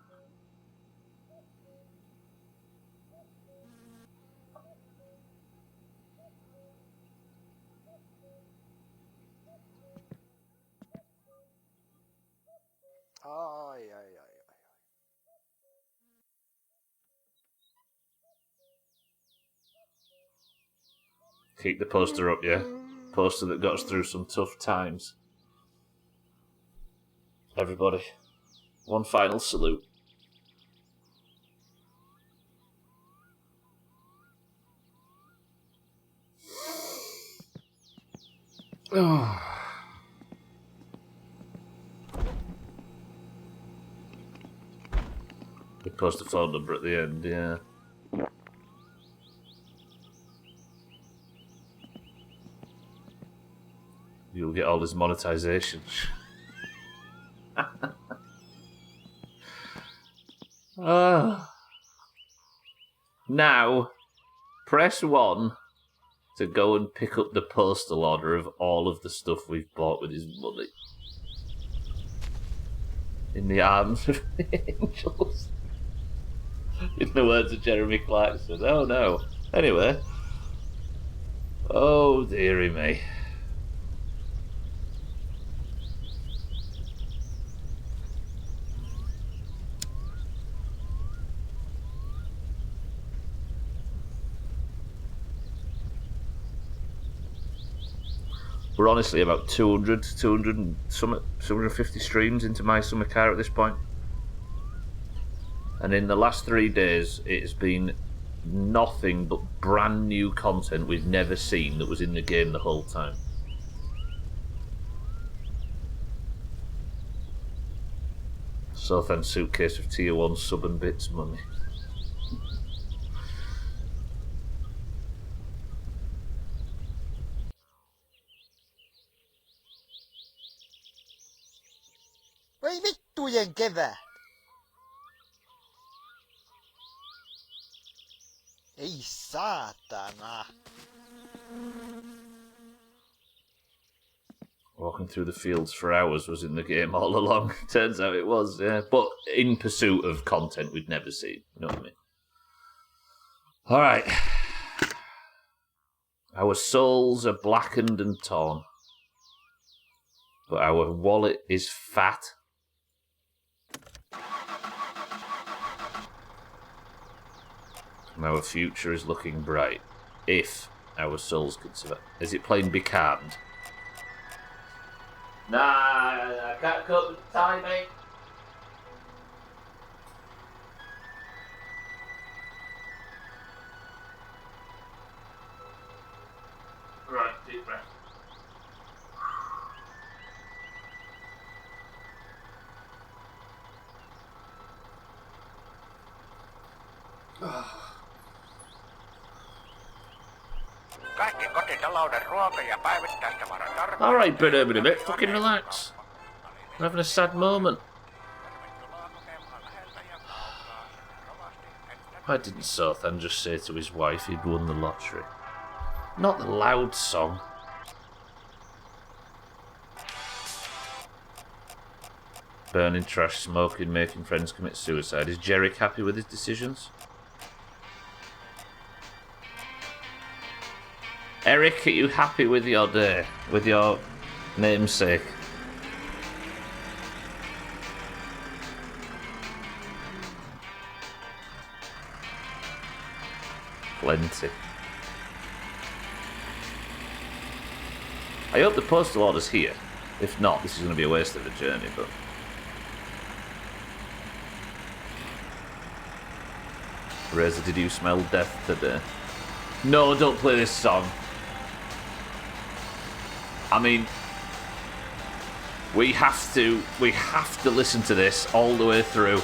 F: Ai, ai, ai.
A: Keep the poster up, yeah? Poster that got us through some tough times. Everybody, one final salute. Oh. We post a phone number at the end, yeah. You'll get all his monetization. Now, press 1 to go and pick up the postal order of all of the stuff we've bought with his money. In the arms of the angels. In the words of Jeremy Clarkson. Oh no. Anyway. Oh dearie me. We're honestly about 250 streams into My Summer Car at this point. And in the last 3 days, it's been nothing but brand new content we've never seen that was in the game the whole time. Southend suitcase of tier 1 sub and bits money.
F: Voi vittujen kevät! Ei saatana!
A: Walking through the fields for hours was in the game all along. Turns out it was, yeah. But in pursuit of content we'd never seen. You know what I mean? Alright. Our souls are blackened and torn. But our wallet is fat. And our future is looking bright. If our souls can survive. Is it playing Becalmed? Nah, I can't cope with the timing. Deep breath.
D: Kaikki kotitalouden ruoka- ja päivittäistavaran tarpeet.
A: Alright, bit. Fucking relax. I'm having a sad moment.
D: Tervetuloa kokemaan läheltä ja kaukaa sekä rovasti että
A: Why didn't Sothan just say to his wife he'd won the lottery? Not the loud song. Burning trash, smoking, making friends commit suicide. Is Jerick happy with his decisions? Eric, are you happy with your day? With your namesake? Plenty. I hope the postal order's here. If not, this is going to be a waste of a journey, but... Razor, did you smell death today? No, don't play this song. I mean, we have to listen to this all the way through.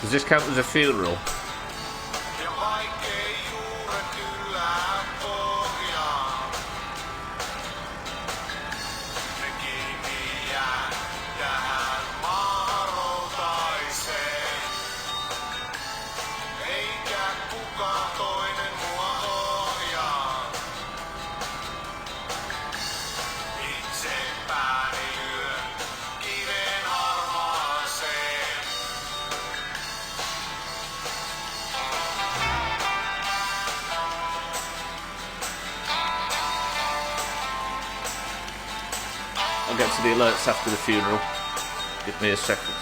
A: Does this count as a funeral? I'll get to the alerts after the funeral. Give me a second.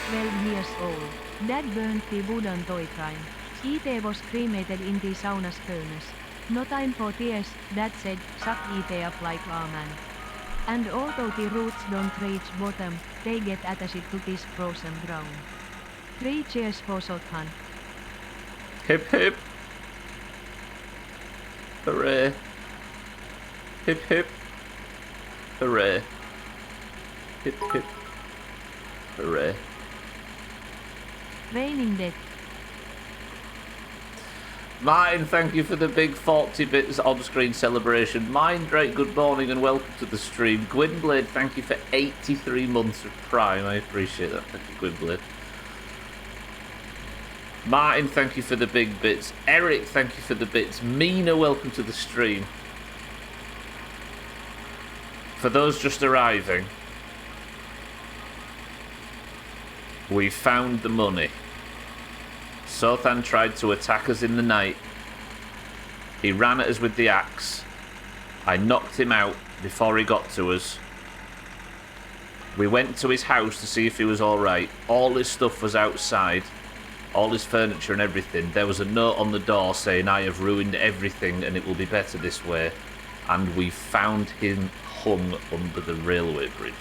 C: 12 years old. Dad burnt the wooden toy train. E.T. was cremated in the sauna's furnace. No time for tears, Dad said, suck E.T. up like a man. And although the roots don't reach bottom, they get attached to this frozen ground. 3 cheers for Sothan.
A: Hip hip. Hooray. Hip hip. Hooray. Hip hip. Hooray.
C: Raining death.
A: Martin, thank you for the big 40 bits on-screen celebration. Mindrake, good morning and welcome to the stream. Gwynblade, thank you for 83 months of Prime. I appreciate that. Thank you, Gwynblade. Martin, thank you for the big bits. Eric, thank you for the bits. Mina, welcome to the stream. For those just arriving, we found the money. Sothan tried to attack us in the night. He ran at us with the axe. I knocked him out before he got to us. We went to his house to see if he was alright. All his stuff was outside. All his furniture and everything. There was a note on the door saying, I have ruined everything and it will be better this way. And we found him hung under the railway bridge.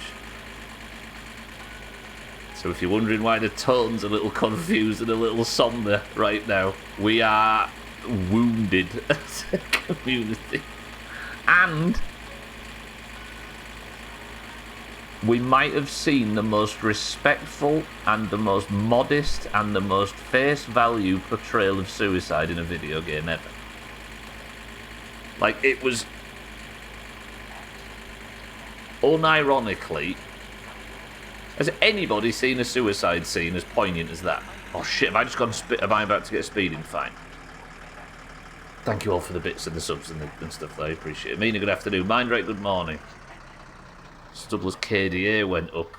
A: So if you're wondering why the tone's a little confused and a little somber right now, we are wounded as a community. And we might have seen the most respectful and the most modest and the most face value portrayal of suicide in a video game ever. Like, it was unironically. Has anybody seen a suicide scene as poignant as that? Oh shit, have I just gone am I about to get a speeding fine? Thank you all for the bits and the subs and stuff, I appreciate it. Mina, good afternoon. Mindrake, good morning. Stubbler's KDA went up.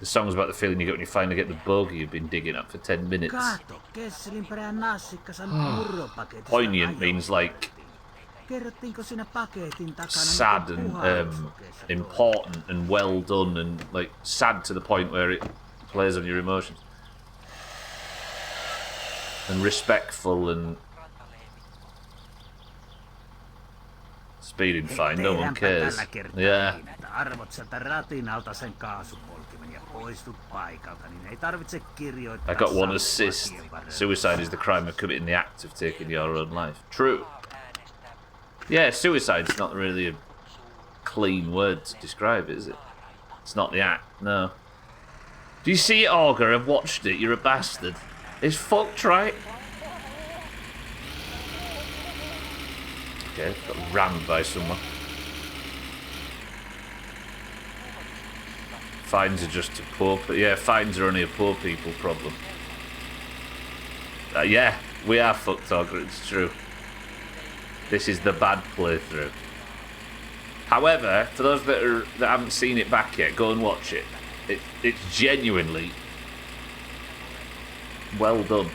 A: The song's about the feeling you get when you finally get the bogey you've been digging up for 10 minutes. Poignant means like sad and important and well done and like sad to the point where it plays on your emotions. And respectful and speeding fine, no one cares. Yeah. I got 1 assist. Suicide is the crime of committing the act of taking your own life. True. Yeah, suicide's not really a clean word to describe it, is it? It's not the act, no. Do you see it, Augur? I've watched it. You're a bastard. It's fucked, right? Okay, got rammed by someone. Fines are just a poor... Yeah, fines are only a poor people problem. Yeah, we are fucked, Augur, it's true. This is the bad playthrough. However, for those that haven't seen it back yet, go and watch it. It's genuinely well done.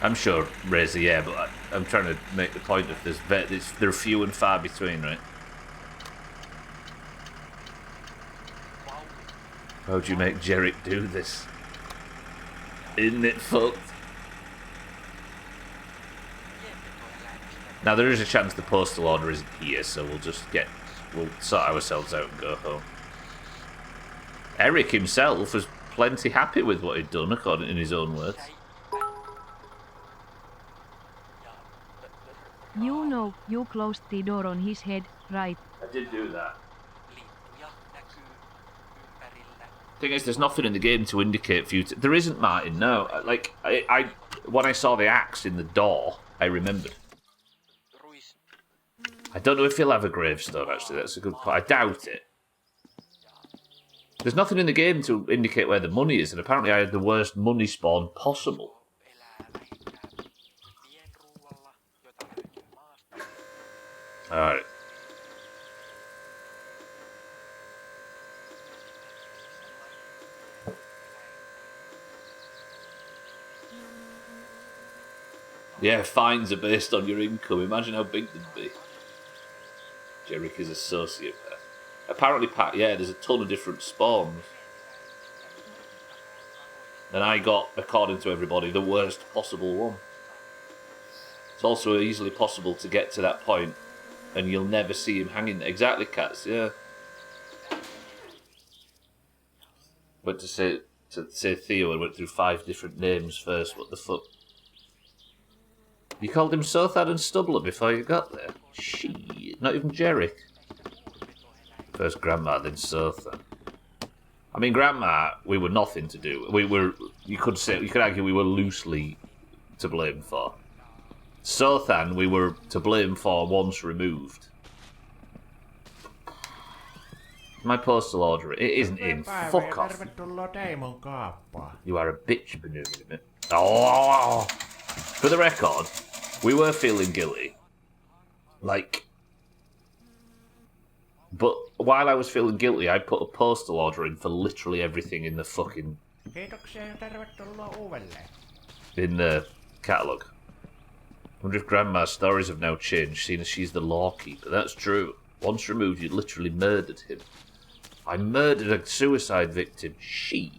A: I'm sure Razor, yeah, but I'm trying to make the point of this. They're few and far between, right? How'd you make Jerick do this? Isn't it fucked? Now there is a chance the postal order isn't here, so we'll sort ourselves out and go home. Eric himself was plenty happy with what he'd done, according to his own words.
C: You know, you closed the door on his head, right?
A: I did do that. Thing is, there's nothing in the game to indicate for you to... There isn't, Martin, no. Like, I when I saw the axe in the door, I remembered. I don't know if he'll have a gravestone, actually. That's a good point. I doubt it. There's nothing in the game to indicate where the money is, and apparently I had the worst money spawn possible. Alright. Yeah, fines are based on your income. Imagine how big they'd be. Jerick is a sociopath. Apparently, yeah, there's a ton of different spawns. And I got, according to everybody, the worst possible one. It's also easily possible to get to that point and you'll never see him hanging there. Exactly, Cats, yeah. Went to say Theo and went through 5 different names first. What the fuck? You called him Sothad and Stubbler before you got there? Shit, not even Jerick. First Grandma, then Sothad. I mean, Grandma, we were nothing to do. You could argue we were loosely to blame for. Sothan, we were to blame for once removed. My postal order, it isn't in. Fuck off. You are a bitch, Benjamin. Oh! For the record, we were feeling guilty. But while I was feeling guilty, I put a postal order in for literally everything in the fucking... in the catalogue. I wonder if Grandma's stories have now changed, seeing as she's the lawkeeper. That's true. Once removed, you literally murdered him. I murdered a suicide victim. Shit.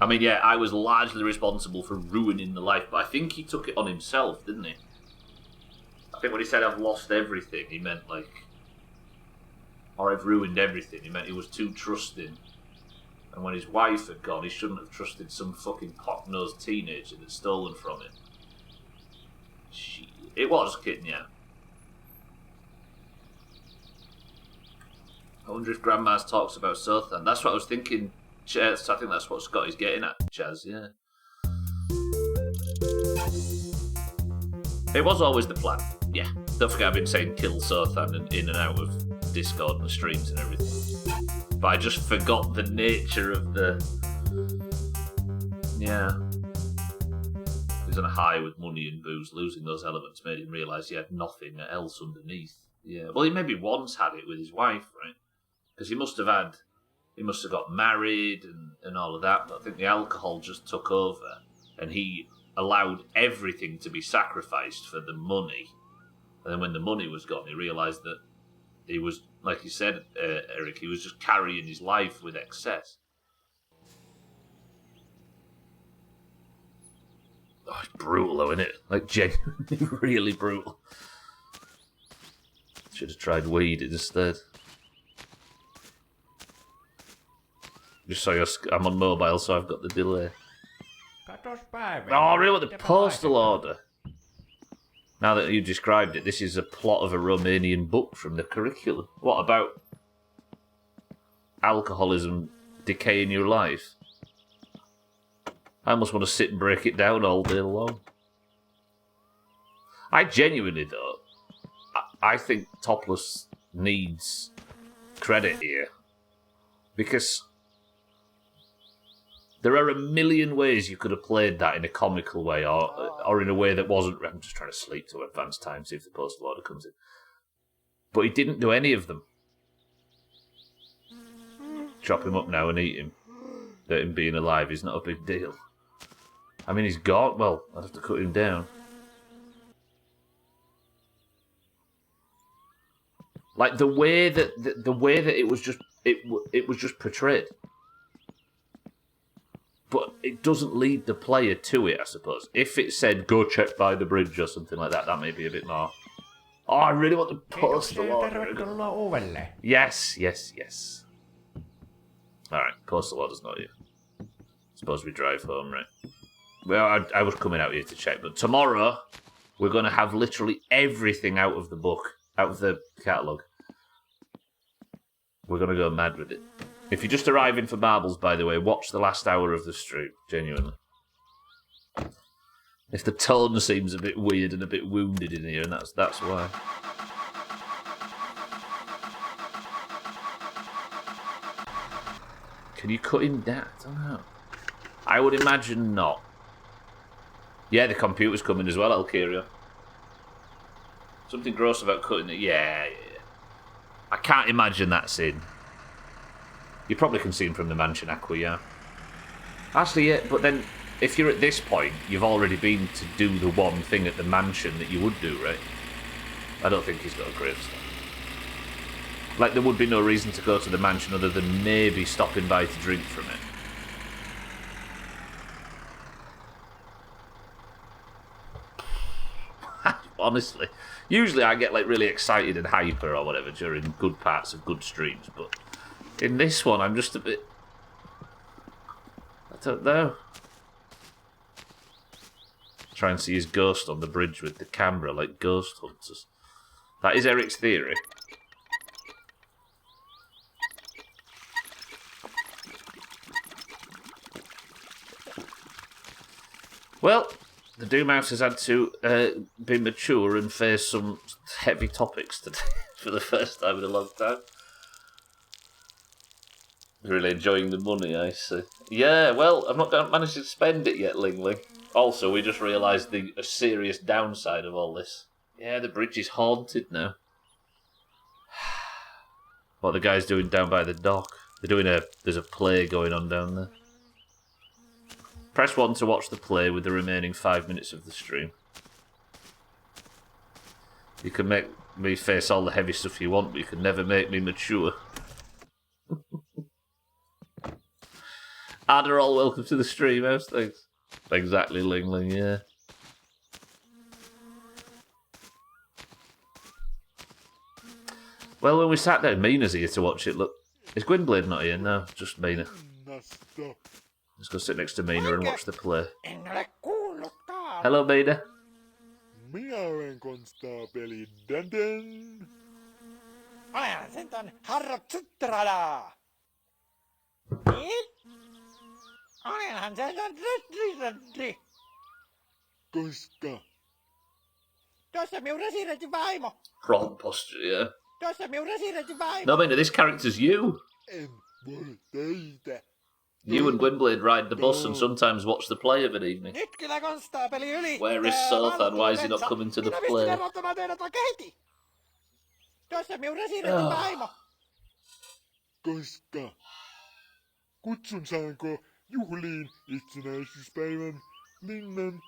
A: I mean, yeah, I was largely responsible for ruining the life, but I think he took it on himself, didn't he? I think when he said, I've lost everything, he meant, or I've ruined everything. He meant he was too trusting. And when his wife had gone, he shouldn't have trusted some fucking pot-nosed teenager that's stolen from him. Shit. It was kitten, yeah. I wonder if Grandma's talks about Sothan. That's what I was thinking, Chaz. I think that's what Scotty's getting at, Chaz, yeah. It was always the plan, yeah. Don't forget I've been saying kill Sothan and in and out of Discord and the streams and everything. But I just forgot the nature of the... Yeah. He was on a high with money and booze. Losing those elements made him realise he had nothing else underneath. Yeah. Well, he maybe once had it with his wife, right? Because he must have got married and all of that, but I think the alcohol just took over and he allowed everything to be sacrificed for the money. And then when the money was gone, he realised that he was, like you said, Eric, he was just carrying his life with excess. Oh, it's brutal though, isn't it? Genuinely really brutal. Should have tried weed instead. Just so I'm on mobile, so I've got the delay. Oh, really? The postal order. Now that you described it, this is a plot of a Romanian book from the curriculum. What about alcoholism decaying your life? I almost want to sit and break it down all day long. I genuinely, though, I think Topless needs credit here. Because there are a million ways you could have played that in a comical way or in a way that wasn't... I'm just trying to sleep to advanced time, see if the postal order comes in. But he didn't do any of them. Chop him up now and eat him. That him being alive is not a big deal. I mean, he's gone. Well, I'd have to cut him down. The way that it was just it was just portrayed. But it doesn't lead the player to it, I suppose. If it said, go check by the bridge or something like that, that may be a bit more... Oh, I really want the postal order. Yes. Alright, postal order's not here. Suppose we drive home, right? Well, I was coming out here to check, but tomorrow we're going to have literally everything out of the book, out of the catalogue. We're going to go mad with it. If you're just arriving for marbles, by the way, watch the last hour of the stream, genuinely. If the tone seems a bit weird and a bit wounded in here, and that's why. Can you cut him down? I don't know. I would imagine not. Yeah, the computer's coming as well, Alkiria. Something gross about cutting it. Yeah. I can't imagine that's in. You probably can see him from the mansion, Aqua, yeah. Actually, yeah, but then, if you're at this point, you've already been to do the one thing at the mansion that you would do, right? I don't think he's got a gravestone. Like, there would be no reason to go to the mansion other than maybe stopping by to drink from it. Honestly. Usually I get, like, really excited and hyper or whatever during good parts of good streams, but in this one I'm just a bit... I don't know. Try and see his ghost on the bridge with the camera, like ghost hunters. That is Eric's theory. Well, the Doomhaus has had to be mature and face some heavy topics today for the first time in a long time. Really enjoying the money, I see. Yeah, well, I've not managed to spend it yet, Ling Ling. Also, we just realised the serious downside of all this. Yeah, the bridge is haunted now. What the guy's doing down by the dock. There's a play going on down there. Press 1 to watch the play with the remaining 5 minutes of the stream. You can make me face all the heavy stuff you want, but you can never make me mature. Adderall, welcome to the stream, how's things? Exactly, Ling Ling, yeah. Well, when we sat down, Mina's here to watch it. Look, is Gwynblade not here? No, just Mina. Let's go sit next to Mina and watch the play.
D: En ole kuullutkaan.
A: Hello, Mina.
G: Minä olen konstaapeli Dandan.
D: Olen sentään Harro Tsutrada. Niin? Olenhan sentään Redri.
G: Koska
D: Tuossa minun residentin vaimo.
A: Wrong posture, yeah.
D: Tuossa minun residentin vaimo.
A: No, Mina, this character's you.
G: en voi teitä.
A: You and Gwynblade ride the bus and sometimes watch the play of an evening.
D: Nyt kyllä konstaapeli ylittää.
A: Where is Sothan? Why is he not coming to the
D: Minä
A: play?
D: pystyn erottamaan teidät oikein heti. Tuossa minun residentin vaimo.
G: Koska kutsun saanko juhliin itsenäisyyspäivän linnan.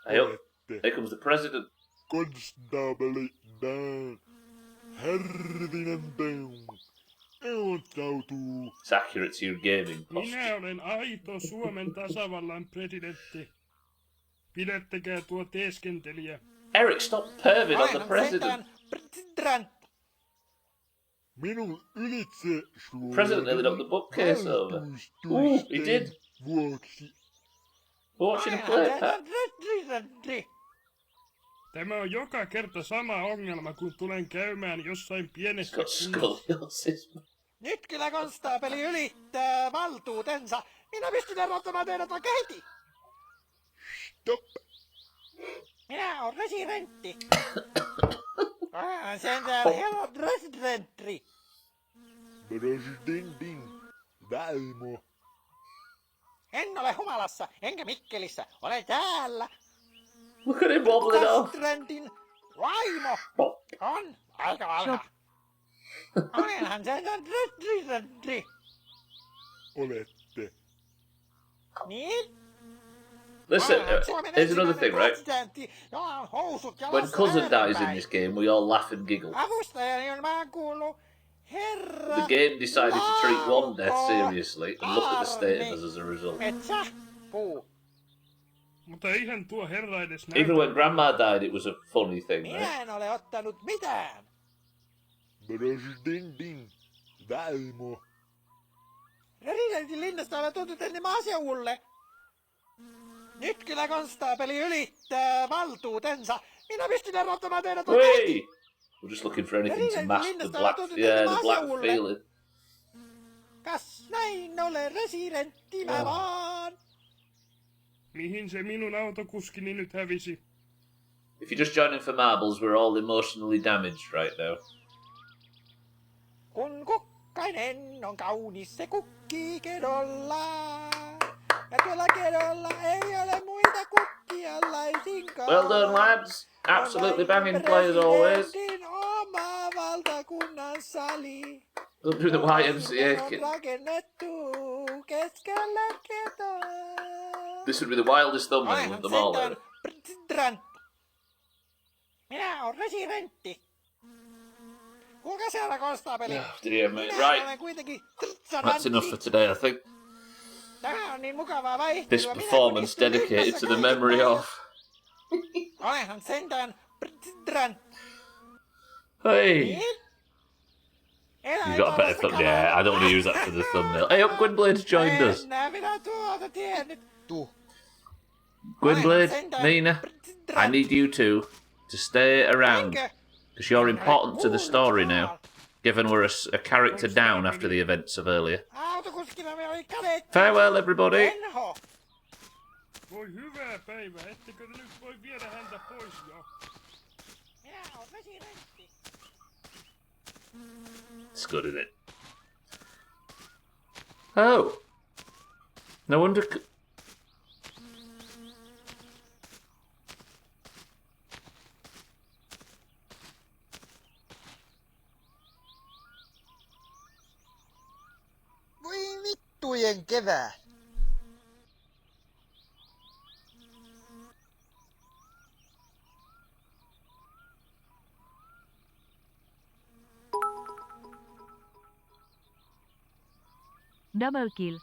A: Here comes the president.
G: Konstaapeli Dan. Härvinen Peun. Eottautuu.
A: It's accurate to your gaming posture.
H: Minä olen aito Suomen tasavallan presidentti. Pidättekää tuo teeskentelijä.
A: Eric, stop perving on the
D: Olenhan
A: president.
D: sentään president.
G: Minun ylitse
A: President nearly knocked the bookcase over. Ooh, he did.
G: Vuoksi.
A: Watching a play, Pat.
D: Presidentti.
H: Tämä on joka kerta sama ongelma, kun tulen käymään jossain pienessä
A: Got
H: kunnassa.
A: scoliosis.
D: Nyt kyllä konstaapeli ylittää valtuutensa. Minä pystyn erottamaan teidät oikein heti.
G: Stop.
D: Minä olen residentti. Olen sentään herra presidentti.
G: Presidentin vaimo.
D: En ole humalassa, enkä Mikkelissä. Olen täällä.
A: Look at him wobbling off.
D: Presidentin vaimo on aika alha. Olenhan sentään presidentti.
G: Olette.
D: Niin?
A: Listen,
D: Olenhan Suomen
A: here's another
D: ensimmäinen
A: thing, right?
D: presidentti, jolla on housut
A: When
D: jalassa
A: Cousin dies in
D: äänenpäin.
A: this game, we all laugh and giggle.
D: Avustajani on vaan kuullut herra
A: The game decided to treat one death seriously, and look at the state of us as a result.
D: Metsä, puu.
H: Mutta eihän tuo herra edes
A: Even
H: näytä.
A: when Grandma died, it was a funny thing, right?
D: Minä en ole ottanut mitään.
G: Presidentin vaimo.
D: Presidentin linnasta olen tullut tänne maaseudulle. Nyt kyllä konstaapeli ylittää valtuutensa. Minä pystyn erottamaan teidät oikein
A: Hey!
D: heti.
A: We're just looking for anything to mask the black, the black feeling.
D: Kas näin ole residentti mä vaan.
H: Mihin se minun autokuskini nyt hävisi?
A: If you're just joining for marbles, we're all emotionally damaged right now.
D: Kun kukkainen on kaunis, se kukkii kedolla. Ja tuolla kedolla ei ole muita kukkia laisinkaan.
A: Well done, lads. Absolutely banging play as always.
D: Presidentin oma valtakunnan sali.
A: Don't do the YMCA.
D: On rakennettu keskellä ketoa.
A: This would be the wildest thumbnail of them all.
D: Olenhan president. Minä olen residentti. Kuulkaa siellä konstaapeli.
A: Oh, dear mate.
D: Minä
A: Right.
D: olen kuitenkin
A: That's enough for today, I think.
D: Tämä on niin mukavaa vaihtelua.
A: This
D: Minä kun
A: performance
D: istun
A: dedicated
D: linnassa
A: to the
D: kaiken
A: memory
D: päällä.
A: of.
D: Olenhan sentään
A: Hey!
D: Niin?
A: You got a better thumbnail. Yeah, I don't want to use that for the thumbnail. Hey up, Gwynblade's joined us.
D: Enää minä tuota tiennyt.
A: Gwynblade, Nina, I need you two to stay around. Because you're important to the story now, given we're a character down after the events of earlier.
D: Autokuskina me oli kädet.
A: Farewell, everybody.
D: Enho.
H: Voi hyvää päivää, ettekö te nyt voi viedä häntä pois jo?
D: Minä olen vesirentti.
A: It's good, isn't it? Oh. No wonder...
F: Voi vittujen kevää.
C: Double kill.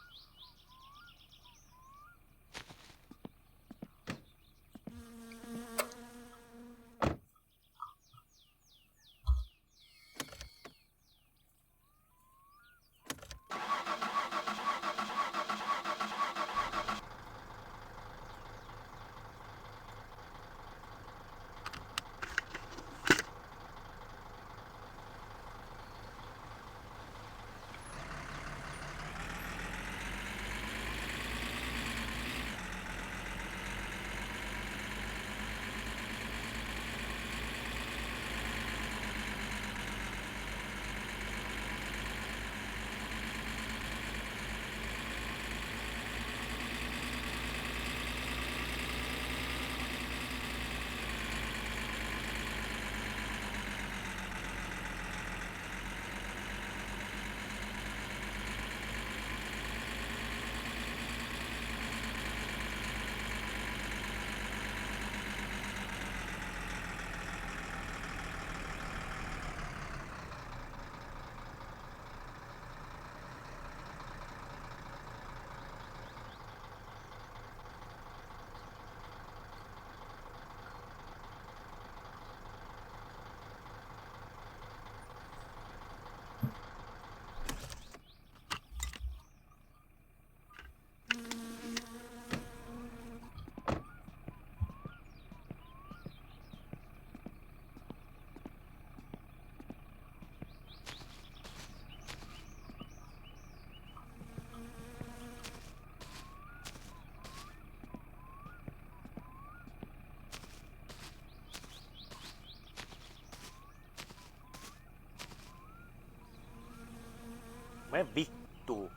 D: Me vittu.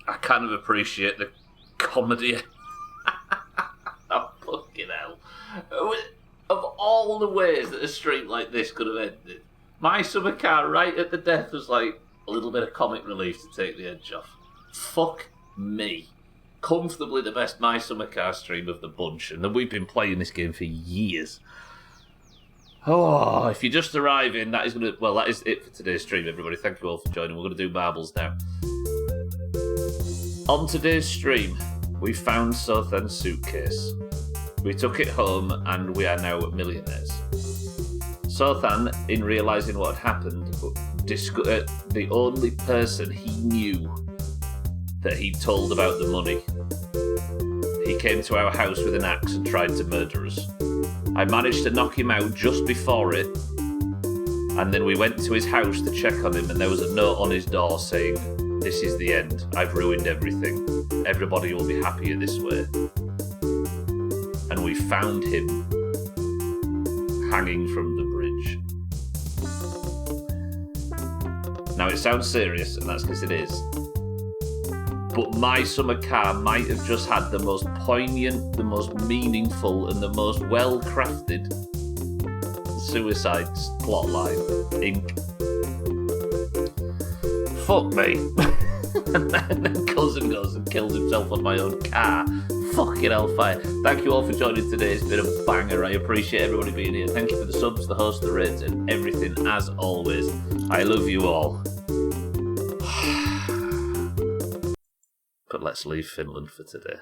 A: I kind of appreciate the comedy. Oh, fucking hell. Of all the ways that a stream like this could have ended, my summer car right at the death was like a little bit of comic relief to take the edge off. Fuck me. Comfortably the best My Summer Car stream of the bunch, and then we've been playing this game for years. Oh, if you're just arriving, that is it for today's stream, everybody. Thank you all for joining. We're going to do marbles now. On today's stream, we found Sothan's suitcase. We took it home, and we are now millionaires. Sothan, in realising what had happened, the only person he knew that he'd told about the money. He came to our house with an axe and tried to murder us. I managed to knock him out just before it, and then we went to his house to check on him, and there was a note on his door saying, "This is the end. I've ruined everything. Everybody will be happier this way." And we found him hanging from the bridge. Now it sounds serious, and that's because it is. But My Summer Car might have just had the most poignant, the most meaningful, and the most well-crafted suicide plotline. Inc. Fuck me. And then Cousin goes and kills himself on my own car. Fucking hellfire. Thank you all for joining today. It's been a banger. I appreciate everybody being here. Thank you for the subs, the hosts, the raids, and everything as always. I love you all. But let's leave Finland for today.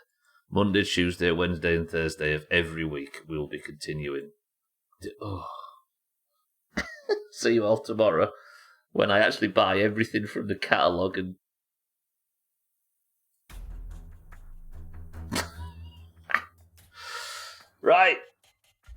A: Monday, Tuesday, Wednesday, and Thursday of every week we will be continuing. Oh. See you all tomorrow when I actually buy everything from the catalogue and right.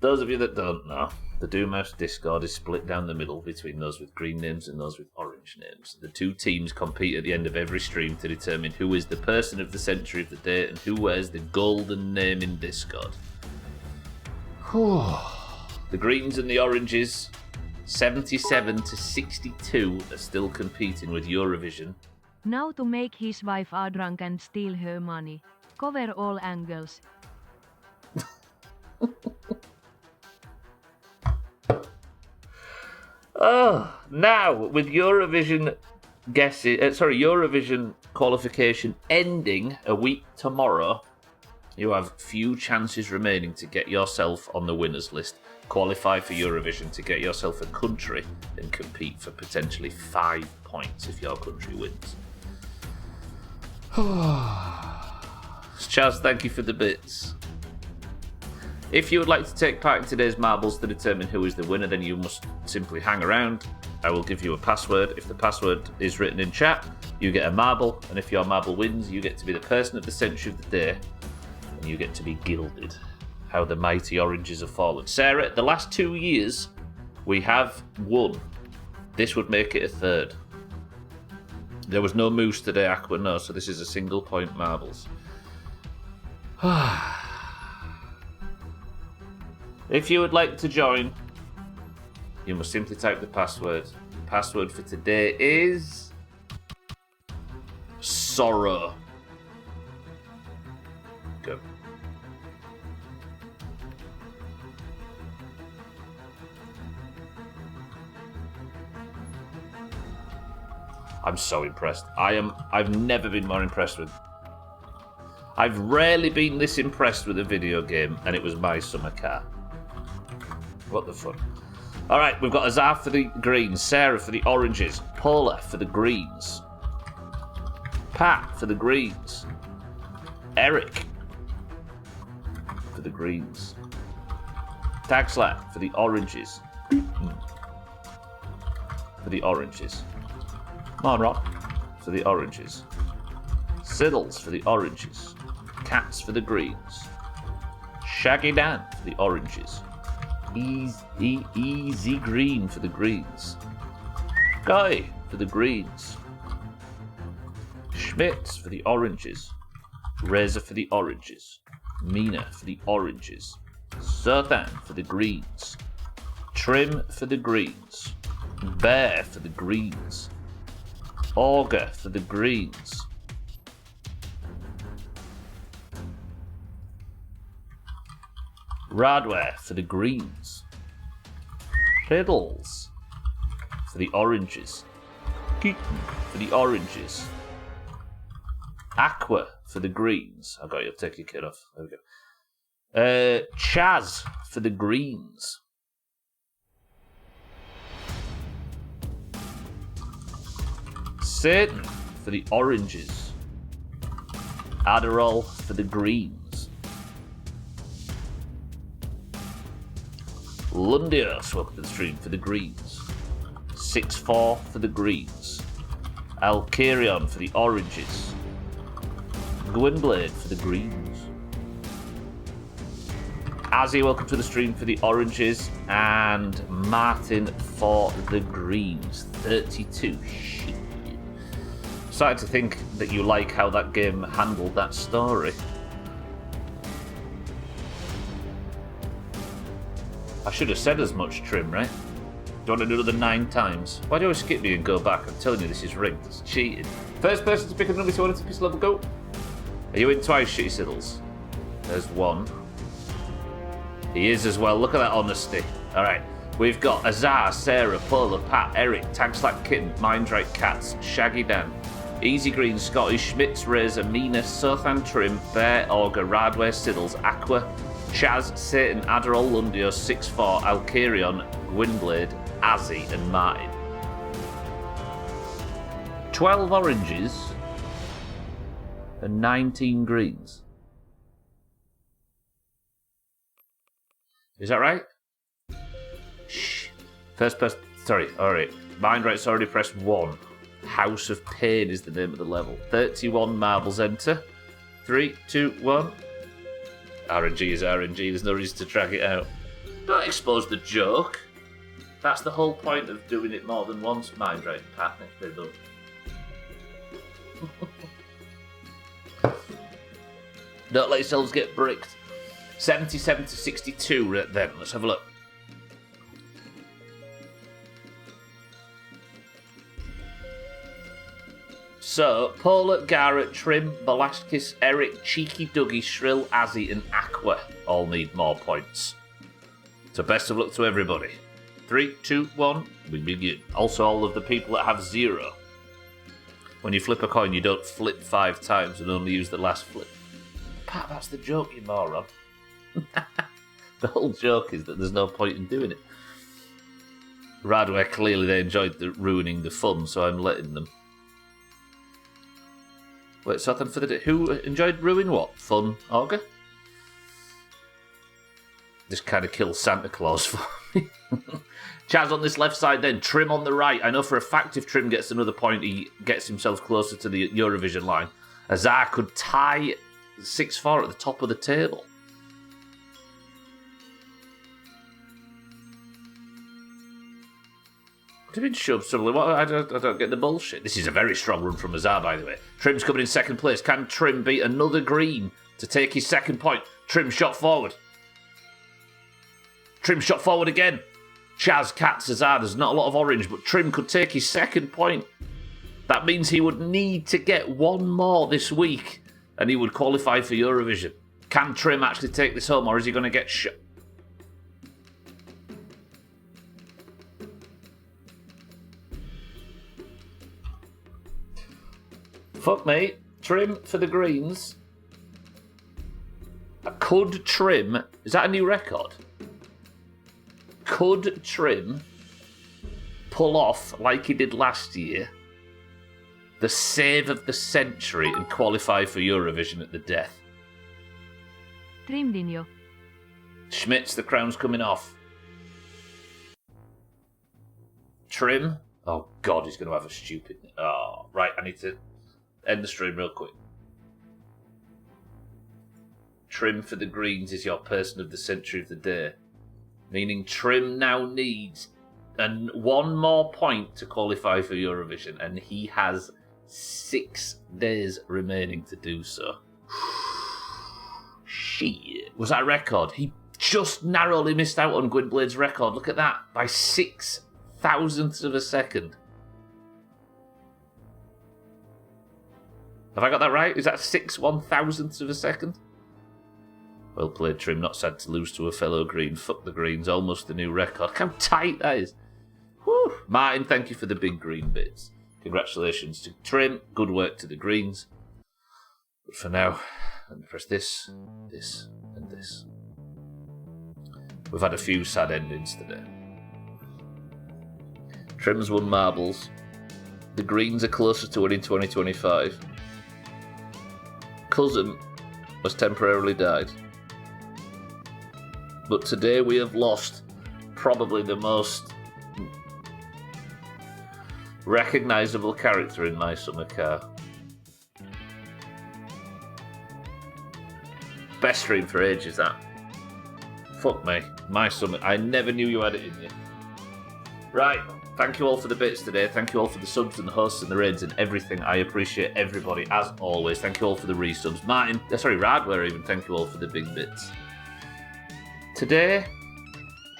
A: Those of you that don't know, the Doomhaus Discord is split down the middle between those with green names and those with orange names. The two teams compete at the end of every stream to determine who is the person of the century of the day and who wears the golden name in Discord. The greens and the oranges, 77 to 62, are still competing with Eurovision.
C: Now to make his wife are drunk and steal her money. Cover all angles.
A: Now with Eurovision Eurovision qualification ending a week tomorrow, you have few chances remaining to get yourself on the winners list, qualify for Eurovision to get yourself a country, and compete for potentially 5 points if your country wins. Chaz, thank you for the bits. If you would like to take part in today's marbles to determine who is the winner, then you must simply hang around. I will give you a password. If the password is written in chat, you get a marble, and if your marble wins, you get to be the person of the century of the day, and you get to be gilded. How the mighty oranges have fallen. Sarah, the last 2 years, we have won. This would make it a third. There was no moose today, Aqua, no, so this is a single point marbles. If you would like to join, you must simply type the password. The password for today is sorrow. Go. I'm so impressed. I've never been more impressed with. I've rarely been this impressed with a video game, and it was my summer car. What the fuck? Alright, we've got Azar for the greens, Sarah for the oranges, Paula for the greens, Pat for the greens, Eric for the greens, Tagslap for the oranges, Monrock for the oranges, Siddles for the oranges, Cats for the greens, Shaggy Dan for the oranges, Easy Green for the greens, Guy for the greens, Schmitz for the oranges, Reza for the oranges, Mina for the oranges, Serthan for the greens, Trim for the greens, Bear for the greens, Auger for the greens, Radware for the greens, Fiddles for the oranges, Keaton for the oranges, Aqua for the greens. I got you, take your kid off. There we go. Chaz for the greens, Satan for the oranges, Adderall for the greens, Lundios, welcome to the stream, for the greens, 6-4 for the greens, Alkarion for the oranges, Gwynblade for the greens, Azzy, welcome to the stream for the oranges, and Martin for the greens, 32. Shit. Starting to think that you like how that game handled that story. I should have said as much, Trim, right? Do you want to do another 9 times? Why do you always skip me and go back? I'm telling you, this is rigged. It's cheating. First person to pick a number 2 to pistol level, go. Are you in twice, Shitty Siddles? There's 1. He is as well. Look at that honesty. Alright. We've got Azar, Sarah, Paula, Pat, Eric, Tagslack Kitten, Mindrake Cats, Shaggy Dan, Easy Green, Scottish, Schmitz, Razor, Mina, Sothan, Trim, Bear, Auger, Radware, Siddles, Aqua, Chaz, Satan, Adderall, Lundio, 6-4, Alcarion, Gwynblade, Azzy, and Martin. 12 oranges and 19 greens. Is that right? Shh. First person. Sorry, alright. Mind right's already pressed 1. House of Pain is the name of the level. 31 marbles enter. 3, 2, 1. RNG is RNG, there's no reason to drag it out. Don't expose the joke. That's the whole point of doing it more than once, Mind right, Pat. Next bit done. Don't let yourselves get bricked. 77 to 62 right then. Let's have a look. So, Paula, Garrett, Trim, Balaskis, Eric, Cheeky, Dougie, Shrill, Azzy, and Aqua all need more points. So best of luck to everybody. 3, 2, 1, we begin. Also, all of the people that have 0. When you flip a coin, you don't flip 5 times and only use the last flip. Pat, that's the joke, you moron. The whole joke is that there's no point in doing it. Radware, clearly they enjoyed ruining the fun, so I'm letting them. Wait, something for the day. Who enjoyed ruin what? Fun, Auger? This kind of kills Santa Claus for me. Chaz on this left side then, Trim on the right. I know for a fact if Trim gets another point, he gets himself closer to the Eurovision line. Azar could tie 6-4 at the top of the table. What do you mean shove suddenly? What? I don't get the bullshit. This is a very strong run from Azar, by the way. Trim's coming in second place. Can Trim beat another green to take his second point? Trim shot forward. Trim shot forward again. Chaz, Cats, Azar. There's not a lot of orange, but Trim could take his second point. That means he would need to get one more this week, and he would qualify for Eurovision. Can Trim actually take this home, or is he going to get shot? Fuck me. Trim for the greens. Could Trim... Is that a new record? Could Trim pull off, like he did last year, the save of the century and qualify for Eurovision at the death?
C: Trimdinho.
A: Schmitz, the crown's coming off. Trim. Oh, God, he's going to have a stupid... Oh, right, I need to end the stream real quick. Trim for the greens is your person of the century of the day. Meaning Trim now needs one more point to qualify for Eurovision, and he has 6 days remaining to do so. Shit. Was that a record? He just narrowly missed out on Gwynblade's record. Look at that. By 6 thousandths of a second. Have I got that right? Is that 6 1,000ths of a second? Well played, Trim. Not sad to lose to a fellow green. Fuck the greens. Almost a new record. Look how tight that is. Whew. Martin, thank you for the big green bits. Congratulations to Trim. Good work to the greens. But for now, let me press this, this, and this. We've had a few sad endings today. Trim's won marbles. The greens are closer to winning 2025. Cousin has temporarily died. But today we have lost probably the most recognisable character in My Summer Car. Best stream for ages, that. Fuck me. My Summer... I never knew you had it in you. Right. Thank you all for the bits today. Thank you all for the subs and the hosts and the raids and everything. I appreciate everybody, as always. Thank you all for the resubs. Martin... Radware even. Thank you all for the big bits. Today,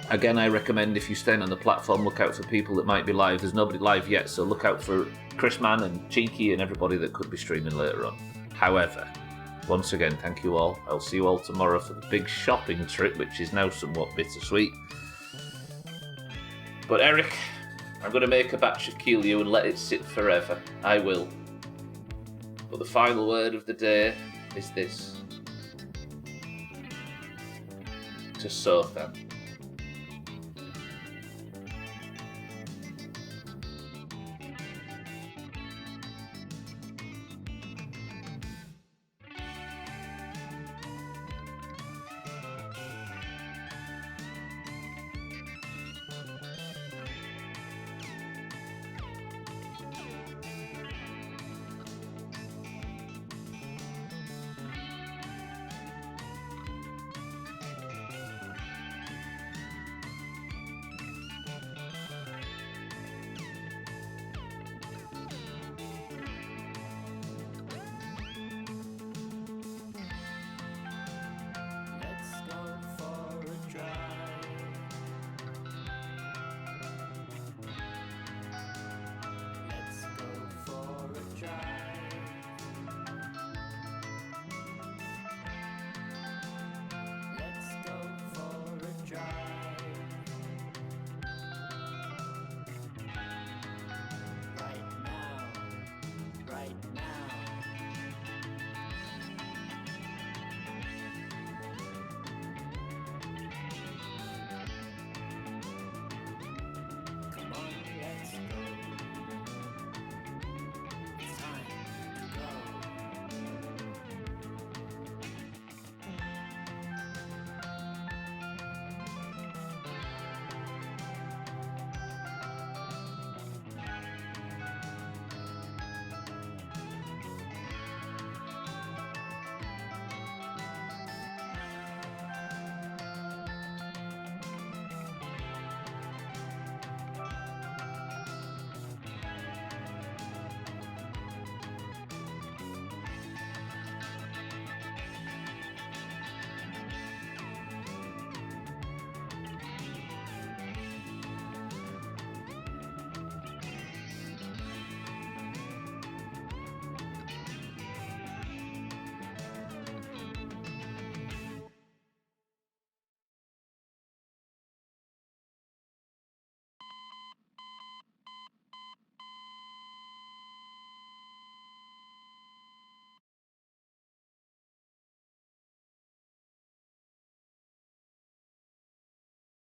A: again, I recommend if you're staying on the platform, look out for people that might be live. There's nobody live yet, so look out for Chris Mann and Cheeky and everybody that could be streaming later on. However, once again, thank you all. I'll see you all tomorrow for the big shopping trip, which is now somewhat bittersweet. But Eric, I'm going to make a batch of Keelio and let it sit forever. I will. But the final word of the day is this. To Sothan.